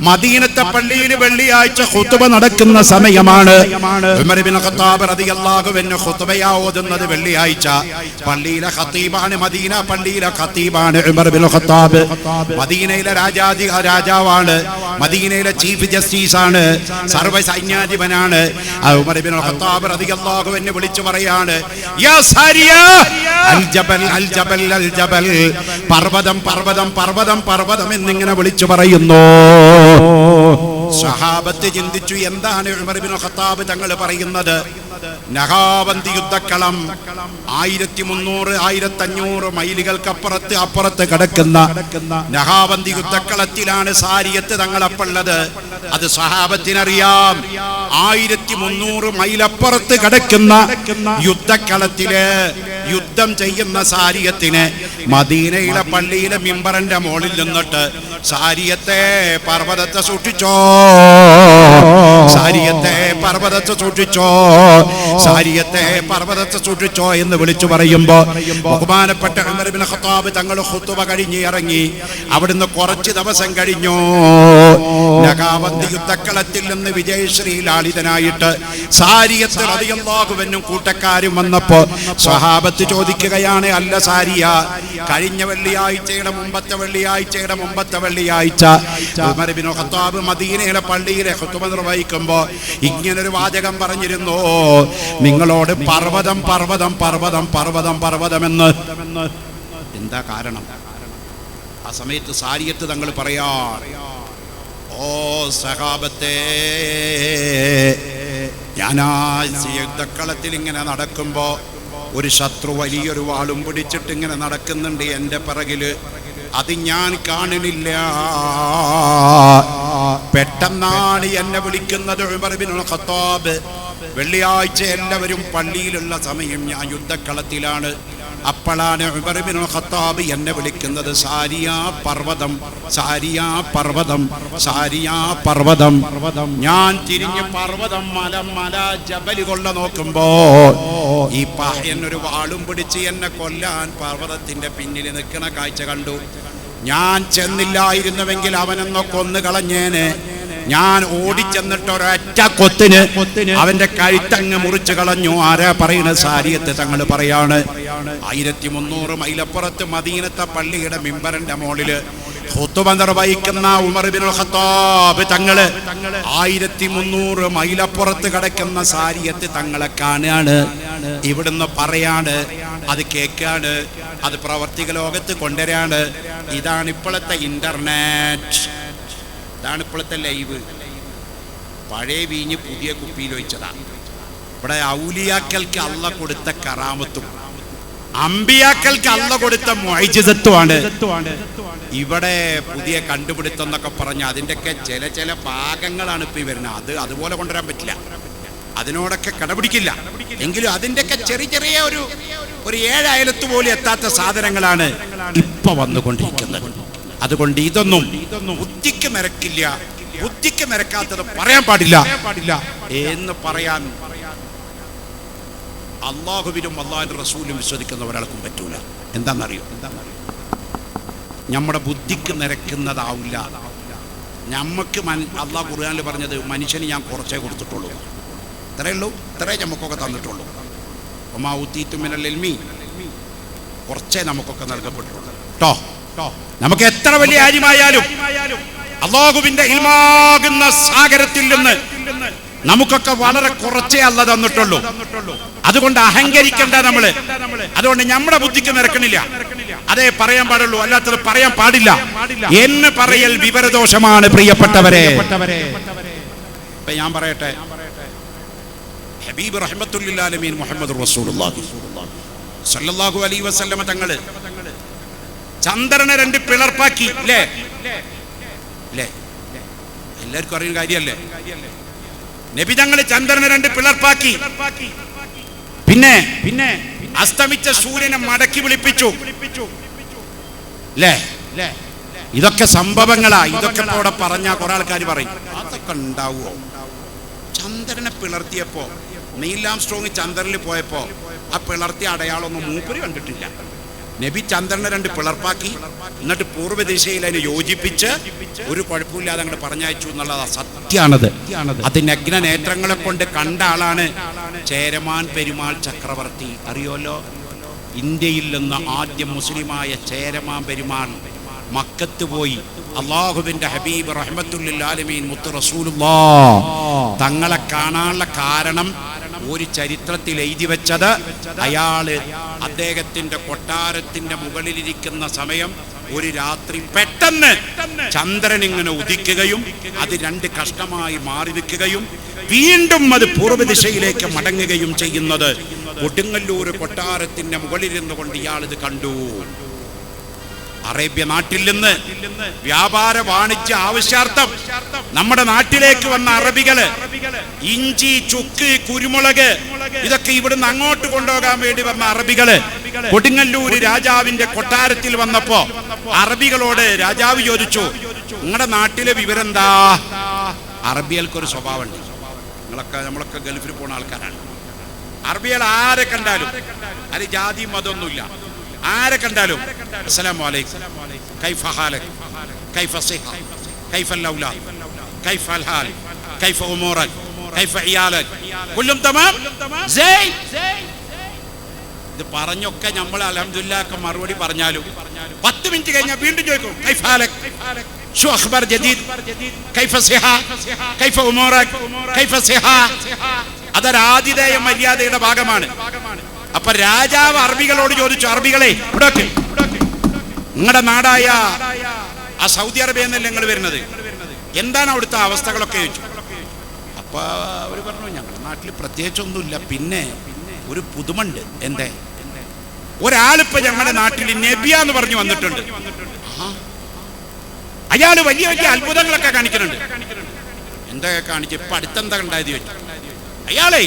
മദീനത്തെ പള്ളിയിൽ വെള്ളിയാഴ്ച ഖുത്ബ നടക്കുന്ന സമയമാണ്. ഉമർ ബിൻ ഖത്താബ് റളിയല്ലാഹു അൻഹു ഖുത്ബയാ ഓതുന്നത് വെള്ളിയാഴ്ച. പള്ളിയിലെ ഖതീബാണ്, മദീന പള്ളിയിലെ ഖതീബാണ് ഉമർ ബിൻ ഖത്താബ്. മദീനയിലെ രാജാവാണ്, മദീനയിലെ ചീഫ് ജസ്റ്റിസ് ആണ്, സർവ്വ സൈന്യാധിപനാണ്. ഉമർ ബിൻ ഖത്താബ് റളിയല്ലാഹു അൻഹു വിളിച്ചു പറയാണ്, യാ സാരിയ അൽ ജബൽ അൽ ജബൽ അൽ ജബൽ. പർവ്വതം പർവ്വതം പർവ്വതം പർവ്വതം എന്നിങ്ങനെ വിളിച്ചു പറയുന്നു. സഹാബത്ത് ചിന്തിച്ചു, എന്താണ് ഉമർ ബിൻ ഖത്താബ് തങ്ങൾ പറയുന്നത്? നഹാവന്തി യുദ്ധക്കളം 1300 1500 മൈലുകൾക്കപ്പുറത്ത് അപ്പുറത്ത് കിടക്കുന്ന നഹാവന്തി യുദ്ധക്കളത്തിലാണ് സാരിയത്ത് തങ്ങളപ്പുള്ളത്. അത് സഹാബത്തിനറിയാം. 1300 മൈലപ്പുറത്ത് കിടക്കുന്ന യുദ്ധക്കളത്തില് യുദ്ധം ചെയ്യുന്ന സാരിയത്തിന് മദീനയിലെ പള്ളിയിലെ മിമ്പറിന്റെ മുകളിൽ നിന്നിട്ട് സാരിയത്തെ പർവ്വതത്തെ സൂക്ഷിച്ചോ, സാരിയത്തെ പർവ്വതത്തെ സൂക്ഷിച്ചോ, സാരിയത്തെ പർവ്വതത്തെ സൂക്ഷിച്ചോ എന്ന് വിളിച്ചു പറയുമ്പോ ബഹുമാനപ്പെട്ട ഉമർ ബിൻ ഖത്താബ് തങ്ങൾ ഖുത്ബ കഴിഞ്ഞ് ഇറങ്ങി. അവിടുന്ന് കുറച്ച് ദിവസം കഴിഞ്ഞു നഗാവന്തി യുദ്ധക്കളത്തിൽ നിന്ന് വിജയശ്രീ ലാളിതനായിട്ട് സാരിയത്ത് റളിയല്ലാഹു അൻഹു കൂട്ടക്കാരും വന്നപ്പോ സ്വഹാബത്ത് ചോദിക്കുകയാണ്, അല്ല സാരിയ, കഴിഞ്ഞ വെള്ളിയാഴ്ചയുടെ മുമ്പത്തെ വെള്ളിയാഴ്ച ഉമർ ബിൻ ഖത്താബ് മദീനയിലെ പള്ളിയിലെ ഖുത്ബ നിർവഹിക്കുമ്പോ ഇങ്ങനൊരു വാചകം പറഞ്ഞിരുന്നു, നിങ്ങളോട് പർവ്വതം പർവ്വതം പർവ്വതം പർവ്വതം പർവ്വതമെന്ന്. എന്താ കാരണം? ആ സമയത്ത് സാരിയത്ത് തങ്ങൾ പറയാ, ഓ സഹാബത്തെ, ഞാനാ യുദ്ധക്കളത്തിൽ ഇങ്ങനെ നടക്കുമ്പോ ഒരു ശത്രു വലിയൊരു വാളും പിടിച്ചിട്ട് ഇങ്ങനെ നടക്കുന്നുണ്ട് എൻ്റെ പിറകില്. അത് ഞാൻ കാണുന്നില്ല. പെട്ടെന്നാണ് എന്നെ വിളിക്കുന്നത് ഉമർ ഇബ്നുൽ ഖത്താബ്. വെള്ളിയാഴ്ച എല്ലാവരും പള്ളിയിലുള്ള സമയം, ഞാൻ യുദ്ധക്കളത്തിലാണ്. അപ്പോഴാണ് ഉമർ ഇബ്നുൽ ഖത്താബ് എന്നെ വിളിക്കുന്നത്. സാരിയാ പർവ്വതം, സാരിയാ പർവ്വതം, സാരിയാ പർവ്വതം. ഞാൻ തിരിഞ്ഞ് പർവ്വതം, മല, മല, ജബൽ കൊള്ള നോക്കുമ്പോ ഈ പാഹ്യൻ ഒരു വാളും പിടിച്ച് എന്നെ കൊല്ലാൻ പർവ്വതത്തിന്റെ പിന്നിൽ നിൽക്കണ കാഴ്ച കണ്ടു. ഞാൻ ചെന്നില്ലായിരുന്നുവെങ്കിൽ അവനെന്നോ കൊന്നു കളഞ്ഞേനെ. ഞാൻ ഓടിച്ചെന്നിട്ട് ഒരൊറ്റ കൊത്തിന് അവന്റെ കഴുത്തങ്ങ് മുറിച്ചു കളഞ്ഞു. ആരാ പറയുന്നത്? സാരിയത്ത് തങ്ങൾ പറയാണ്. 1300 മൈലപ്പുറത്ത് മദീനത്തെ പള്ളിയുടെ മിമ്പറിന്റെ മോളില് ഖുതുബ നിർവഹിക്കുന്ന ഉമർ ഇബ്നുൽ ഖത്താബ് തങ്ങള് 1300 മൈലപ്പുറത്ത് കിടക്കുന്ന സാരിയത്ത് തങ്ങളെ കാണുകയാണ്. ഇവിടുന്ന് പറയാണ്, അത് കേൾക്കാണ്, അത് പ്രവർത്തിക ലോകത്ത് കൊണ്ടുവരാണ്. ഇതാണ് ഇപ്പോഴത്തെ ഇന്റർനെറ്റ്, ഇതാണ് ഇപ്പോഴത്തെ ലൈവ്. പഴയ വീഞ്ഞ് പുതിയ കുപ്പിയിൽ വെച്ചതാണ്. ഇവിടെ ഔലിയാക്കൾക്ക് അള്ള കൊടുത്ത കറാമത്തും അമ്പിയാക്കൾക്ക് അള്ള കൊടുത്ത മുഅ്ജിസത്തുമാണ്. ഇവിടെ പുതിയ കണ്ടുപിടുത്തം എന്നൊക്കെ പറഞ്ഞ അതിൻ്റെയൊക്കെ ചില ഭാഗങ്ങളാണ് ഇപ്പൊ വരുന്നത്. അത് അതുപോലെ കൊണ്ടുവരാൻ പറ്റില്ല, അതിനോടൊക്കെ കടപിടിക്കില്ല. എങ്കിലും അതിൻ്റെയൊക്കെ ചെറിയ ഒരു 7 അയലത്ത് പോലും എത്താത്ത സാധനങ്ങളാണ് ഇപ്പൊ വന്നുകൊണ്ടിരിക്കുന്നത്. അതുകൊണ്ട് ഇതൊന്നും ബുദ്ധിക്ക് നിരക്കില്ല. ബുദ്ധിക്ക് നിരക്കാത്തത് പറയാൻ പാടില്ല എന്ന് പറയാൻ അള്ളാഹുവിനും അള്ളാഹുവിന്റെ റസൂലും വിശ്വസിക്കുന്ന ഒരാൾക്കും പറ്റൂല. എന്താണെന്നറിയോ? നമ്മുടെ ബുദ്ധിക്ക് നിരക്കുന്നതാവില്ല. നമുക്ക് അള്ളാഹു ഖുർആനിൽ പറഞ്ഞത് മനുഷ്യന് ഞാൻ കുറച്ചേ കൊടുത്തിട്ടുള്ളൂ, ഇത്രയേ ഉള്ളൂ, ഇത്രയേ നമുക്കൊക്കെ തന്നിട്ടുള്ളൂ. ഒമാ ഊതീതു മിനൽ ഇൽമി, കുറച്ചേ നമുക്കൊക്കെ നൽകപ്പെട്ടിട്ടുള്ളൂ കേട്ടോ. നമുക്ക് എത്ര വലിയ കാര്യമായാലും അല്ലാഹുവിന്റെ ഇൽമാകുന്ന സാഗരത്തിൽ നിന്ന് നമുക്കൊക്കെ വളരെ കുറച്ചേ അല്ല തന്നിട്ടുള്ളൂ. അതുകൊണ്ട് അഹങ്കരിക്കണ്ട നമ്മള്. അതുകൊണ്ട് നമ്മുടെ ബുദ്ധിക്ക് നിരക്കണില്ല, അതേ പറയാൻ പാടുള്ളൂ, അല്ലാത്തത് പറയാൻ പാടില്ല എന്ന് പറയൽ വിവരദോഷമാണ്. പ്രിയപ്പെട്ടവരെ, ഞാൻ പറയട്ടെ, ഹബീബ് റഹ്മത്തുൽ ആലമീൻ മുഹമ്മദ് റസൂലുള്ളാഹി സ്വല്ലല്ലാഹു അലൈഹി വസല്ലമ തങ്ങള് ചന്ദ്രനെ 2 പിളർപ്പാക്കി. അല്ലേ? എല്ലാവർക്കും അറിയുന്ന കാര്യല്ലേ? നബി തങ്ങൾ ചന്ദ്രനെ 2 പിളർപ്പാക്കി. പിന്നെ അസ്തമിച്ച സൂര്യനെ മടക്കി വിളിപ്പിച്ചു. ഇതൊക്കെ സംഭവങ്ങളാ. ഇതൊക്കെ ഇവിടെ പറഞ്ഞ കുറെ ആൾക്കാർ പറയും അതൊക്കെ ഉണ്ടാവുമോ? ചന്ദ്രനെ പിളർത്തിയപ്പോ നീൽ ആംസ്ട്രോങ് ചന്ദ്രനിൽ പോയപ്പോ ആ പിളർത്തിയ അടയാളമൊന്നും മൂപ്പര് കണ്ടിട്ടില്ല. നബി ചന്ദ്രനെ 2 പിളർപ്പാക്കി, എന്നിട്ട് പൂർവ്വ ദിശയിൽ അതിനെ യോജിപ്പിച്ച് ഒരു കുഴപ്പമില്ലാതെ അങ്ങോട്ട് പറഞ്ഞയച്ചു എന്നുള്ളത് സത്യമാണത്. അത് നഗ്ന നേത്രങ്ങളെ കൊണ്ട് കണ്ട ആളാണ് ചേരമാൻ പെരുമാൾ ചക്രവർത്തി. അറിയോലോ, ഇന്ത്യയിൽ നിന്ന് ആദ്യം മുസ്ലിമായ ചേരമാൻ പെരുമാൾ മക്കത്ത് പോയി അള്ളാഹുവിന്റെ ഹബീബ് റഹ്മത്തുൽ ആലമീൻ മുത്ത് റസൂലുള്ളാഹ് തങ്ങളെ കാണാനുള്ള കാരണം ഒരു ചരിത്രത്തിൽ എഴുതി വെച്ചത്, അയാള് അദ്ദേഹത്തിന്റെ കൊട്ടാരത്തിന്റെ മുകളിലിരിക്കുന്ന സമയം ഒരു രാത്രി പെട്ടെന്ന് ചന്ദ്രൻ ഇങ്ങനെ ഉദിക്കുകയും അത് 2 കഷ്ണമായി മാറി നിൽക്കുകയും വീണ്ടും അത് പൂർവ്വ ദിശയിലേക്ക് മടങ്ങുകയും ചെയ്യുന്നത് കൊടുങ്ങല്ലൂർ കൊട്ടാരത്തിന്റെ മുകളിലിരുന്നു കൊണ്ട് ഇയാൾ ഇത് കണ്ടു. അറേബ്യ നാട്ടിൽ നിന്ന് വ്യാപാര വാണിജ്യ ആവശ്യാർത്ഥം നമ്മുടെ നാട്ടിലേക്ക് വന്ന അറബികള് ഇഞ്ചി, ചുക്ക്, കുരുമുളക് ഇതൊക്കെ ഇവിടുന്ന് അങ്ങോട്ട് കൊണ്ടുപോകാൻ വേണ്ടി വന്ന അറബികള് കൊടുങ്ങല്ലൂര് രാജാവിന്റെ കൊട്ടാരത്തിൽ വന്നപ്പോ അറബികളോട് രാജാവ് ചോദിച്ചു, നിങ്ങളുടെ നാട്ടിലെ വിവരം എന്താ? അറബികൾക്കൊരു സ്വഭാവമുണ്ട്. നമ്മളൊക്കെ ഗൾഫിൽ പോണ ആൾക്കാരാണ്. അറബികൾ ആരെ കണ്ടാലും, അത് ജാതി മതമൊന്നുമില്ല, ആരെ കണ്ടാലും അസ്സലാമു അലൈക്കും, കൈഫ ഹാലക്, കൈഫ സിഹ, കൈഫ ഔലാദ്, കൈഫ ഹാൽ, കൈഫ ഉമൂറക്, കൈഫ ഇയാലക്, കുല്ലും തമാം സൈൻ. ഇത് പറഞ്ഞൊക്കെ നമ്മൾ അൽഹംദുലില്ലാഹ് മറുപടി പറഞ്ഞാലും 10 മിനിറ്റ് കഴിഞ്ഞാൽ വീണ്ടും ചോദിക്കും കൈഫ ഹാലക്, ശു അഖ്ബാർ ജദീദ്, കൈഫ സിഹ, കൈഫ ഉമൂറക്, കൈഫ സിഹ. അതൊരു ആതിഥേയ മര്യാദയുടെ ഭാഗമാണ്. അപ്പൊ രാജാവ് അറബികളോട് ചോദിച്ചു, അറബികളെ നിങ്ങളുടെ നാടായ ആ സൗദി അറേബ്യ എന്നല്ലേ നിങ്ങൾ വരുന്നത്, എന്താണ് അവിടുത്തെ അവസ്ഥകളൊക്കെ ചോദിച്ചു. അപ്പൊ അവര് പറഞ്ഞു, ഞങ്ങളുടെ നാട്ടിൽ പ്രത്യേകിച്ചൊന്നുമില്ല, പിന്നെ ഒരു പുതുമുണ്ട്. എന്തേ? ഒരാളിപ്പോ ഞങ്ങളുടെ നാട്ടിൽ നബിയാന്ന് പറഞ്ഞു വന്നിട്ടുണ്ട്. അയാള് വലിയ വലിയ അത്ഭുതങ്ങളൊക്കെ കാണിക്കുന്നുണ്ട്. എന്തൊക്കെ കാണിച്ചു? ഇപ്പൊ അടുത്തെന്താ ഉണ്ടായത് ചോദിച്ചു. അയാളെ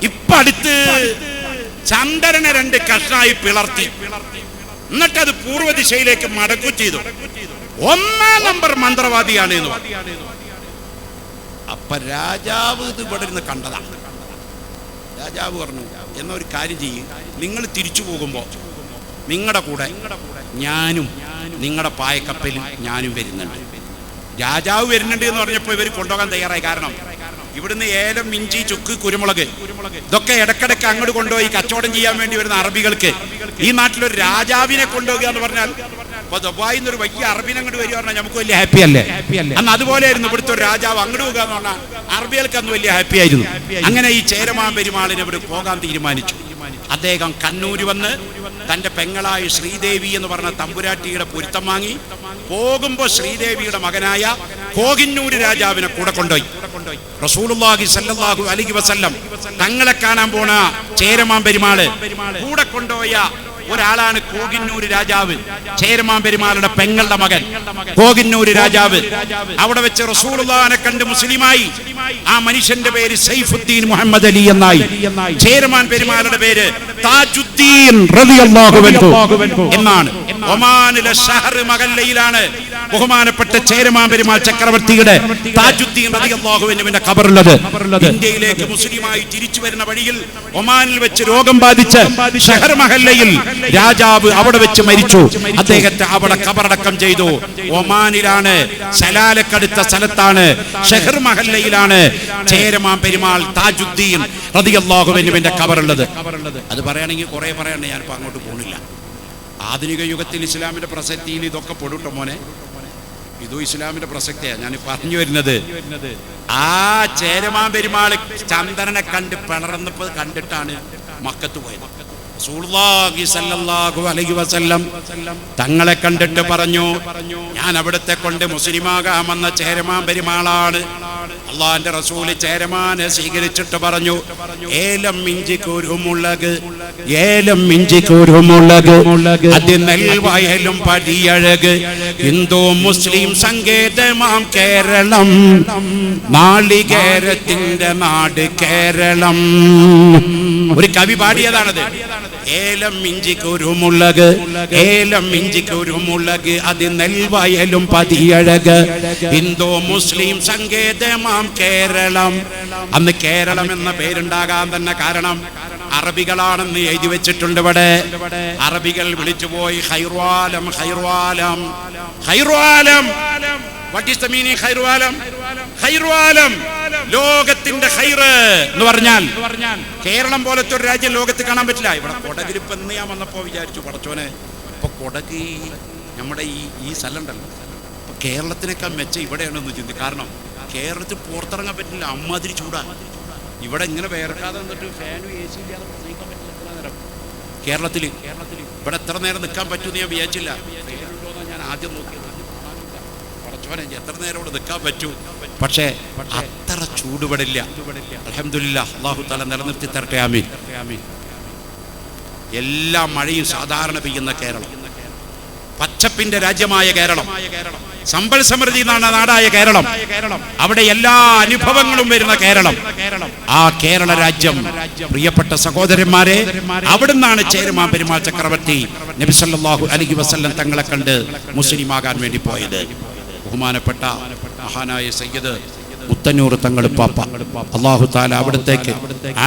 ഇപ്പൊ അടുത്ത് ചന്ദ്രനെ 2 കഷ്ണായി പിളർത്തി, എന്നിട്ടത് പൂർവ്വ ദിശയിലേക്ക് മടക്കു ചെയ്തു. 1 നമ്പർ മന്ത്രവാദിയാണ് എന്ന് പറഞ്ഞു. അപ്പൊ രാജാവ് ഇത് ഇവിടെ ഇരുന്ന് കണ്ടതാണ്. രാജാവ് പറഞ്ഞു, എന്നാ ഒരു കാര്യം ചെയ്യും, നിങ്ങൾ തിരിച്ചു പോകുമ്പോ നിങ്ങളുടെ കൂടെ ഞാനും നിങ്ങളുടെ പായക്കപ്പലിൽ ഞാനും വരുന്നുണ്ട്. രാജാവ് വരുന്നുണ്ട് എന്ന് പറഞ്ഞപ്പോൾ ഇവർ കൊണ്ടുപോകാൻ തയ്യാറായി. കാരണം ഇവിടുന്ന് ഏലം, ഇഞ്ചി, ചുക്ക്, കുരുമുളക് ഇതൊക്കെ ഇടക്കിടക്ക് അങ്ങോട്ട് കൊണ്ടുപോയി കച്ചവടം ചെയ്യാൻ വേണ്ടി വരുന്ന അറബികൾക്ക് ഈ നാട്ടിലൊരു രാജാവിനെ കൊണ്ടുപോകുക എന്ന് പറഞ്ഞാൽ, ഇപ്പൊ ദുബായിൽ നിന്നൊരു വലിയ അറബിനെ അങ്ങോട്ട് വരിക പറഞ്ഞാൽ നമുക്ക് വലിയ ഹാപ്പി അല്ലേ? അന്ന് അതുപോലെയായിരുന്നു ഇവിടുത്തെ ഒരു രാജാവ് അങ്ങോട്ട് പോകുക എന്ന് പറഞ്ഞാൽ അറബികൾക്ക് അന്ന് വലിയ ഹാപ്പി ആയിരുന്നു. അങ്ങനെ ഈ ചേരമാൻ പെരുമാളിന് ഇവിടെ പോകാൻ തീരുമാനിച്ചു. അദ്ദേഹം കണ്ണൂര് വന്ന് തന്റെ പെങ്ങളായ ശ്രീദേവി എന്ന് പറഞ്ഞ തമ്പുരാട്ടിയുടെ പൊരുത്തം വാങ്ങി പോകുമ്പോ ശ്രീദേവിയുടെ മകനായ കോഹിന്നൂര് രാജാവിനെ കൂടെ കൊണ്ടുപോയി. റസൂലുള്ളാഹി സ്വല്ലല്ലാഹു അലൈഹി വസല്ലം തങ്ങളെ കാണാൻ പോണ ചേരമാൻ പെരുമാള് കൂടെ കൊണ്ടുപോയ ഒരാളാണ് കോഹിന്നൂര് രാജാവ്, ചേരമാൻ പെരുമാളുടെ പെങ്ങളുടെ മകൻ കോഹിന്നൂര് രാജാവ്. അവിടെ വെച്ച് റസൂലുള്ളാഹിനെ കണ്ട് മുസ്ലിമായി. ആ മനുഷ്യന്റെ പേര് സൈഫുദ്ദീൻ മുഹമ്മദ് അലി എന്നായി. ചേരമാൻ പെരുമാളുടെ പേര് താജുദ്ദീൻ റളിയല്ലാഹു അൻഹു എന്നാണ്. ഒമാനിലെ ഷഹർ മഹല്ലയിലാണ് ബഹുമാനപ്പെട്ട ചേരമാൻ പെരുമാൾ ചക്രവർത്തിയുടെ താജുദ്ദീൻ റളിയല്ലാഹു അൻഹുവിന്റെ ഖബറുള്ളത്. ഇന്ത്യയിലേക്ക് മുസ്ലിമായി തിരിച്ചു വരുന്ന വഴിയിൽ ഒമാനിൽ വെച്ച് രോഗം ബാധിച്ച് ഷഹർ മഹല്ലയിൽ രാജാവ് അവിടെ വെച്ച് മരിച്ചു. അദ്ദേഹത്തെ അവിടെ ഖബറടക്കം ചെയ്തു. ഒമാനിലാണ്, സലാലക്കടുത്ത സ്ഥലത്താണ്, ഷഹർ മഹല്ലയിലാണ് ചേരമാൻ പെരുമാൾ താജുദ്ദീൻ റളിയല്ലാഹു അൻഹുവിന്റെ ഖബറുള്ളത്. അത് പറയുകയാണെങ്കിൽ കുറെ പറയാനുണ്ട്, ഞാനിപ്പോ അങ്ങോട്ട് പോകുന്നില്ല. ആധുനിക യുഗത്തിൽ ഇസ്ലാമിന്റെ പ്രസക്തിയിൽ ഇതൊക്കെ പൊടുട്ടോ മോനെ, ഇതും ഇസ്ലാമിന്റെ പ്രസക്തിയാണ് ഞാൻ പറഞ്ഞു വരുന്നത്. ആ ചേരമാൻ പെരുമാള് ചന്ദ്രനെ കണ്ട് പിളർന്നപ്പോൾ കണ്ടിട്ടാണ് മക്കത്ത് പോയത്. റസൂലുള്ളാഹി സ്വല്ലല്ലാഹു അലൈഹി വസല്ലം തങ്ങളെ കണ്ടിട്ട് പറഞ്ഞു, ഞാൻ അവിടുത്തെ കൊണ്ട് മുസ്ലിമാകാമെന്ന ചേരമാൻ പെരുമാളാണ്. അള്ളാന്റെ റസൂല് ചേരമാനെ സ്വീകരിച്ചിട്ട് പറഞ്ഞു, ഏലം ഇഞ്ചി കുരുമുളക്, ഏലം ഇഞ്ചി കുരുമുളക്, അത് നെൽവയലും പടിയഴക്, ഹിന്ദു മുസ്ലിം സങ്കേതമാം കേരളം, നാളികേരത്തിന്റെ നാട് കേരളം. ഒരു കവി പാടിയതാണത്. ഏലം ഇഞ്ചി കുരുമുളക്, ഏലം ഇഞ്ചി കുരുമുളക്, അത് നെൽവയലും പതിയഴക്, ഹിന്ദു മുസ്ലിം സങ്കേതമാം കേരളം. അന്ന് കേരളം എന്ന പേരുണ്ടാകാൻ തന്നെ കാരണം അറബികളാണെന്ന് എഴുതി വെച്ചിട്ടുണ്ട്. ഇവിടെ അറബികൾ വിളിച്ചുപോയി ഖൈർവാലം, ഖൈർവാലം, ഖൈർവാലം. What is the meaning ഖൈർവാലം? ഖൈർവാലം ലോകത്തിന്റെ ഖൈറ് എന്ന് പറഞ്ഞാൽ കേരളം പോലത്തെ ഒരു രാജ്യം ലോകത്ത് കാണാൻ പറ്റില്ല. ഇവിടെ കൊടകിൽ ഇപ്പൊ എന്ന് ഞാൻ വന്നപ്പോ വിചാരിച്ചു, പടച്ചോനെ ഇപ്പൊ കൊടക് നമ്മുടെ ഈ സ്ഥലം ഉണ്ടല്ലോ, ഇപ്പൊ കേരളത്തിനേക്കാൾ മെച്ചം ഇവിടെയാണെന്ന് ചിന്തി. കാരണം കേരളത്തിൽ പുറത്തിറങ്ങാൻ പറ്റില്ല, അമ്മാതിരി ചൂടാണ്. ഇവിടെ ഇങ്ങനെ വേർക്കാതെ നിന്നിട്ട് ഫാനും AC ഇല്ലാതെ പ്രസംഗിക്കാൻ പറ്റില്ല. എത്ര നേരം കേരളത്തിൽ ഇവിടെ എത്ര നേരം നിൽക്കാൻ പറ്റുമെന്ന് ഞാൻ വിചാരിച്ചില്ല. ഫാനുണ്ടോന്നാണ് ഞാൻ ആദ്യം നോക്കിയത്. പടച്ചോനെ എത്ര നേരം ഇവിടെ നിൽക്കാൻ പറ്റൂ. പക്ഷേ അത്ര ചൂടുപടില്ല. അൽഹംദുലില്ലാഹ്, അല്ലാഹു തആല നിലനിർത്തി തരട്ടെ. ആമീൻ. എല്ലാ മഴയും സാധാരണ പെയ്യുന്ന കേരളം, പച്ചപ്പിന്റെ രാജ്യമായ കേരളം, സമ്പൽ സമൃദ്ധി നാടായ കേരളം, അവിടെ എല്ലാ അനുഭവങ്ങളും വരുന്ന കേരളം, ആ കേരള രാജ്യം പ്രിയപ്പെട്ട സഹോദരന്മാരെ, അവിടുന്നാണ് ചേരമാൻ പെരുമാൾ ചക്രവർത്തി നബി സല്ലല്ലാഹു അലൈഹി വസല്ലം തങ്ങളെ കണ്ട് മുസ്ലിമാകാൻ വേണ്ടി പോയത്. ബഹുമാനപ്പെട്ട മഹാനായ സയ്യിദ് മുത്തന്നൂർ തങ്ങൾ പാപ്പ, അല്ലാഹു തആല അവിടത്തേക്ക്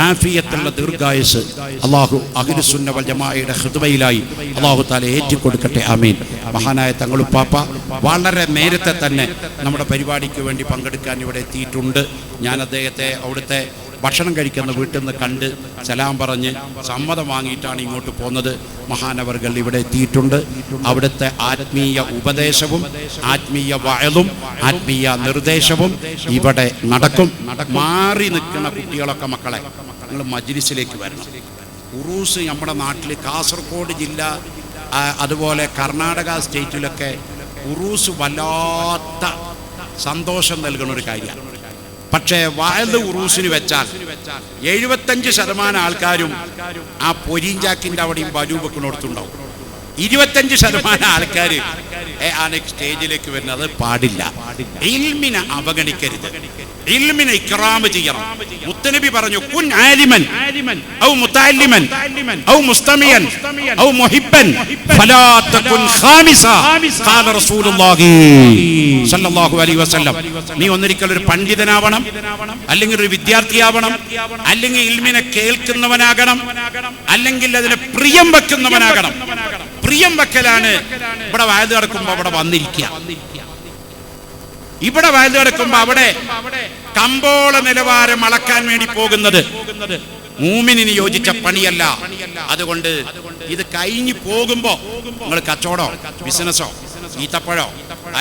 ആഫിയത്തുള്ള ദീർഘായുസ് അല്ലാഹു അഹ്ലുസുന്ന വൽ ജമാഅയുടെ ഖുതുബയിലായി അല്ലാഹു തആല ഏറ്റിക്കൊടുക്കട്ടെ. ആമീൻ. മഹാനായ തങ്ങൾ പാപ്പ വളരെ നേരത്തെ തന്നെ നമ്മുടെ പരിപാടിക്ക് വേണ്ടി പങ്കെടുക്കാൻ ഇവിടെ എത്തിയിട്ടുണ്ട്. ഞാൻ അദ്ദേഹത്തെ അവിടുത്തെ ഭക്ഷണം കഴിക്കുന്ന വീട്ടിൽ നിന്ന് കണ്ട് സലാം പറഞ്ഞ് സമ്മതം വാങ്ങിയിട്ടാണ് ഇങ്ങോട്ട് പോകുന്നത്. മഹാനവർകൾ ഇവിടെ എത്തിയിട്ടുണ്ട്. അവിടുത്തെ ആത്മീയ ഉപദേശവും ആത്മീയ വഅലും ആത്മീയ നിർദ്ദേശവും ഇവിടെ നടക്കും. മാറി നിൽക്കുന്ന കുട്ടികളൊക്കെ മക്കളെ നിങ്ങൾ മജ്ലിസിലേക്ക് വരണം. ഉറൂസ് നമ്മുടെ നാട്ടിൽ കാസർഗോഡ് ജില്ല, അതുപോലെ കർണാടക സ്റ്റേറ്റിലൊക്കെ ഉറൂസ് വല്ലാത്ത സന്തോഷം നൽകുന്ന ഒരു കാര്യമാണ്. പക്ഷേ വഅദ് ഉറൂസിന് വെച്ചാൽ 75% ആൾക്കാരും ആ പൊരിഞ്ചാക്കിന്റെ അവിടെയും ബലൂ വെക്കണോടത്തുണ്ടാവും. 25% ആൾക്കാർ ആണ് സ്റ്റേജിലേക്ക് വരുന്നത്. പാടില്ല. ഇൽമിനെ അവഗണിക്കരുത്, ഇൽമിനെ ഇക്റാമ് ചെയ്യണം. മുത്തനബി പറഞ്ഞു, കുൻ ആലിമൻ ഔ മുതഅല്ലിമൻ ഔ മുസ്തമിയൻ ഔ മുഹിബ്ബൻ ഫലാ തകുൻ ഖാമിസ ഖാല റസൂലുള്ളാഹി സ്വല്ലല്ലാഹു അലൈഹി വസല്ലം. നീ ഒന്നിരിക്കൽ ഒരു പണ്ഡിതനാവണം, അല്ലെങ്കിൽ ഒരു വിദ്യാർത്ഥിയാവണം, അല്ലെങ്കിൽ ഇൽമിനെ കേൾക്കുന്നവനാകണം, അല്ലെങ്കിൽ അതിനെ പ്രിയം വെക്കുന്നവനാകണം. പ്രിയം വെക്കലാണ് ഇവിടെ വയത് നടക്കുമ്പോ അവിടെ വന്നിരിക്കുക. ഇവിടെ വയത് നടക്കുമ്പോ അവിടെ കമ്പോള നിലവാരം അളക്കാൻ വേണ്ടി പോകുന്നത് മൂമിനിന് യോജിച്ച പണിയല്ല. അതുകൊണ്ട് ഇത് കഴിഞ്ഞു പോകുമ്പോ നിങ്ങൾ കച്ചവടോ ബിസിനസ്സോ ഈത്തപ്പഴോ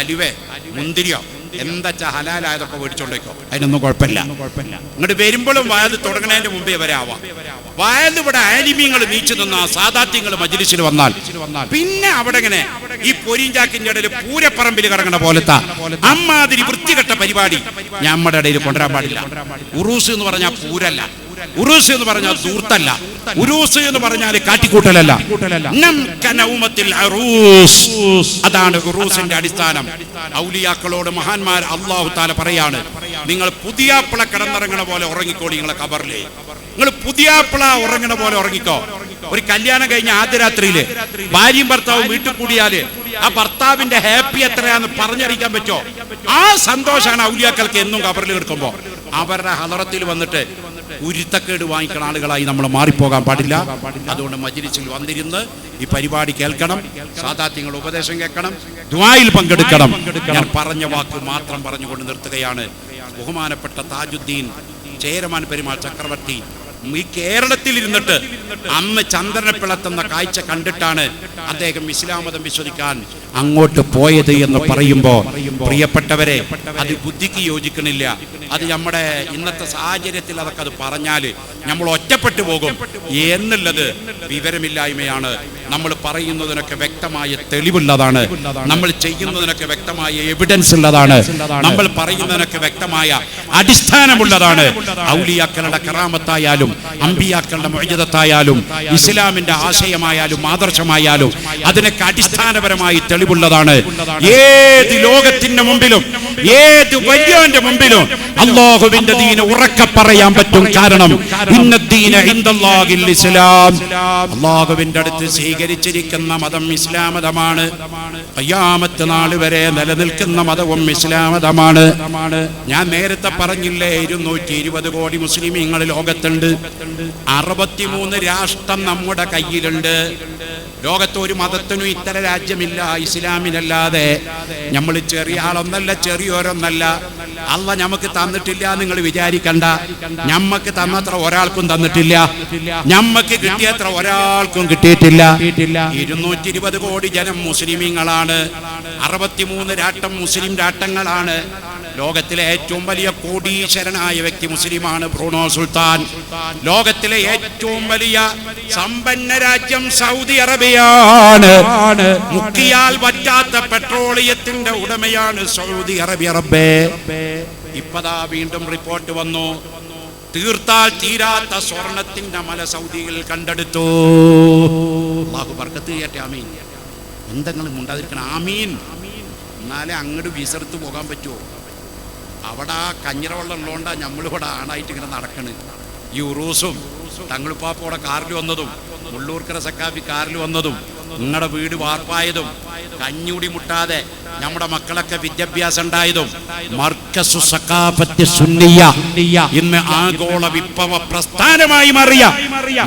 അലുവേ മുന്തിരിയോ എന്താ ഹലാലായതൊക്കെ മേടിച്ചോണ്ടേക്കോ, അതിനൊന്നും കുഴപ്പമില്ല. ഇങ്ങോട്ട് വരുമ്പോഴും വയത് തുടങ്ങുന്നതിന്റെ മുമ്പേ വരെ ആവാം. വയത് ഇവിടെ ആലിമീങ്ങൾ നീച്ചു നിന്ന സാദാത്യങ്ങൾ മജ്ലിസിൽ വന്നാൽ പിന്നെ അവിടെ ഇങ്ങനെ ഈ പൊരിഞ്ചാക്കിന്റെ ഇടയിൽ പൂരപ്പറമ്പിൽ കിടങ്ങണ പോലത്തെ അമ്മാതിരി വൃത്തികെട്ട പരിപാടി നമ്മുടെ ഇടയിൽ കൊണ്ടുവരാൻ പാടില്ല. ഉറൂസ് എന്ന് പറഞ്ഞാൽ പൂരല്ല, ഉറൂസ് എന്ന് പറഞ്ഞാൽ ദൂർത്തല്ല, ഉറൂസ് എന്ന് പറഞ്ഞാൽ കാട്ടിക്കൂട്ടലല്ല. അതാണ് ഉറൂസിന്റെ അടിസ്ഥാനം. ഔലിയാക്കളോട് മഹാന്മാർ അല്ലാഹു തആല പറയാണ്, നിങ്ങൾ പുതിയാപ്പിള കിടന്നിറങ്ങണ പോലെ ഉറങ്ങിക്കോളി. നിങ്ങളെ ഖബറിലെ നിങ്ങൾ പുതിയാപ്പിള ഉറങ്ങണ പോലെ ഉറങ്ങിക്കോ. ഒരു കല്യാണം കഴിഞ്ഞ ആദ്യ രാത്രിയില് ഭാര്യയും ഭർത്താവും വീട്ടിൽ കൂടിയാല് ആ ഭർത്താവിന്റെ ഹാപ്പി എത്രയാന്ന് പറഞ്ഞറിയിക്കാൻ പറ്റോ? ആ സന്തോഷമാണ് ഔലിയാക്കൾക്ക് എന്നും ഖബറിൽ കിടക്കുമ്പോ. അവരുടെ ഹളറത്തിൽ വന്നിട്ട് ഉരുത്തക്കേട് വാങ്ങിക്കണ ആളുകളായി നമ്മൾ മാറിപ്പോകാൻ പാടില്ല. അതുകൊണ്ട് മജ്ലിസിൽ വന്നിരുന്ന് ഈ പരിപാടി കേൾക്കണം, സാദാത്യങ്ങളുടെ ഉപദേശം കേൾക്കണം, ദുആയിൽ പങ്കെടുക്കണം. ഞാൻ പറഞ്ഞ വാക്ക് മാത്രം പറഞ്ഞുകൊണ്ട് നിർത്തുകയാണ്. ബഹുമാനപ്പെട്ട താജുദ്ദീൻ ചേരമാൻ പെരുമാൾ ചക്രവർത്തി ഈ കേരളത്തിൽ ഇരുന്നിട്ട് അന്ന് ചന്ദ്രനെ പിളർത്തുന്ന കാഴ്ച കണ്ടിട്ടാണ് അദ്ദേഹം ഇസ്ലാം മതം വിശ്വസിക്കാൻ അങ്ങോട്ട് പോയത് എന്ന് പറയുമ്പോൾ, പ്രിയപ്പെട്ടവരെ, അത് ബുദ്ധിക്ക് യോജിക്കണില്ല. അത് നമ്മുടെ ഇന്നത്തെ സാഹചര്യത്തിൽ അതൊക്കെ അത് പറഞ്ഞാൽ നമ്മൾ ഒറ്റപ്പെട്ടു പോകും എന്നുള്ളത് വിവരമില്ലായ്മയാണ്. നമ്മൾ പറയുന്നതിനൊക്കെ വ്യക്തമായ തെളിവുള്ളതാണ്, നമ്മൾ ചെയ്യുന്നതിനൊക്കെ വ്യക്തമായ എവിഡൻസ് ഉള്ളതാണ്, നമ്മൾ പറയുന്നതിനൊക്കെ വ്യക്തമായ അടിസ്ഥാനമുള്ളതാണ്. ഔലിയാക്കളുടെ കറാമത്തായാലും അമ്പിയാക്കളുടെ മുഅ്ജിസത്തായാലും ഇസ്ലാമിന്റെ ആശയമായാലും ആദർശമായാലും അതിനൊക്കെ അടിസ്ഥാനപരമായി തെളിവുള്ളതാണ്. ഏത് ലോകത്തിന്റെ മുമ്പിലും ഏത് വലിയവന്റെ മുമ്പിലും അല്ലാഹുവിന്റെ ദീൻ ഉറക്കെ പറയാൻ പറ്റും. കാരണം ഇന്നദ്ദീന ഇൻദല്ലാഹിൽ ഇസ്ലാം, അല്ലാഹുവിന്റെ അടുത്ത് സ്വീകരിച്ചിരിക്കുന്ന മതം ഇസ്ലാം മതമാണ്. ഖിയാമത്ത് നാൾ വരെ നിലനിൽക്കുന്ന മതവും ഇസ്ലാം മതമാണ്. ഞാൻ നേരത്തെ പറഞ്ഞില്ലേ, 220 കോടി മുസ്ലിമീങ്ങൾ ലോകത്തുണ്ട്. 63 രാഷ്ട്രം നമ്മുടെ കയ്യിലുണ്ട്. ലോകത്ത് ഒരു മതത്തിനും ഇത്തര രാജ്യമില്ല ഇസ്ലാമിനല്ലാതെ. നമ്മൾ ചെറിയ ആളൊന്നല്ല, ചെറിയോരൊന്നല്ല. അല്ല നമുക്ക് തന്നിട്ടില്ല നിങ്ങൾ വിചാരിക്കണ്ട. ഞമ്മക്ക് തന്നത്ര ഒരാൾക്കും തന്നിട്ടില്ല, ഞമ്മക്ക് കിട്ടിയത്ര ഒരാൾക്കും കിട്ടിയിട്ടില്ല. 220 കോടി ജനം മുസ്ലിമീങ്ങളാണ്. 63 രാഷ്ട്രം മുസ്ലിം രാഷ്ട്രങ്ങളാണ്. ലോകത്തിലെ ഏറ്റവും വലിയ കോടീശ്വരനായ വ്യക്തി മുസ്ലിമാണ് ബ്രൂണോ സുൽത്താൻ. ലോകത്തിലെ ഏറ്റവും വലിയ സമ്പന്ന രാജ്യം സൗദി അറേബ്യയാണ്. മുക്കിയാൽ പറ്റാത്ത പെട്രോളിയത്തിന്റെ ഉടമയാണ് സൗദി അറേബ്യ. റബ്ബേ, ഇപ്പതാ വീണ്ടും റിപ്പോർട്ട് വന്നു, തീർത്താൽ തീരാത്ത സ്വർണത്തിന്റെ മല സൗദിയിൽ കണ്ടെടുത്തു. അല്ലാഹു ബർക്കത്ത് ചെയ്യട്ടെ. ആമീൻ. എന്തെങ്കിലും ഉണ്ടാതിരിക്കണം. ആമീൻ. എന്നാലേ അങ്ങോട്ട് വിസർത്ത് പോകാൻ പറ്റുമോ? അവിടെ ആ കഞ്ഞിറവെള്ളം ഉള്ളതുകൊണ്ടാണ് നമ്മളിവിടെ ആണായിട്ട് ഇങ്ങനെ നടക്കണ്. ഈ ഉറൂസും തങ്ങളിപ്പാപ്പോടെ കാറിൽ വന്നതും മുള്ളൂർക്കര സക്കാഫി കാറിൽ വന്നതും നിങ്ങളുടെ വീട് വാർപ്പായതും കഞ്ഞൂടി മുട്ടാതെ നമ്മുടെ മക്കളൊക്കെ വിദ്യാഭ്യാസം ഉണ്ടായതും മർക്കസു സഖാഫത്ത് സുന്നിയ ഇന്ന് ആഗോള വിപ്ലവ പ്രസ്ഥാനമായി മാറിയ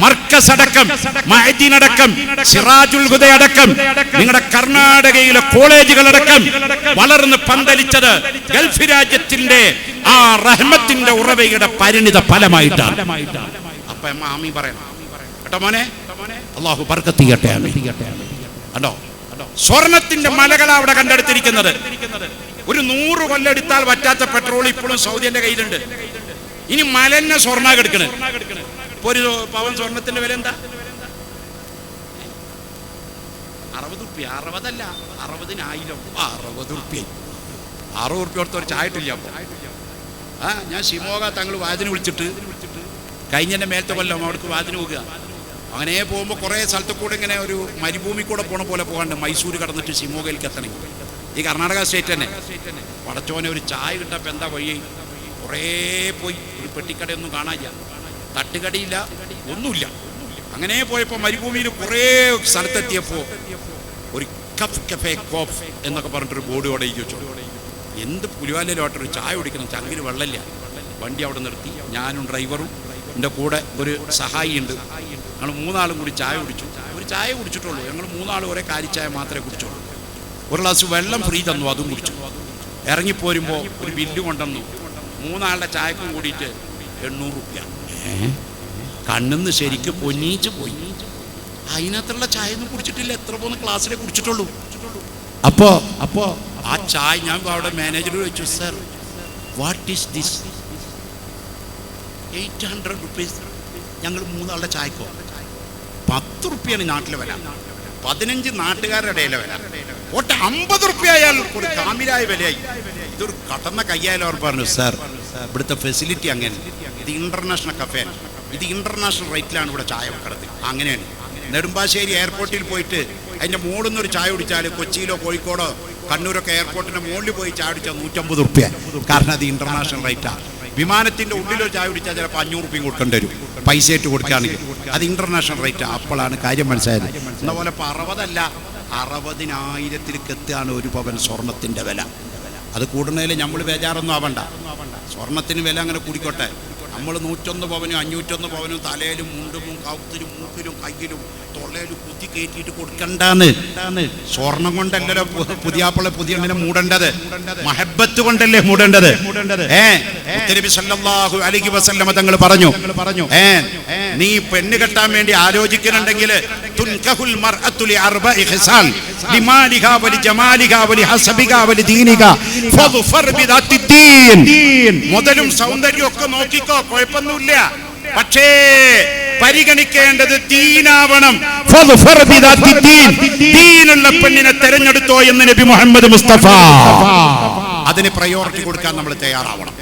മർക്കസ് അടക്കം മഅ്ദിൻ അടക്കം സിറാജുൽ ഹുദ അടക്കം നിങ്ങളുടെ കർണാടകയിലെ കോളേജുകളടക്കം വളർന്ന് പന്തലിച്ചത് ഗൾഫ് രാജ്യത്തിന്റെ ആ റഹ്മത്തിന്റെ ഉറവയുടെ പരിണിത ഫലമായിട്ടാണ്. അപ്പൊ ആമീൻ പറയണം കേട്ടോ മോനെ. അല്ലാഹു ബർക്കത്ത് ചെയ്യട്ടെ. ആമീൻ. കണ്ടോ, സ്വർണത്തിന്റെ മലകൾ അവിടെ കണ്ടെടുത്തിരിക്കുന്നത്. ഒരു 100 കൊല്ലെടുത്താൽ പറ്റാത്ത പെട്രോൾ ഇപ്പോഴും സൗദിന്റെ കയ്യിലുണ്ട്. ഇനി മലന്നെ സ്വർണ്ണ എടുക്കണ്. ഇപ്പൊ ഒരു പവൻ സ്വർണത്തിന്റെ വില എന്താ? 60 റുപ്യ. 60 അല്ല, 60,000. 60 റുപ്യ. 60 റുപ്യ കൊടുത്ത ഒരു ചായട്ടില്ല. അപ്പൊ ഞാൻ ശിമോഗ തങ്ങൾ വായതിന് വിളിച്ചിട്ട് കഴിഞ്ഞ മേലത്തെ കൊല്ലം അവിടേക്ക് വാതിന് പോകുക. അങ്ങനെ പോകുമ്പോൾ കുറേ സ്ഥലത്ത് കൂടെ ഇങ്ങനെ ഒരു മരുഭൂമി കൂടെ പോണ പോലെ പോകാണ്ട് മൈസൂർ കടന്നിട്ട് ശിമോഗയിലേക്ക് എത്തണമെങ്കിൽ ഈ കർണാടക സ്റ്റേറ്റ് തന്നെ. പടച്ചോനെ ഒരു ചായ കിട്ടപ്പോൾ എന്താ വഴി, കുറേ പോയി, ഒരു പെട്ടിക്കടയൊന്നും കാണാനില്ല, തട്ടുകടയില്ല, ഒന്നുമില്ല. അങ്ങനെ പോയപ്പോൾ മരുഭൂമിയിൽ കുറേ സ്ഥലത്തെത്തിയപ്പോൾ ഒരു കഫ് കഫേ കോഫ് എന്നൊക്കെ പറഞ്ഞിട്ടൊരു ബോർഡ് അവിടെ വെച്ചു. എന്ത് പുലിവാലയിലോട്ടൊരു ചായ കുടിക്കണം, ചങ്കിന് വെള്ളമില്ല. വണ്ടി അവിടെ നിർത്തി, ഞാനും ഡ്രൈവറും എൻ്റെ കൂടെ ഒരു സഹായി ഉണ്ട്. ഞങ്ങൾ 3 ആളും കൂടി ചായ കുടിച്ചു. ഒരു ചായ കുടിച്ചിട്ടുള്ളൂ. ഞങ്ങൾ 3 ആളും ഒരേ കാലിച്ചായ മാത്രമേ കുടിച്ചുള്ളൂ. ഒരു ഗ്ലാസ് വെള്ളം ഫ്രീ തന്നു, അതും കുടിച്ചു. ഇറങ്ങിപ്പോരുമ്പോൾ ഒരു ബില്ല് കൊണ്ടുവന്നു. 3 ആളുടെ ചായക്കും കൂടിയിട്ട് 800 രൂപ. കണ്ണിന്ന് ശരിക്കും പൊന്നീച്ച് പോയി. അതിനകത്തുള്ള ചായ ഒന്നും കുടിച്ചിട്ടില്ല, എത്ര പോകുന്ന ക്ലാസ്സിലേ കുടിച്ചിട്ടുള്ളൂ. അപ്പോ ആ ചായ ഞാൻ അവിടെ മാനേജർ ചോദിച്ചു, sir what is this? 800 rupees. ഞങ്ങൾ 3 ആളുടെ ചായക്കോ 10 റുപ്യാണ് നാട്ടിലെ വില, 15 നാട്ടുകാരുടെ ഇടയിലെ വില. ഒട്ട് 50 റുപ്യ ആയാൽ ഒരു കാമിലായ വിലയായി. ഇതൊരു കടന്ന കയ്യായാലും അവർ പറഞ്ഞു, സാർ ഇവിടുത്തെ ഫെസിലിറ്റി അങ്ങനെ, ഇത് ഇന്റർനാഷണൽ കഫേ, ഇത് ഇന്റർനാഷണൽ റേറ്റിലാണ് ഇവിടെ ചായ വെക്കുന്നത്. അങ്ങനെയാണ്. നെടുമ്പാശ്ശേരി എയർപോർട്ടിൽ പോയിട്ട് അതിൻ്റെ മുകളിൽ നിന്നൊരു ചായ കുടിച്ചാൽ കൊച്ചിയിലോ കോഴിക്കോടോ കണ്ണൂരൊക്കെ എയർപോർട്ടിൻ്റെ മുകളിൽ പോയി ചായ കുടിച്ചാൽ 150 റുപ്യ. കാരണം അത് ഇന്റർനാഷണൽ റേറ്റാണ്. വിമാനത്തിൻ്റെ ഉള്ളിലോ ചായ കുടിച്ചാൽ ചിലപ്പോൾ 500 റുപ്യ കൊടുക്കേണ്ടി വരും, പൈസ ഇട്ട് കൊടുക്കുകയാണെങ്കിൽ. അത് ഇന്റർനാഷണൽ റേറ്റാണ്. അപ്പോഴാണ് കാര്യം മനസ്സിലായത്. എന്ന പോലെ ഇപ്പോൾ 60 അല്ല, 60,000-ലേക്ക് എത്തുകയാണ് ഒരു പവൻ സ്വർണത്തിൻ്റെ വില. അത് കൂടുന്നതിൽ നമ്മൾ ബേജാറൊന്നും ആവണ്ട. സ്വർണത്തിന് വില അങ്ങനെ കൂടിക്കോട്ടെ. നമ്മൾ 101 പവനും 501 പവനും തലയിലും മുണ്ടും കൗത്തിലും മൂക്കിലും കയ്യിലും തൊള്ളയിലും കുത്തി കയറ്റിയിട്ട് കൊടുക്കണ്ടാന്ന്. സ്വർണം കൊണ്ടല്ലോ പുതിയാപ്പിളെ പുതിയ മൂടേണ്ടത്, മഹബത്ത് കൊണ്ടല്ലേ മൂടേണ്ടത്. നബി സല്ലല്ലാഹു അലൈഹി വസല്ലം തങ്ങൾ പറഞ്ഞു, നീ പെണ്ണ് കെട്ടാൻ വേണ്ടി ആലോചിക്കുന്നുണ്ടെങ്കിൽ തുൻകഹുൽ മർഅത്തു ലിഅർബഇ ഖിസാൽ ലിമാലിഹാ വലിജമാലിഹാ വലിഹസബിഹാ വലിദീനിഹാ ഫദ്ഫർ ബിദാത്തിദ്ദീൻ. മുതലും സൗന്ദര്യവും ഒക്കെ നോക്കിക്കോ, കുഴപ്പമൊന്നുമില്ല. പക്ഷേ പരിഗണിക്കേണ്ടത് ദീനാവണം. ദീനുള്ള പെണ്ണിനെ തെരഞ്ഞെടുത്തോ എന്ന് നബി മുഹമ്മദ് മുസ്തഫ. അതിന് പ്രയോറിറ്റി കൊടുക്കാൻ നമ്മൾ തയ്യാറാവണം.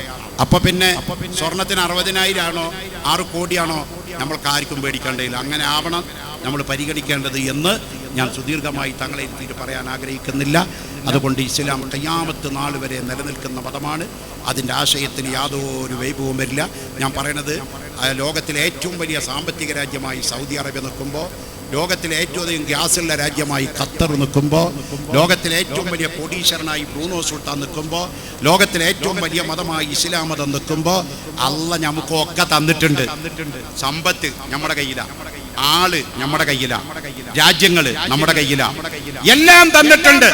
അപ്പൊ പിന്നെ സ്വർണത്തിന് 60,000 ആണോ 6 കോടിയാണോ നമ്മൾക്ക് ആർക്കും പേടിക്കേണ്ടതില്ല. അങ്ങനെ ആവണം നമ്മൾ പരിഗണിക്കേണ്ടത് എന്ന് ഞാൻ സുദീർഘമായി തങ്ങളെ എത്തിയിട്ട് പറയാൻ ആഗ്രഹിക്കുന്നില്ല. അതുകൊണ്ട് ഇസ്ലാം ഖിയാമത്ത് നാൾ വരെ നിലനിൽക്കുന്ന മതമാണ്. അതിൻ്റെ ആശയത്തിന് യാതൊരു വൈഭവവും വരില്ല. ഞാൻ പറയണത് ലോകത്തിലെ ഏറ്റവും വലിയ സാമ്പത്തിക രാജ്യമായി സൗദി അറേബ്യ നിൽക്കുമ്പോൾ, ലോകത്തിലെ ഏറ്റവും അധികം ഗ്യാസുള്ള രാജ്യമായി ഖത്തർ നിൽക്കുമ്പോൾ, ലോകത്തിലെ ഏറ്റവും വലിയ കോടീശ്വരനായി ബ്രൂണോ സുൽത്താൻ നിൽക്കുമ്പോൾ, ലോകത്തിലെ ഏറ്റവും വലിയ മതമായി ഇസ്ലാം മതം നിൽക്കുമ്പോൾ, അള്ളാഹ് നമുക്കൊക്കെ തന്നിട്ടുണ്ട്. സമ്പത്ത് നമ്മുടെ കയ്യിലാണ്, ആള് നമ്മുടെ കയ്യിലാണ്, രാജ്യങ്ങള് നമ്മുടെ കയ്യിലാണ്, എല്ലാം തന്നിട്ടുണ്ട്.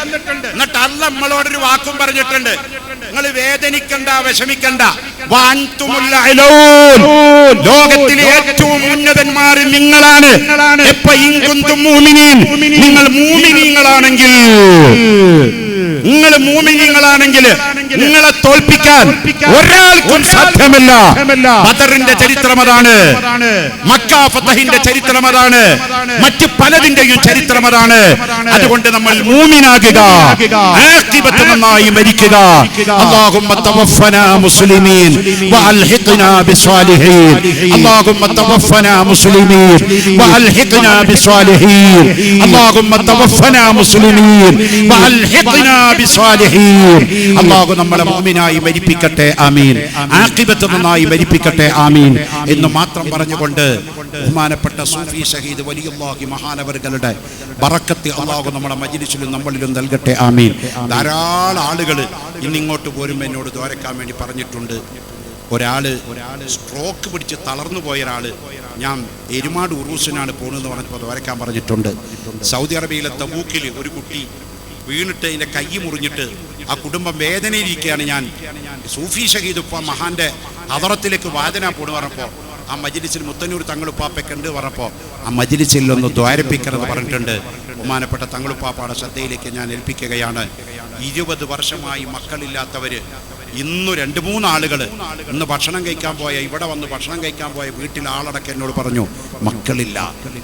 എന്നിട്ട് അള്ളാഹ് നമ്മളോടൊരു വാക്കും പറഞ്ഞിട്ടുണ്ട്, നിങ്ങൾ വേദനിക്കണ്ട, വിഷമിക്കണ്ട. ലോകത്തിലെ ഏറ്റവും ഉന്നതന്മാർ നിങ്ങളാണ്. നിങ്ങൾ മൂമിനീങ്ങളാണെങ്കിൽ നിങ്ങളെ തോൽപ്പിക്കാൻ ഒരാൾക്കും സാധ്യമല്ല. ബദറിന്റെ ചരിത്രം അതാണ്, മക്ക ഫതഹിന്റെ ചരിത്രം അതാണ്, മറ്റ് പലതിന്റെയും ചരിത്രം അതാണ്. അതുകൊണ്ട് നമ്മൾ മൂമിനാകുക, ആഖിബത്ത് നന്നായി മരിക്കുക. اللهم توفنا مسلمين والحقنا بالصالحين. اللهم توفنا مسلمين والحقنا بالصالحين. اللهم توفنا مسلمين والحقنا بالصالحين. الله നമ്മളെ മുഅ്മിനായി മരിപ്പിക്കട്ടെ, ആമീൻ. ആഖിബത്ത് നന്നായി മരിപ്പിക്കട്ടെ, ആമീൻ എന്ന് മാത്രം പറഞ്ഞുകൊണ്ട് ബഹുമാനപ്പെട്ട സൂഫി ഷഹീദ് വലിയുല്ലാഹി മഹാനവറുകളുടെ ബറക്കത്ത് അല്ലാഹു നമ്മുടെ മജ്ലിസിലും നമ്മളിലും നൽകട്ടെ, ആമീൻ. ധാരാളം ആളുകൾ ഇന്നിങ്ങോട്ട് പോരുമ്പോൾ എന്നോട് ദ്വാരക്കാൻ വേണ്ടി പറഞ്ഞിട്ടുണ്ട്. ഒരാള് സ്ട്രോക്ക് പിടിച്ച് തളർന്നു പോയ ഒരാള്, ഞാൻ എരുമാട് ഉറൂസിനാണ് പോകുന്നതെന്ന് പറഞ്ഞപ്പോൾ ദ്വാരക്കാൻ പറഞ്ഞിട്ടുണ്ട്. സൗദി അറേബ്യയിലെ തബൂക്കിൽ ഒരു കുട്ടി വീണിട്ട് അതിൻ്റെ കൈ മുറിഞ്ഞിട്ട് ആ കുടുംബം വേദനയിലിരിക്കുകയാണ്. ഞാൻ സൂഫി ഷഹീദ് ഉപ്പ മഹാന്റെ ഹദറത്തിലേക്ക് വാദന പോണ് പറഞ്ഞപ്പോൾ ആ മജ്ലിസിൽ മുത്തന്നൂർ തങ്ങളുപ്പാപ്പയ്ക്കുണ്ട് പറഞ്ഞപ്പോൾ ആ മജ്ലിസിൽ ഒന്ന് ദ്വാരപ്പിക്കണമെന്ന് പറഞ്ഞിട്ടുണ്ട്. ബഹുമാനപ്പെട്ട തങ്ങളുപ്പാപ്പയുടെ ശ്രദ്ധയിലേക്ക് ഞാൻ ഏൽപ്പിക്കുകയാണ്. 20 വർഷമായി മക്കളില്ലാത്തവര് ഇന്ന് 2-3 ആളുകൾ ഇന്ന് ഭക്ഷണം കഴിക്കാൻ പോയ, ഇവിടെ വന്ന് ഭക്ഷണം കഴിക്കാൻ പോയ വീട്ടിൽ ആളടക്കം എന്നോട് പറഞ്ഞു മക്കളില്ല,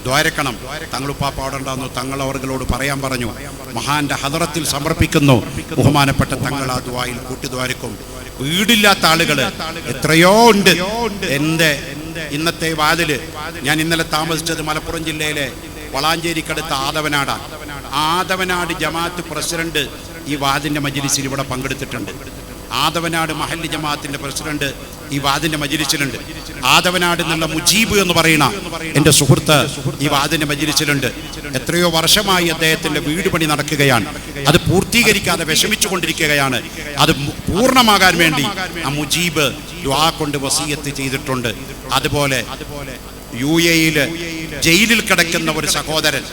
ദ്വാരക്കണം. തങ്ങളുപ്പാപ്പ അവിടെ ഉണ്ടാകുന്നു, തങ്ങളവർകളോട് പറയാൻ പറഞ്ഞു. മഹാന്റെ ഹദറത്തിൽ സമർപ്പിക്കുന്നു. ബഹുമാനപ്പെട്ട തങ്ങൾ ആ ദ്വായിൽ കൂട്ടി ദ്വാരക്കും. വീടില്ലാത്ത ആളുകൾ എത്രയോ ഉണ്ട്. എൻ്റെ ഇന്നത്തെ വാതില്, ഞാൻ ഇന്നലെ താമസിച്ചത് മലപ്പുറം ജില്ലയിലെ വളാഞ്ചേരിക്കടുത്ത ആദവനാടാണ്. ആദവനാട് ജമാഅത്ത് പ്രസിഡന്റ് ഈ വാദിന്റെ മജ്ലിസിൽ ഇവിടെ പങ്കെടുത്തിട്ടുണ്ട്. ആദവനാട് മഹല്ല് ജമാഅത്തിന്റെ പ്രസിഡന്റ് ഈ വാദിന്റെ മജ്ലിസിലുണ്ട്. ആദവനാട് എന്നുള്ള മുജീബ് എന്ന് പറയുന്ന എൻ്റെ സുഹൃത്ത് ഈ വാദിന്റെ മജ്ലിസിലുണ്ട്. എത്രയോ വർഷമായി അദ്ദേഹത്തിന്റെ വീട് പണി നടക്കുകയാണ്. അത് പൂർത്തീകരിക്കാതെ വിഷമിച്ചു കൊണ്ടിരിക്കുകയാണ്. അത് പൂർണ്ണമാകാൻ വേണ്ടി ആ മുജീബ് ദുആ കൊണ്ട് വസിയത്ത് ചെയ്തിട്ടുണ്ട്. അതുപോലെ UAE ജയിലിൽ കിടക്കുന്ന ഒരു സഹോദരൻ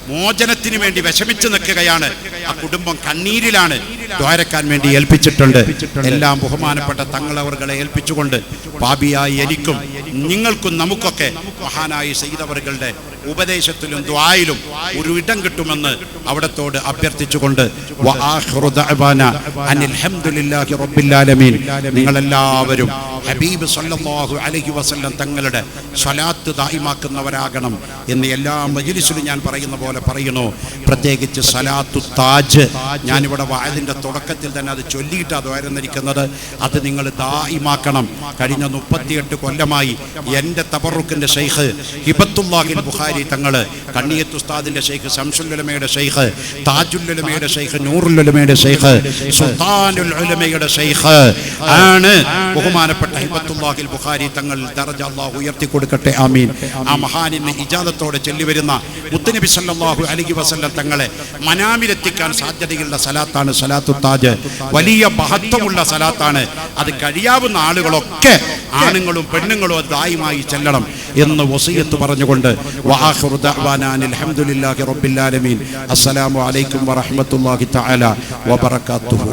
മോചനത്തിന് വേണ്ടി വിഷമിച്ചു നിൽക്കുകയാണ്. ആ കുടുംബം കണ്ണീരിലാണ്. ദ്വാരക്കാൻ വേണ്ടി ഏൽപ്പിച്ചിട്ടുണ്ട്. എല്ലാം ബഹുമാനപ്പെട്ട തങ്ങളവറുകളെ ഏൽപ്പിച്ചുകൊണ്ട് പാപിയായി എനിക്കും നിങ്ങൾക്കും നമുക്കൊക്കെ മഹാനായ സയ്യിദവറുകളുടെ ഉപദേശത്തിലും ദ്വായിലും ഒരു ഇടം കിട്ടുമെന്ന് അവിടത്തോട് അഭ്യർത്ഥിച്ചുകൊണ്ട് നിങ്ങളെല്ലാവരും ഹബീബ് സല്ലല്ലാഹു അലൈഹി വസല്ലം തങ്ങളുടെ സ്വലാത്ത് ദായിമാക്കുന്നവരാകണം എന്ന് എല്ലാ മജ്ലിസിലും ഞാൻ പറയുന്ന പോലെ പറയുന്നു. പ്രത്യേകിച്ച് സലാത്തു താജ് ഞാനിവിടെ വായതിൻ്റെ തുടക്കത്തിൽ തന്നെ അത് ചൊല്ലിയിട്ടാണ് ദ്വാരന്നിരിക്കുന്നത്. അത് നിങ്ങൾ ദായിമാക്കണം. കഴിഞ്ഞ 38 കൊല്ലമായി എൻ്റെ തബറുക്കിൻ്റെ ഷെയ്ഖ് ഹിബത്തുല്ലാഹിൽ ബുഖാരി തങ്ങൾ, കണ്ണിയത്ത് ഉസ്താദിൻ്റെ ഷെയ്ഖ്, ശംസുൽ ഉലമയുടെ ഷെയ്ഖ്, താജുൽ ഉലമയുടെ ഷെയ്ഖ്, നൂറുൽ ഉലമയുടെ ഷെയ്ഖ്, സുൽത്താനുൽ ഉലമയുടെ ഷെയ്ഖ് ആണ് ബഹുമാനപ്പെട്ട ഹിബത്തുല്ലാഹിൽ ബുഖാരി തങ്ങൾ. ദറജ അല്ലാഹു ഉയർത്തി കൊടുക്കട്ടെ, ആമീൻ. ആ മഹാനിന് ഇജാദത്തോടെ ചൊല്ലിവരുന്ന മുത്തുനബി സല്ലല്ലാഹു അലൈഹി വസല്ലം തങ്ങളെ മനാമിലെത്തിക്കാൻ സാധ്യതയുള്ള സലാത്താണ് സലാത്തു താജ്. വലിയ മഹത്വമുള്ള സലാത്താണ്. അത് കഴിയാവുന്ന ആളുകളൊക്കെ, ആണുങ്ങളും പെണ്ണുങ്ങളും ദായിമായി ചെല്ലണം എന്ന് വസിയത്ത് പറഞ്ഞുകൊണ്ട് വആഖിറു ദഅ്വാനാ അൽഹംദുലില്ലാഹി റബ്ബിൽ ആലമീൻ. അസ്സലാമു അലൈക്കും വറഹ്മത്തുള്ളാഹി തആല വബറകാതുഹു.